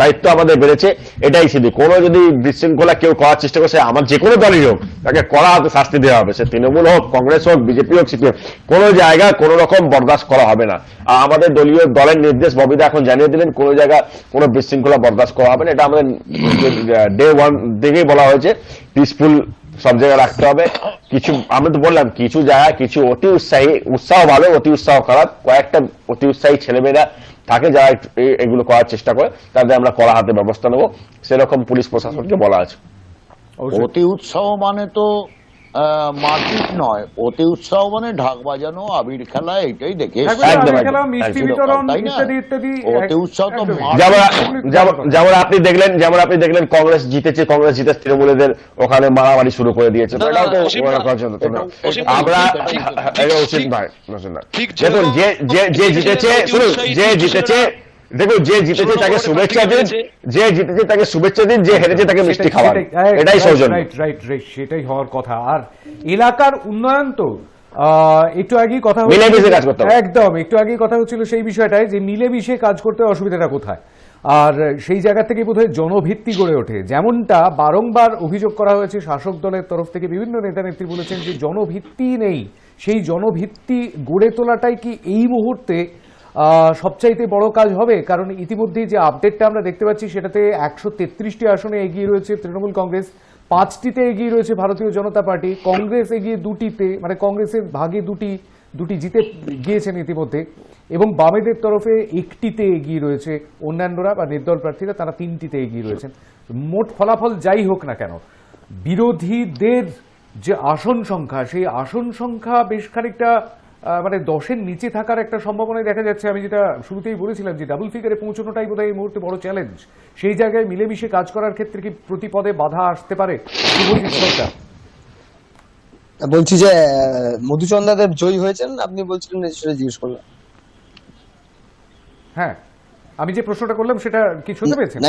দায়িত্ব আমাদের বেড়েছে, এটাই শুধু। কোনো যদি বিশৃঙ্খলা কেউ করার চেষ্টা করছে, আমার যে কোনো দলই হোক, তাকে কড়া হাতে শাস্তি দেওয়া হবে। সে তৃণমূল হোক, কংগ্রেস হোক, বিজেপি হোক, সিপিএম, কোনো জায়গায় কোনো রকম বরদাস্ত করা হবে না। আর আমাদের দলীয় দলের নির্দেশ ববিদা এখন জানিয়ে দিলেন, কোনো জায়গায় কোনো বিশৃঙ্খলা বরদাস্ত করা হবে না। এটা আমাদের ডে 1 থেকেই বলা হয়েছে, পিসফুল সব জায়গায় রাখতে হবে। কিছু আমরা তো বললাম, কিছু জায়গায় কিছু অতি উৎসাহ ভালো, অতি উৎসাহ খারাপ, কয়েকটা অতি উৎসাহী ছেলেমেয়েরা থাকে যারা এগুলো করার চেষ্টা করে, তাদের আমরা কড়া হাতে ব্যবস্থা নেবো, সেরকম পুলিশ প্রশাসনকে বলা আছে। অতি উৎসাহ মানে তো মারপিট নয়, অতি উৎসাহ মানে ঢাক বাজানো, আবির খেলা, এটাই দেখে অতি উৎসাহ তো। যেমন আপনি দেখলেন কংগ্রেস জিতেছে, তৃণমূলীদের ওখানে মারামারি শুরু করে দিয়েছে। আমরা উচিত নয়। দেখুন, যে জিতেছে দেখুন, যে জিতেছে তাকে শুভেচ্ছা দিন, যে হেরেছে তাকে মিষ্টি খাওয়ান, এটাই সৌজন্য। সেটাই হওয়ার কথা। আর এলাকার উন্নয়ন তো একটু আগেই কথা মিলেমিশে কাজ করতে হবে। একদম একটু আগেই কথা হচ্ছিল সেই বিষয়টাই, যে মিলেমিশে কাজ করতে অসুবিধাটা কোথায়। আর সেই জায়গা থেকে বোধহয় জনভিত্তি গড়ে ওঠে, যেমনটা বারংবার অভিযোগ করা হয়েছে শাসক দলের তরফ থেকে। বিভিন্ন নেতা নেত্রী বলেছেন যে জনভিত্তি নেই, সেই জনভিত্তি গড়ে তোলাটাই কি এই মুহূর্তে সবচাইতে বড় কাজ হবে? কারণ ইতিমধ্যেই যে আপডেটটা আমরা দেখতে পাচ্ছি সেটাতে 133টি আসনে এগিয়ে রয়েছে তৃণমূল কংগ্রেস, 5টিতে এগিয়ে রয়েছে ভারতীয় জনতা পার্টি, কংগ্রেস এগিয়ে 2টিতে, মানে কংগ্রেসের ভাগে দুটি জিতে গিয়েছেন ইতিমধ্যে, এবং বামেদের তরফে 1টিতে এগিয়ে রয়েছে অন্যান্যরা বা নির্দল প্রার্থীরা, তারা 3টিতে এগিয়ে রয়েছেন। মোট ফলাফল যাই হোক না কেন, বিরোধীদের যে আসন সংখ্যা, সেই আসন সংখ্যা বেশ খানিকটা মানে 10-এর নিচে থাকার একটা সম্ভাবনাই দেখা যাচ্ছে। আমি যেটা শুরুতেই বলেছিলাম যে ডাবল ফিগারে পৌঁছানোটাই বোধহয় এই মুহূর্তে বড় চ্যালেঞ্জ। সেই জায়গায় মিলেমিশে কাজ করার ক্ষেত্রে কি প্রতি পদে বাধা আসতে পারে? শুভজিৎ সরকার বলছি যে মধুচন্দ্রাদেব জয়ী হয়েছেন, আপনি বলছিলেন সেটা জিজ্ঞেস করলাম। হ্যাঁ, আমি যে প্রশ্নটা করলাম সেটা কি শুনতে পেয়েছেন?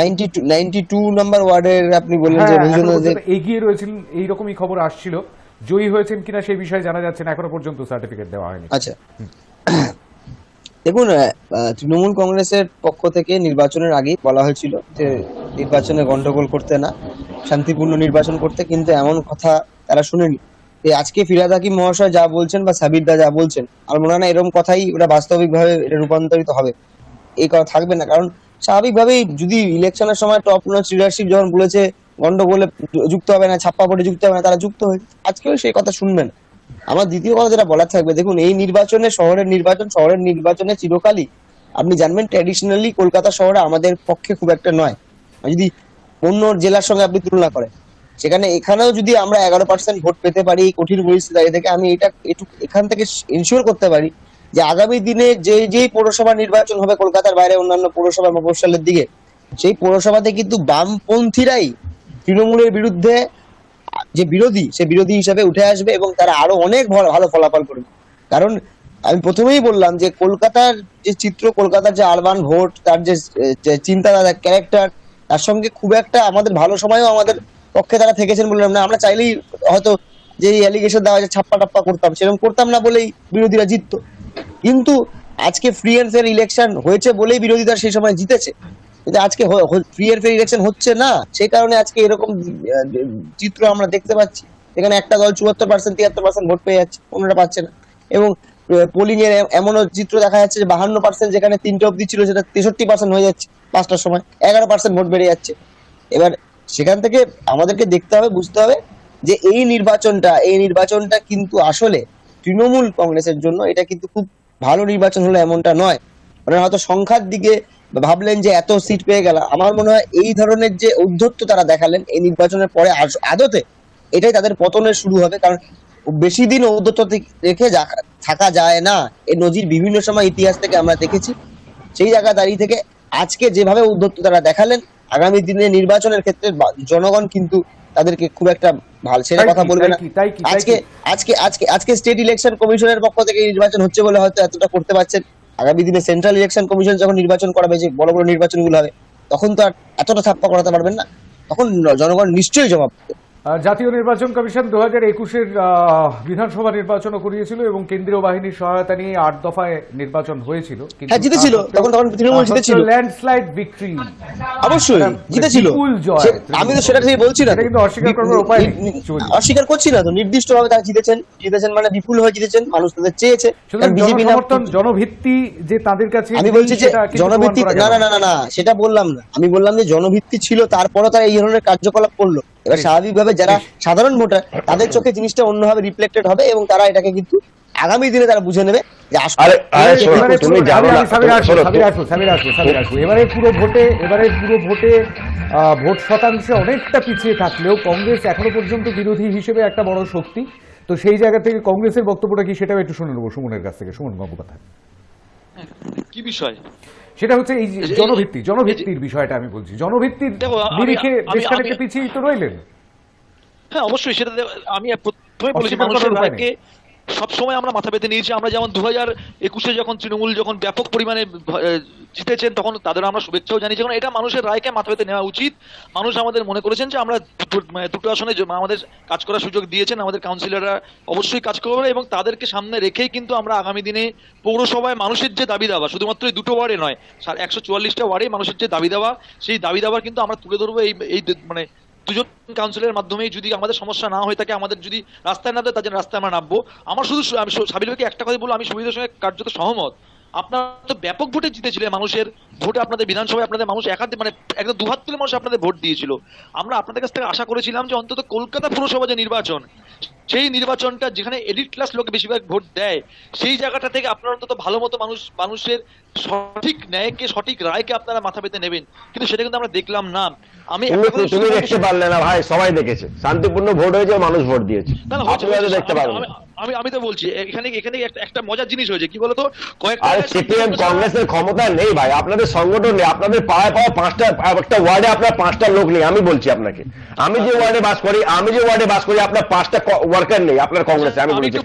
92 নাম্বার ওয়ার্ডের আপনি বললেন যে হ্যাঁ, মধুচন্দ্রাদেব এগিয়ে রয়েছেন, এইরকমই খবর আসছিল। জয়ী হয়েছেন কিনা সেই বিষয়ে জানা যাচ্ছে না, এখনো পর্যন্ত সার্টিফিকেট দেওয়া হয়নি। আচ্ছা, দেখুন, তৃণমূল কংগ্রেসের পক্ষ থেকে নির্বাচনের আগেই বলা হয়েছিল যে নির্বাচনে গন্ডগোল করতে না, শান্তিপূর্ণ নির্বাচন করতে, কিন্তু এমন কথা তারা শুনেনি। আজকে ফিরহাদ হাকিম মহাশয় যা বলছেন বা সাবির দা যা বলছেন, আমার মনে হয় না এরকম কথাই ওটা বাস্তবিকভাবে এটা রূপান্তরিত হবে, এই কথা থাকবে না। কারণ স্বাভাবিকভাবেই যদি ইলেকশনের সময় টপ নচ লিডারশিপ যখন বলেছে গন্ডগোলে যুক্ত হবে না, ছাপ্পা ভোটে যুক্ত হবে না, তারা যুক্ত হয়েছে, আজকেও সেই কথা শুনবেন। আমার দ্বিতীয় কথা যেটা বলার থাকবে, দেখুন এই নির্বাচনে শহরের নির্বাচনে চিরকালই আপনি জানবেন ট্র্যাডিশনালি কলকাতা শহরে আমাদের পক্ষে খুব একটা নয়, যদি অন্য জেলার সঙ্গে আপনি তুলনা করেন। সেখানে এখানেও যদি আমরা 11% ভোট পেতে পারি এই কঠিন পরিস্থিতি দাঁড়িয়ে থেকে, আমি এটা একটু এখান থেকে ইনশিওর করতে পারি যে আগামী দিনে যেই পৌরসভা নির্বাচন হবে কলকাতার বাইরে অন্যান্য পৌরসভা মফস্বলের দিকে, সেই পৌরসভাতে কিন্তু বামপন্থীরাই তৃণমূলের বিরুদ্ধে যে বিরোধী, সে বিরোধী হিসাবে উঠে আসবে এবং তারা আরো অনেক ভালো ফলাফল করবে। কারণ আমি প্রথমেই বললাম যে কলকাতার যে চিত্র, কলকাতার যে আরবান ভোট, তার যে চিন্তাধারা, ক্যারেক্টার, তার সঙ্গে খুব একটা আমাদের ভালো সময়ও আমাদের পক্ষে তারা থেকেছেন বললাম না। আমরা চাইলেই হয়তো যে অ্যালিগেশন দেওয়া যায় ছাপ্পা টাপ্পা করতাম, সেরকম করতাম না বলেই বিরোধীরা জিততো। কিন্তু আজকে ফ্রি অ্যান্ড ফেয়ার ইলেকশন হয়েছে বলেই বিরোধীরা সেই সময় জিতেছে। কিন্তু আজকে ফ্রি অ্যান্ড ফেয়ার ইলেকশন হচ্ছে না, সেই কারণে আজকে এরকম চিত্র আমরা দেখতে পাচ্ছি। এখানে একটা দল 74%, 73% ভোট পেয়ে যাচ্ছে, অন্যরা পাচ্ছে না। এবং পোলিং এর এমনও চিত্র দেখা যাচ্ছে যে 52% যেখানে 3টে অবধি ছিল সেটা 63% হয়ে যাচ্ছে 5টার সময়, 11% ভোট বেড়ে যাচ্ছে। এবার সেখান থেকে আমাদেরকে দেখতে হবে, বুঝতে হবে যে এই নির্বাচনটা কিন্তু আসলে তৃণমূল কংগ্রেসের জন্য এটা কিন্তু খুব ভালো নির্বাচন হলো এমনটা নয়। মানে হয়তো সংখ্যার দিকে ভাবলেন যে এত সিট পেয়ে গেল, আমার মনে হয় এই ধরনের যে ঔদ্ধত্য তারা দেখালেন এই নির্বাচনের পরে আদতে এটাই তাদের পতনের শুরু হবে। কারণ বেশি দিন ঔদ্ধত্য রেখে থাকা যায় না, এই নজির বিভিন্ন সময় ইতিহাস থেকে আমরা দেখেছি। সেই জায়গা দাঁড়িয়ে থেকে আজকে যেভাবে ঔদ্ধত্য তারা দেখালেন, আগামী দিনে নির্বাচনের ক্ষেত্রে জনগণ কিন্তু তাদেরকে খুব একটা ভালো ছেড়ে কথা বলবে না। আজকে স্টেট ইলেকশন কমিশনের পক্ষ থেকে নির্বাচন হচ্ছে বলে হয়তো এতটা করতে পারছেন, আগামী দিনে সেন্ট্রাল ইলেকশন কমিশন যখন নির্বাচন করাবে, যে বড় বড় নির্বাচনগুলো হবে, তখন তো আর এতটা ছাপ্পা করাতে পারবেন না, তখন জনগণ নিশ্চয়ই জবাব দেবে। জাতীয় নির্বাচন কমিশন 2021-এর বিধানসভা নির্বাচনও করিয়েছিল এবং কেন্দ্রীয় বাহিনীর সহায়তা নিয়ে 8 দফায় নির্বাচন হয়েছিল। হ্যাঁ, জিতেছিল, তখন তৃণমূল জিতেছিল, ল্যান্ডস্লাইড ভিক্টরি, অবশ্যই জিতেছিল। আমি তো সেটা থেকে বলছি না, কিন্তু অস্বীকার করার উপায় নেই, অস্বীকার করছি না তো, নির্দিষ্টভাবে তারা জিতেছেন মানে বিপুল হয়ে জিতেছেন, মানুষ তাদের চেয়েছে। বিজেপি জনভিত্তি যে তাদের কাছে, আমি বলছি যে জনভিত্তি না সেটা বললাম না, আমি বললাম যে জনভিত্তি ছিল, তারপরও তারা এই ধরনের কার্যকলাপ করলো। এবার স্বাভাবিকভাবে যারা সাধারণ ভোটার, তাদের চোখে জিনিসটা অন্যভাবে রিফ্লেক্টেড হবে এবং তারা এটাকে কিন্তু আগামী দিনে তারা বুঝে নেবে যে এবারে পুরো ভোটে ভোট শতাংশে অনেকটা পিছিয়ে থাকলেও কংগ্রেস এখনো পর্যন্ত বিরোধী হিসেবে একটা বড় শক্তি। তো সেই জায়গা থেকে কংগ্রেসের বক্তব্যটা কি সেটাও একটু শুনে নেবো সুমনের কাছ থেকে। সুমন গঙ্গোপাধ্যায়, কি বিষয় সেটা হচ্ছে এই জনভিত্তির বিষয়টা আমি বলছি, জনভিত্তির নিরিখে বেশ খানিকটা পিছিয়ে তো রইলেন। হ্যাঁ, অবশ্যই সেটা আমি প্রথমে বলেছি, সবসময় আমরা মাথা পেতে নিয়েছি। আমরা যেমন 2021-এ যখন তৃণমূল যখন ব্যাপক পরিমাণে জিতেছেন তখন তাদের আমরা শুভেচ্ছাও জানিয়েছি, কারণ এটা মানুষের রায়কে মাথা পেতে নেওয়া উচিত। মানুষ আমাদের মনে করেছেন যে আমরা দুটো আসনে আমাদের কাজ করার সুযোগ দিয়েছেন, আমাদের কাউন্সিলররা অবশ্যই কাজ করবে এবং তাদেরকে সামনে রেখেই কিন্তু আমরা আগামী দিনে পৌরসভায় মানুষের যে দাবি দাওয়া, শুধুমাত্র এই দুটো ওয়ার্ডে নয়, 144টা ওয়ার্ডে মানুষের যে দাবি দাওয়া, সেই দাবি দাওয়ার কিন্তু আমরা তুলে ধরবো এই মানে দুজন কাউন্সিলের মাধ্যমে। যদি আমাদের সমস্যা না হয়ে থাকে, আমাদের যদি রাস্তায় নামতে তার জন্য রাস্তায় আমরা নামবো। আমার শুধু আমি সাবির ভাইকে একটা কথা বলবো, আমি সুবিধার সঙ্গে কার্যত সহমত। আপনারা তো ব্যাপক ভোটে জিতেছিলেন, মানুষের ভোটে আপনাদের বিধানসভায় আপনাদের মানুষ মানে একদম দুহাত তুলে মানুষ আপনাদের ভোট দিয়েছিল। আমরা আপনাদের কাছ থেকে আশা করেছিলাম যে অন্তত কলকাতা পুরসভা যে নির্বাচন, সেই নির্বাচনটা যেখানে এলিট ক্লাস লোক বেশিরভাগ ভোট দেয়, সেই জায়গাটা থেকে আপনারা অন্তত ভালো মতো মানুষের সঠিক ন্যায়কে, সঠিক রায়কে আপনারা মাথা পেতে নেবেন, কিন্তু সেটা কিন্তু আমরা দেখলাম না। আমি তুমি দেখতে পারলে না ভাই, সবাই দেখেছে শান্তিপূর্ণ ভোট হয়েছে, মানুষ ভোট দিয়েছে, দেখতে পারবে। আমি তো বলছি এখানে একটা মজার জিনিস হয়েছে কি বলতো, আর সিপিএম কংগ্রেসের ক্ষমতা নেই ভাই, আপনাদের সংগঠন নেই, আপনাদের পাড়ায় একটা ওয়ার্ডে আপনার 5টা লোক নেই। আমি বলছি আপনাকে, আমি যে ওয়ার্ডে বাস করি আপনার 5টা ওয়ার্কার নেই আপনার কংগ্রেসে। আমি বলছি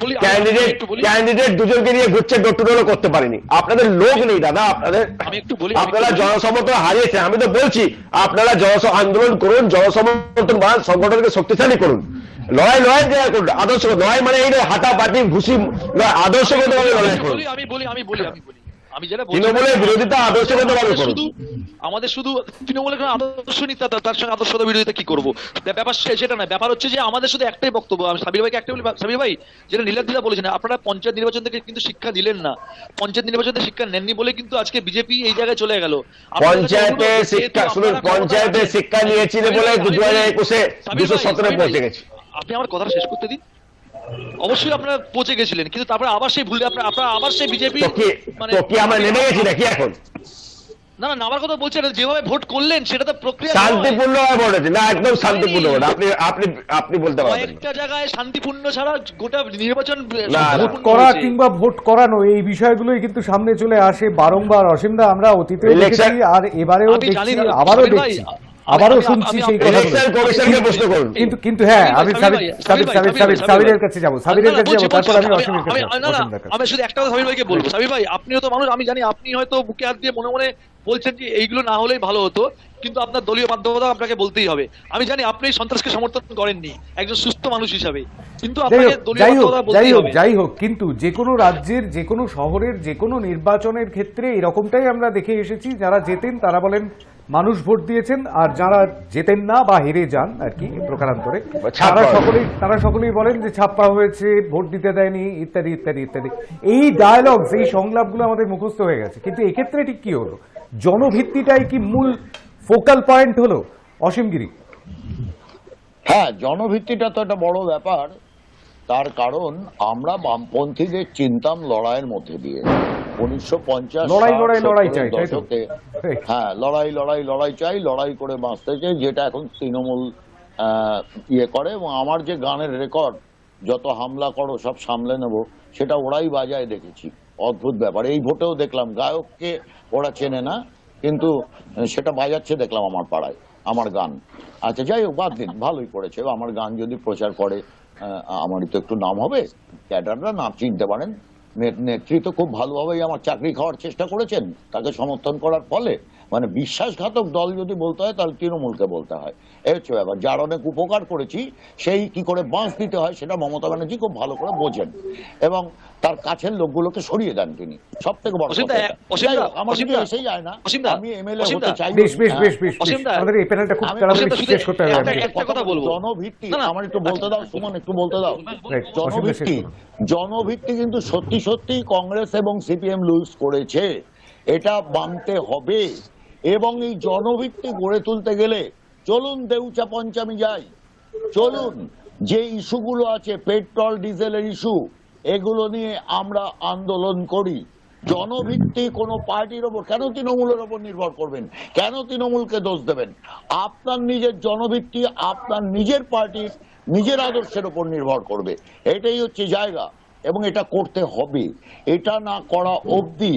ক্যান্ডিডেট দুজনকে নিয়ে ঘুরছে, ডোর টু ডোরও করতে পারিনি। আপনাদের লোক নেই দাদা, আপনারা জনসমর্থন হারিয়েছেন। আমি তো বলছি আপনারা আন্দোলন করুন, জনসমর্থন বাড়ান, সংগঠনকে শক্তিশালী করুন। লড়াই করুন, আদর্শ লড়াই মানে এই হাঁটাপাটি ঘুষি আদর্শগত ভাবে লড়াই করুন। আমি যেটা তৃণমূলের বিরোধিতা আদর্শগত ভাবে করুন। আমাদের শুধু তৃণমূলের কোনো আদর্শ নীতি, তার সঙ্গে আদর্শগত বিরোধিতা কি করবো? ব্যাপার সেটা না, ব্যাপার হচ্ছে যে আমাদের শুধু একটাই বক্তব্য। আমি সাবির ভাইকে একটাই বলি, সাবির ভাই যেটা নীলাদ্রিদা বলেছেন, আপনারা পঞ্চায়েত নির্বাচন থেকে কিন্তু শিক্ষা দিলেন না, পঞ্চায়েত নির্বাচন থেকে শিক্ষা নেননি বলে কিন্তু আজকে বিজেপি এই জায়গায় চলে গেল। পঞ্চায়েতে শিক্ষা শুনুন, পঞ্চায়েতে শিক্ষা নিয়েছিল বলে 2021-এ 217 পৌঁছে গেছে। আপনি আমার কথাটা শেষ করতে দিন। অবশ্যই আপনারা পৌঁছে গেছিলেন, কিন্তু তারপরে আবার সেই ভুলে আপনারা আবার সেই বিজেপি মানে কি আমরা নেমে গেছি নাকি এখন? না নামার কথা বলছেন, যেভাবে ভোট করলেন সেটা তো প্রক্রিয়া শান্তিপূর্ণ ভোট হয়েছে না, একদম শান্তিপূর্ণ ভোট। আপনি বলতে পারবেন একটা জায়গায় শান্তিপূর্ণ ছাড়া গোটা নির্বাচন ভোট করা কিংবা ভোট করানো এই বিষয়গুলোই কিন্তু সামনে চলে আসে বারংবার। অসীমদা, আমরা অতীতেও দেখেছি আর এবারেও দেখছি, আবারও শুনছি সেই কথা। কিন্তু হ্যাঁ, আমি সাবিরের কাছে যাবো, তারপর আমি অসীমের কাছে যাবো। আমি শুধু একটা কথা সাবির ভাইকে বলবো, সাবির ভাই আপনিও তো মানুষ, আমি জানি আপনি হয়তো বুকে হাত দিয়ে মনে মনে বলছেন যে এইগুলো না হলেই ভালো হতো, কিন্তু আপনার দলীয় বাধ্যবাধকতা আপনাকে বলতেই হবে। আমি জানি আপনি সন্ত্রাসকে সমর্থন করেননি একজন সুস্থ মানুষ হিসাবে, কিন্তু আপনাকে দলীয় বাধ্যবাধকতা বলতেই হবে। যাই হোক, কিন্তু যে কোনো রাজ্যের, যে কোনো শহরের, যে কোনো নির্বাচনের ক্ষেত্রে এরকমটাই আমরা দেখে এসেছি। যারা জেতেন তারা বলেন মানুষ ভোট দিয়েছেন, আর যারা জেতেন না বা হেরে যান আর কি প্রকারান্তরে, তারা সকলেই বলেন যে ছাপ্পা হয়েছে, ভোট দিতে দেয়নি, ইত্যাদি ইত্যাদি ইত্যাদি। এই ডায়ালগস, এই সংলাপগুলো আমাদের মুখস্থ হয়ে গেছে। কিন্তু এক্ষেত্রে ঠিক কি হলো? জনভিত্তিটাই কি মূল ফোকাল পয়েন্ট হলো? অসীমগিরি। হ্যাঁ, জনভিত্তিটা তো একটা বড় ব্যাপার। তার কারণ আমরা বামপন্থীদের চিন্তাম লড়াইয়ের মধ্যে দিয়ে 1950 লড়াই চাই, হ্যাঁ, লড়াই চাই, লড়াই করে বাঁচতে চাই, যেটা এখন তৃণমূল করে। এবং আমার যে গানের রেকর্ড, যত হামলা করো সব সামলে নেব, সেটা ওরাই বাজায় দেখেছি। অদ্ভুত ব্যাপার। এই ভোটেও দেখলাম গায়ককে ওরা চেনে না, কিন্তু সেটা বাজাচ্ছে দেখলাম আমার পাড়ায়, আমার গান। আচ্ছা যাই হোক, বাদ দিন, ভালোই করেছে। আমার গান যদি প্রচার করে আমারই তো একটু নাম হবে। ক্যাডাররা নাম চিনতে পারেন। নেতৃত্ব খুব ভালোভাবেই আমার চাকরি খাওয়ার চেষ্টা করেছেন, তাকে সমর্থন করার ফলে। মানে বিশ্বাসঘাতক দল যদি বলতে হয় তাহলে তৃণমূলকে বলতে হয়। এই হচ্ছে ব্যাপার। যার অনেক উপকার করেছি সেই কি করে বাঁশ দিতে হয় সেটা মমতা ব্যানার্জি খুব ভালো করে বোঝেন, এবং তার কাছের লোকগুলোকে সরিয়ে দেন তিনি। সব থেকে বড় আমার যদি এসেই যায় না, আমি এমএলএ হতে চাই। জনভিত্তি, আমার একটু বলতে দাও সুমন, একটু বলতে দাও। জনভিত্তি কিন্তু সত্যি সত্যি কংগ্রেস এবং সিপিএম লুজ করেছে, এটা মানতে হবে। এবং এই জনভিত্তি গড়ে তুলতে গেলে চলুন দেউচা পঞ্চমী যাই, চলুন যে ইস্যুগুলো আছে, পেট্রোল ডিজেলের ইস্যু, এগুলো নিয়ে আমরা আন্দোলন করি। জনভিত্তি কোনো পার্টির ওপর কেন, তৃণমূলের ওপর নির্ভর করবেন কেন? তৃণমূলকে দোষ দেবেন? আপনার নিজের জনভিত্তি আপনার নিজের পার্টির নিজের আদর্শের ওপর নির্ভর করবে। এটাই হচ্ছে জায়গা। এবং এটা করতে হবে। এটা না করা অবধি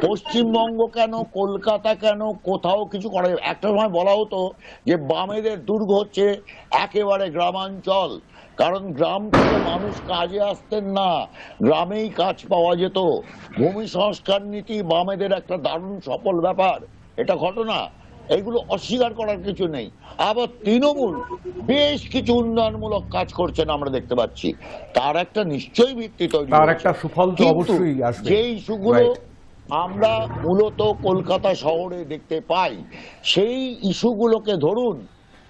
পশ্চিমবঙ্গ কেন, কলকাতা কেন, কোথাও কিছু করা যাবে। একটা সময় বলা হতো যে বামেদের দুর্গ হচ্ছে একেবারে গ্রামাঞ্চল, কারণ গ্রাম থেকে মানুষ কাজে আসতেন না, গ্রামেই কাজ পাওয়া যেত। ভূমি সংস্কার নীতি বামেদের একটা দারুণ সফল ব্যাপার, এটা ঘটনা, এইগুলো অস্বীকার করার কিছু নেই। আবার তৃণমূল বেশ কিছু উন্নয়নমূলক কাজ করছেন আমরা দেখতে পাচ্ছি, তার একটা নিশ্চয়ই ভিত্তি তৈরি তার হয়েছে। একটা সুফল তো কিন্তু অবশ্যই আসবে। যে ইস্যুগুলো Right. আমরা মূলত কলকাতা শহরে দেখতে পাই, সেই ইস্যুগুলোকে ধরুন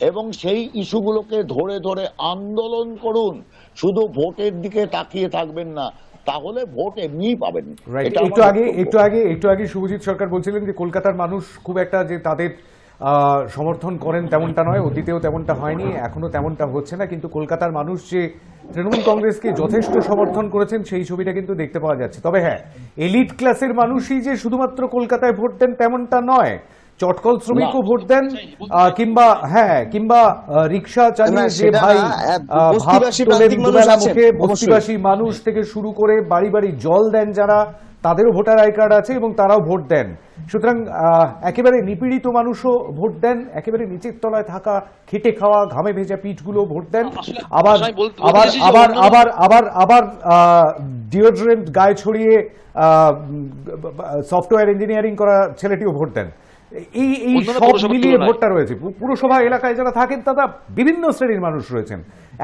এবং সেই ইস্যুগুলোকে ধরে ধরে আন্দোলন করুন, শুধু ভোটের দিকে তাকিয়ে থাকবেন না, তাহলে ভোট এমনিই পাবেন। রাইট, এটা একটু আমার আগে বক্তব্য। শুভজিৎ সরকার বলছিলেন যে কলকাতার মানুষ খুব একটা যে তাদের সমর্থন করেন তেমনটা নয়, অতীতেও তেমনটা হয়নি, এখনো তেমনটা হচ্ছে না, কিন্তু কলকাতার মানুষ যে তৃণমূল কংগ্রেসকে যথেষ্ট সমর্থন করেছেন সেই ছবিটা কিন্তু দেখতে পাওয়া যাচ্ছে। তবে হ্যাঁ, এলিট ক্লাসের মানুষই যে শুধুমাত্র কলকাতায় ভোট দেন তেমনটা নয়, চটকল শ্রমিকও ভোট দেন, কিংবা রিক্সা চালিয়ে যে সেটা ভাই না, ভাত বস্তিবাসী তোলেন প্রান্তিক মানুষ দুবেলা আছেন, মুখে, অবশ্যই। বস্তিবাসী মানুষ থেকে শুরু করে বাড়ি বাড়ি জল দেন যারা, তাদেরও ভোটার আই কার্ড আছে এবং তারাও ভোট দেন। সুতরাং একেবারে নিপীড়িত মানুষও ভোট দেন, একেবারে নিচের তলায় থাকা খেটে খাওয়া ঘামে ভেজা পিঠগুলো ভোট দেন। আবার আবার আবার আবার আবার আবার ডিওড্রেন্ট গায়ে ছড়িয়ে সফটওয়্যার ইঞ্জিনিয়ারিং করা ছেলেটিও ভোট দেন। এই সব মিলিয়ে ভোটটা রয়েছে। পুরসভা এলাকায় যারা থাকেন তারা বিভিন্ন শ্রেণীর মানুষ রয়েছেন।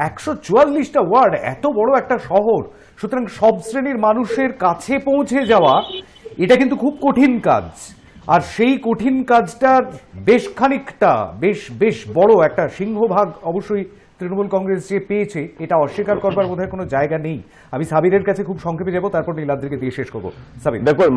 144টা ওয়ার্ড, এত বড় একটা শহর, সুতরাং সব শ্রেণীর মানুষের কাছে পৌঁছে যাওয়া এটা কিন্তু খুব কঠিন কাজ। আর সেই কঠিন কাজটার বেশ খানিকটা বেশ বড় একটা সিংহভাগ অবশ্যই তৃণমূল কংগ্রেস যে পেয়েছে, এটা অস্বীকার করবার বোধহয় কোনো জায়গা নেই। আমি সাবিরের কাছে খুব সংক্ষেপে যাব, তারপর নীলাদ্রিকে দিয়ে শেষ করবো। সাবির, দেখুন,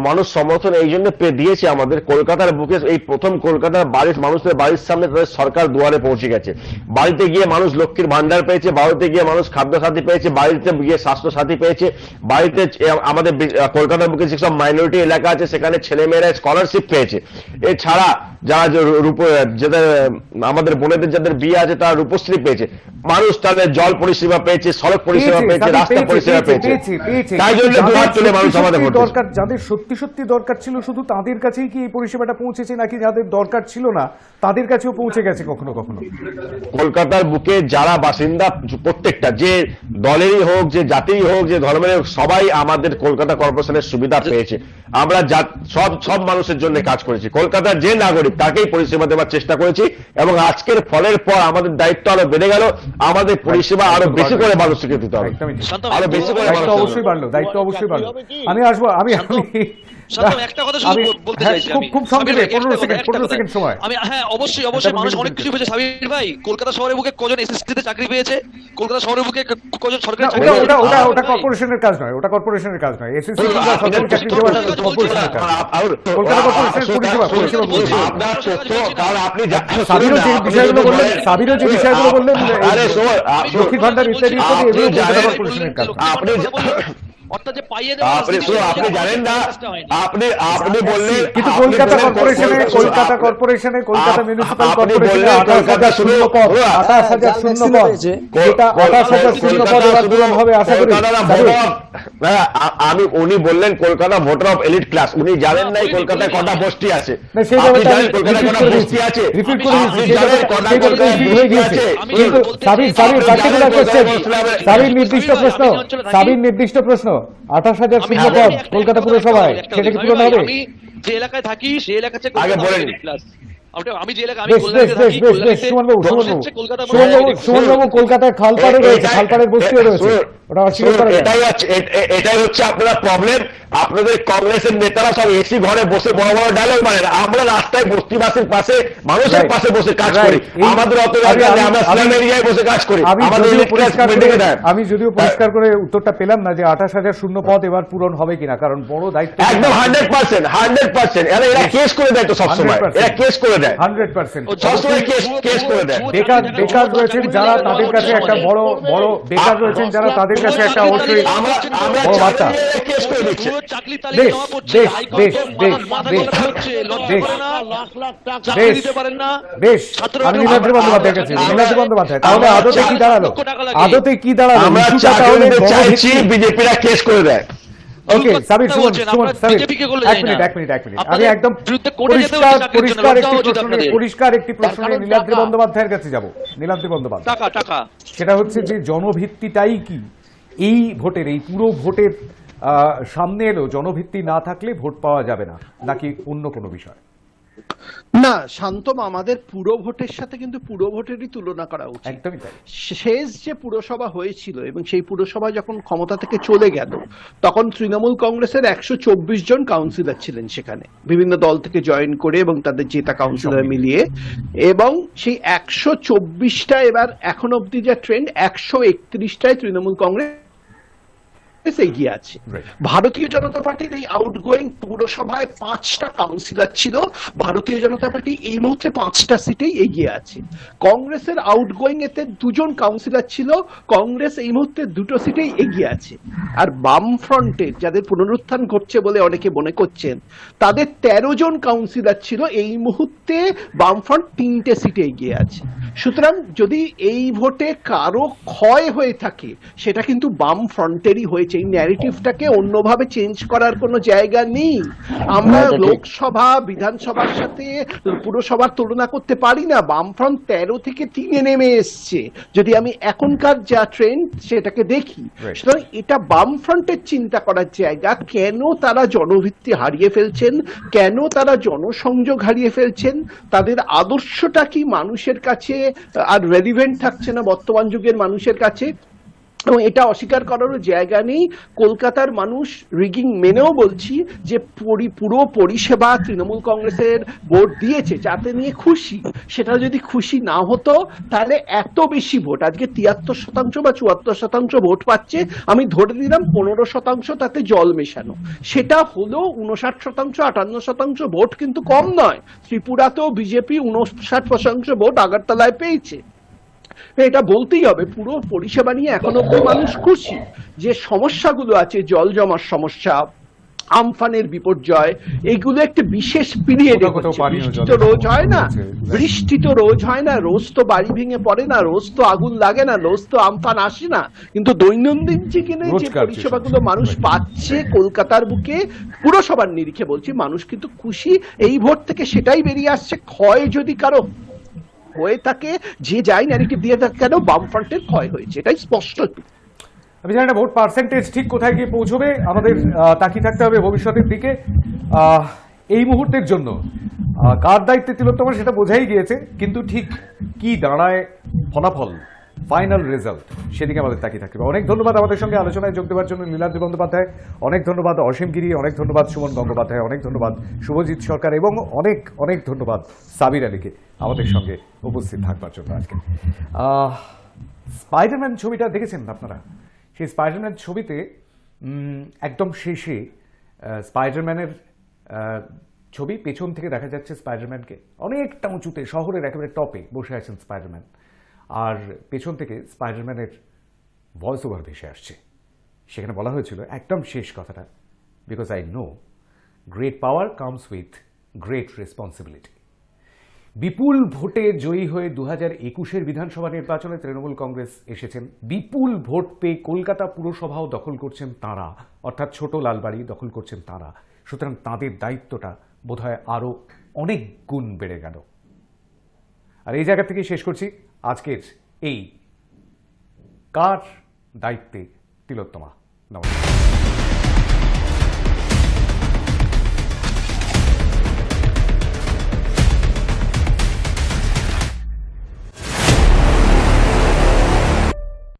মানুষ সমর্থন এই জন্য দিয়েছে আমাদের কলকাতার বুকে। এই প্রথম কলকাতার মানুষদের বাড়ির সামনে তাদের সরকার দুয়ারে পৌঁছে গেছে। বাড়িতে গিয়ে মানুষ লক্ষ্মীর ভান্ডার পেয়েছে, বাড়িতে গিয়ে মানুষ খাদ্য সাথী পেয়েছে, বাড়িতে গিয়ে স্বাস্থ্য সাথী পেয়েছে, বাড়িতে আমাদের কলকাতার বুকে যেসব মাইনরিটি এলাকা আছে সেখানে ছেলেমেয়েরা স্কলারশিপ পেয়েছে। এছাড়া যারা যাদের আমাদের বোনেদের যাদের বিয়ে আছে তারা রূপশ্রী পেয়েছে। মানুষ তাদের জল পরিষেবা পেয়েছে, সড়ক পরিষেবা পেয়েছে, রাস্তা পরিষেবা পেয়েছে। তাই জন্য দুহাত তুলে মানুষ আমাদের ভোট দিয়েছে। যাদের সত্যি সত্যি দরকার ছিল শুধু তাদের কাছেই কি এই পরিষেবাটা পৌঁছেছে, নাকি যাদের দরকার ছিল না তাদের কাছেও পৌঁছে গেছে কখনো কখনো? কলকাতার বুকে যারা বাসিন্দা প্রত্যেকটা, যে দলেরই হোক, যে জাতিরই হোক, যে ধর্মের হোক, সবাই আমাদের কলকাতা কর্পোরেশনের সুবিধা পেয়েছে। আমরা সব মানুষের জন্য কাজ করেছি। কলকাতার যে নাগরিক তাকেই পরিষেবা দেওয়ার চেষ্টা করেছি এবং আজকের ফলের পর আমাদের দায়িত্ব আরো বেড়ে গেল। আমাদের পরিষেবা আরো বেশি করে মানুষকে দিতে হবে, আরো বেশি করে দায়িত্ব অবশ্যই বাড়লো, দায়িত্ব অবশ্যই বাড়লো। আমি আসবো, আমি একটা কথা শুধু বলতে চাইছি আমি, খুব সংক্ষেপে 15 সেকেন্ড সময়। আমি অবশ্যই মানুষ অনেক কিছু পেয়েছে। সাবির ভাই, কলকাতা শহরের বুকে কজন এসএসসিতে চাকরি পেয়েছে, কলকাতা শহরের বুকে কজন সরকারি চাকরি পেয়েছে? ওটা কর্পোরেশনের কাজ নয়, ওটা কর্পোরেশনের কাজ নয়। এসএসসি কিংবা সরকারি চাকরি দেওয়া কর্পোরেশনের কাজ। কলকাতা কর্পোরেশনের পরিষেবা সাবিরও যে বিষয়গুলো বললেন লক্ষ্মীর ভান্ডার ইত্যাদি এগুলো কলকাতা কর্পোরেশনের কাজ। অর্থাৎ যে পাইয়ে দেওয়া আপনি জানেন না, আপনি বললেন, কিন্তু কলকাতা কর্পোরেশনে কলকাতা মিউনিসিপাল কর্পোরেশনে 28,000 শূন্য পদ, 28,000 শূন্য পদ, যেটা 28,000 শূন্য পদ এবার পূরণ হবে আশা করি। উনি বললেন Kolkata voter of elite class. উনি জানেন নাই কলকাতায় কটা বস্তি আছে? নির্দিষ্ট প্রশ্ন, 28,000 শূন্য পদ কলকাতা পুরসভায়, সেটা কি পূরণ হবে? আমি যে এলাকায় থাকি সেই এলাকাতে আগে বলেন। আমি যে এলাকায় সুমনবাবু কলকাতায় খালপাড়ে রয়েছে, খালপাড়ের বস্তিও রয়েছে, ওটা অস্বীকার করা যায়। এটাই হচ্ছে আপনার প্রবলেম। আপনাদের কংগ্রেসের নেতারা সব এসি ঘরে বসে বড় বড় ডায়লগ মারেন। আমরা রাস্তায় বস্তিবাসীর পাশে, মানুষের পাশে বসে কাজ করি। আমাদের অত আমরা স্ল্যাম এরিয়ায় বসে কাজ করি। আমি যদিও পরিষ্কার করে উত্তরটা পেলাম না যে 28,000 শূন্য পদ এবার পূরণ হবে কিনা, কারণ বড় দায়িত্ব। একদম 100%। এরা কেস করে দেয় তো সবসময়, এরা কেস করে দেয়, 100%। সবসময় কেস করে দেয়। বেকার রয়েছেন যারা, তাদের কাছে একটা বড় বেকার রয়েছেন যারা, তাদের কাছে একটা অবশ্যই বড় বার্তা। কেস করে দিচ্ছে। বেশ বেশ, আমি নীলাদ্রি বন্দ্যোপাধ্যায়ের কাছে, নীলাদ্রি বন্দ্যোপাধ্যায়, তাহলে আদতে কি দাঁড়ালো? আমরা ইস্যুটা চাকরি তাহলে দিতে চাইছি, জনভিত্তিক। বিজেপিরা কেস করে দেয়। ওকে সাবির, সুমন সাবির, বিজেপিকে করলে এক যায় না। মিনিট। আমি আপনাদের একদম বিরুদ্ধে কোর্টে যেতে হচ্ছে চাকরির জন্য, পরিষ্কার একটি প্রশ্ন তার নিয়ে কারণ নীলাদ্রি টাকা। বন্দ্যোপাধ্যায়ের কাছে যাব। নীলাদ্রি বন্দ্যোপাধ্যায়, টাকা সেটা হচ্ছে যে জনভিত্তিটাই কি এই ভোটের, এই পুরো ভোটের সামনে এলো? জনভিত্তি না থাকলে ভোট পাওয়া যাবে না, নাকি অন্য কোনো বিষয়? না শান্তম, আমাদের পুরো ভোটের সাথে কিন্তু পুরো ভোটেরই তুলনা করা উচিত। একদমই তাই। শেষ যে পুরসভা হয়েছিল এবং সেই পুরসভা যখন ক্ষমতা থেকে চলে গেল, তখন তৃণমূল কংগ্রেসের 124 জন কাউন্সিলর ছিলেন সেখানে, বিভিন্ন দল থেকে জয়েন করে এবং তাদের জেতা কাউন্সিলর মিলিয়ে, এবং সেই 124টা এবার এখন অব্দি যা ট্রেন্ড, 131টায় তৃণমূল কংগ্রেস এগিয়ে আছে। ভারতীয় জনতা পার্টির এই আউটগোয়িং পুরসভায় 5টা কাউন্সিলর ছিল, ভারতীয় জনতা পার্টি এই মুহূর্তে 5টা সিটেই এগিয়ে আছে। কংগ্রেসের আউটগোয়িং এতে 2 জন কাউন্সিলর ছিল, কংগ্রেস এই মুহূর্তে 2টো সিটেই এগিয়ে আছে। আর বাম ফ্রন্টের যাদের পুনরুত্থান ঘটছে বলে অনেকে মনে করছেন, তাদের 13 জন কাউন্সিলর ছিল, এই মুহূর্তে বামফ্রন্ট 3টে সিটে এগিয়ে আছে। সুতরাং যদি এই ভোটে কারো ক্ষয় হয়ে থাকে, সেটা কিন্তু বাম ফ্রন্টেরই হয়েছে। এই ন্যারেটিভটাকে অন্যভাবে চেঞ্জ করার কোনো জায়গা নেই। আমরা লোকসভা বিধানসভার সাথে পুরসভার তুলনা করতে পারি না। বামফ্রন্ট 13 থেকে 3-এ নেমে এসছে, যদি আমি এখনকার যা ট্রেন্ড সেটাকে দেখি। সুতরাং এটা বামফ্রন্টের চিন্তা করার জায়গা, কেন তারা জনভিত্তি হারিয়ে ফেলছেন, কেন তারা জনসংযোগ হারিয়ে ফেলছেন, তাদের আদর্শটা কি মানুষের কাছে আর রেলিভেন্ট থাকছে না বর্তমান যুগের মানুষের কাছে, এবং এটা অস্বীকার করারও জায়গা নেই। কলকাতার মানুষ রিগিং মেনেও বলছি যে পুরো পরিষেবা তৃণমূল কংগ্রেসের ভোট দিয়েছে, যাতে নিয়ে খুশি। সেটা যদি খুশি না হতো তাহলে এত বেশি ভোট, আজকে 73% বা 74% ভোট পাচ্ছে, আমি ধরে দিলাম 15% তাতে জল মেশানো, সেটা হলো 59%, 58% ভোট কিন্তু কম নয়। ত্রিপুরাতেও বিজেপি 59% ভোট আগরতলায় পেয়েছে। এটা বলতেই হবে, পুরো পরিষেবা নিয়ে এখনো অব্দি মানুষ খুশি। যে সমস্যাগুলো আছে, জল জমার সমস্যা, আমফানের বিপর্যয়, এগুলো একটা বিশেষ পিরিয়ডে হচ্ছে। বৃষ্টি তো রোজ হয় না, বৃষ্টি তো রোজ হয় না, রোজ তো বাড়ি ভেঙে পড়ে না, রোজ তো আগুন লাগে না, রোজ তো আমফান আসে না, কিন্তু দৈনন্দিন জীবনে যে পরিষেবাগুলো মানুষ পাচ্ছে কলকাতার বুকে, পুরসভার নিরিখে বলছি, মানুষ কিন্তু খুশি। এই ভোট থেকে সেটাই বেরিয়ে আসছে। ক্ষয় যদি কারো হয়ে থাকে, যে যাই ন্যারেটিভ দিয়ে থাকে কেন, বামফ্রন্টের ক্ষয় হয়েছে, এটাই স্পষ্ট। আমি জানি না ভোট পার্সেন্টেজ ঠিক কোথায় গিয়ে পৌঁছবে, আমাদের তাকিয়ে থাকতে হবে ভবিষ্যতের দিকে। এই মুহূর্তের জন্য কার দায়িত্বে তিলোত্তমা সেটা বোঝাই গিয়েছে, কিন্তু ঠিক কি দাঁড়ায় ফলাফল, ফাইনাল রেজাল্ট, সেদিকে আমাদের তাকিয়ে থাকতে হবে। অনেক ধন্যবাদ আমাদের সঙ্গে আলোচনায় যোগ দেওয়ার জন্য নীলাদ্রি বন্দ্যোপাধ্যায়, অনেক ধন্যবাদ অসীম গিরি, অনেক ধন্যবাদ সুমন গঙ্গোপাধ্যায়, অনেক ধন্যবাদ শুভজিৎ সরকার, এবং অনেক ধন্যবাদ সাবির আলীকে আমাদের সঙ্গে উপস্থিত থাকবার জন্য আজকে। স্পাইডারম্যান ছবিটা দেখেছেন আপনারা? সেই স্পাইডারম্যান ছবিতে একদম শেষে স্পাইডারম্যানের ছবি, পেছন থেকে দেখা যাচ্ছে স্পাইডারম্যানকে অনেকটা উঁচুতে, শহরের একেবারে টপে বসে আছেন স্পাইডারম্যান, আর পেছন থেকে স্পাইডারম্যানের ভয়েস ওভার ভেসে আসছে। সেখানে বলা হয়েছিল একদম শেষ কথাটা, because I know great power comes with great responsibility. বিপুল ভোটে জয়ী হয়ে 2021-এর বিধানসভা নির্বাচনে তৃণমূল কংগ্রেস এসেছেন। বিপুল ভোট পেয়ে কলকাতা পুরসভাও দখল করছেন তাঁরা, অর্থাৎ ছোট লালবাড়ি দখল করছেন তাঁরা। সুতরাং তাঁদের দায়িত্বটা বোধহয় আরও অনেক গুণ বেড়ে গেল। আর এই জায়গা থেকেই শেষ করছি আজকের এই কার দায়িত্বে তিলোত্তমা। নমস্কার।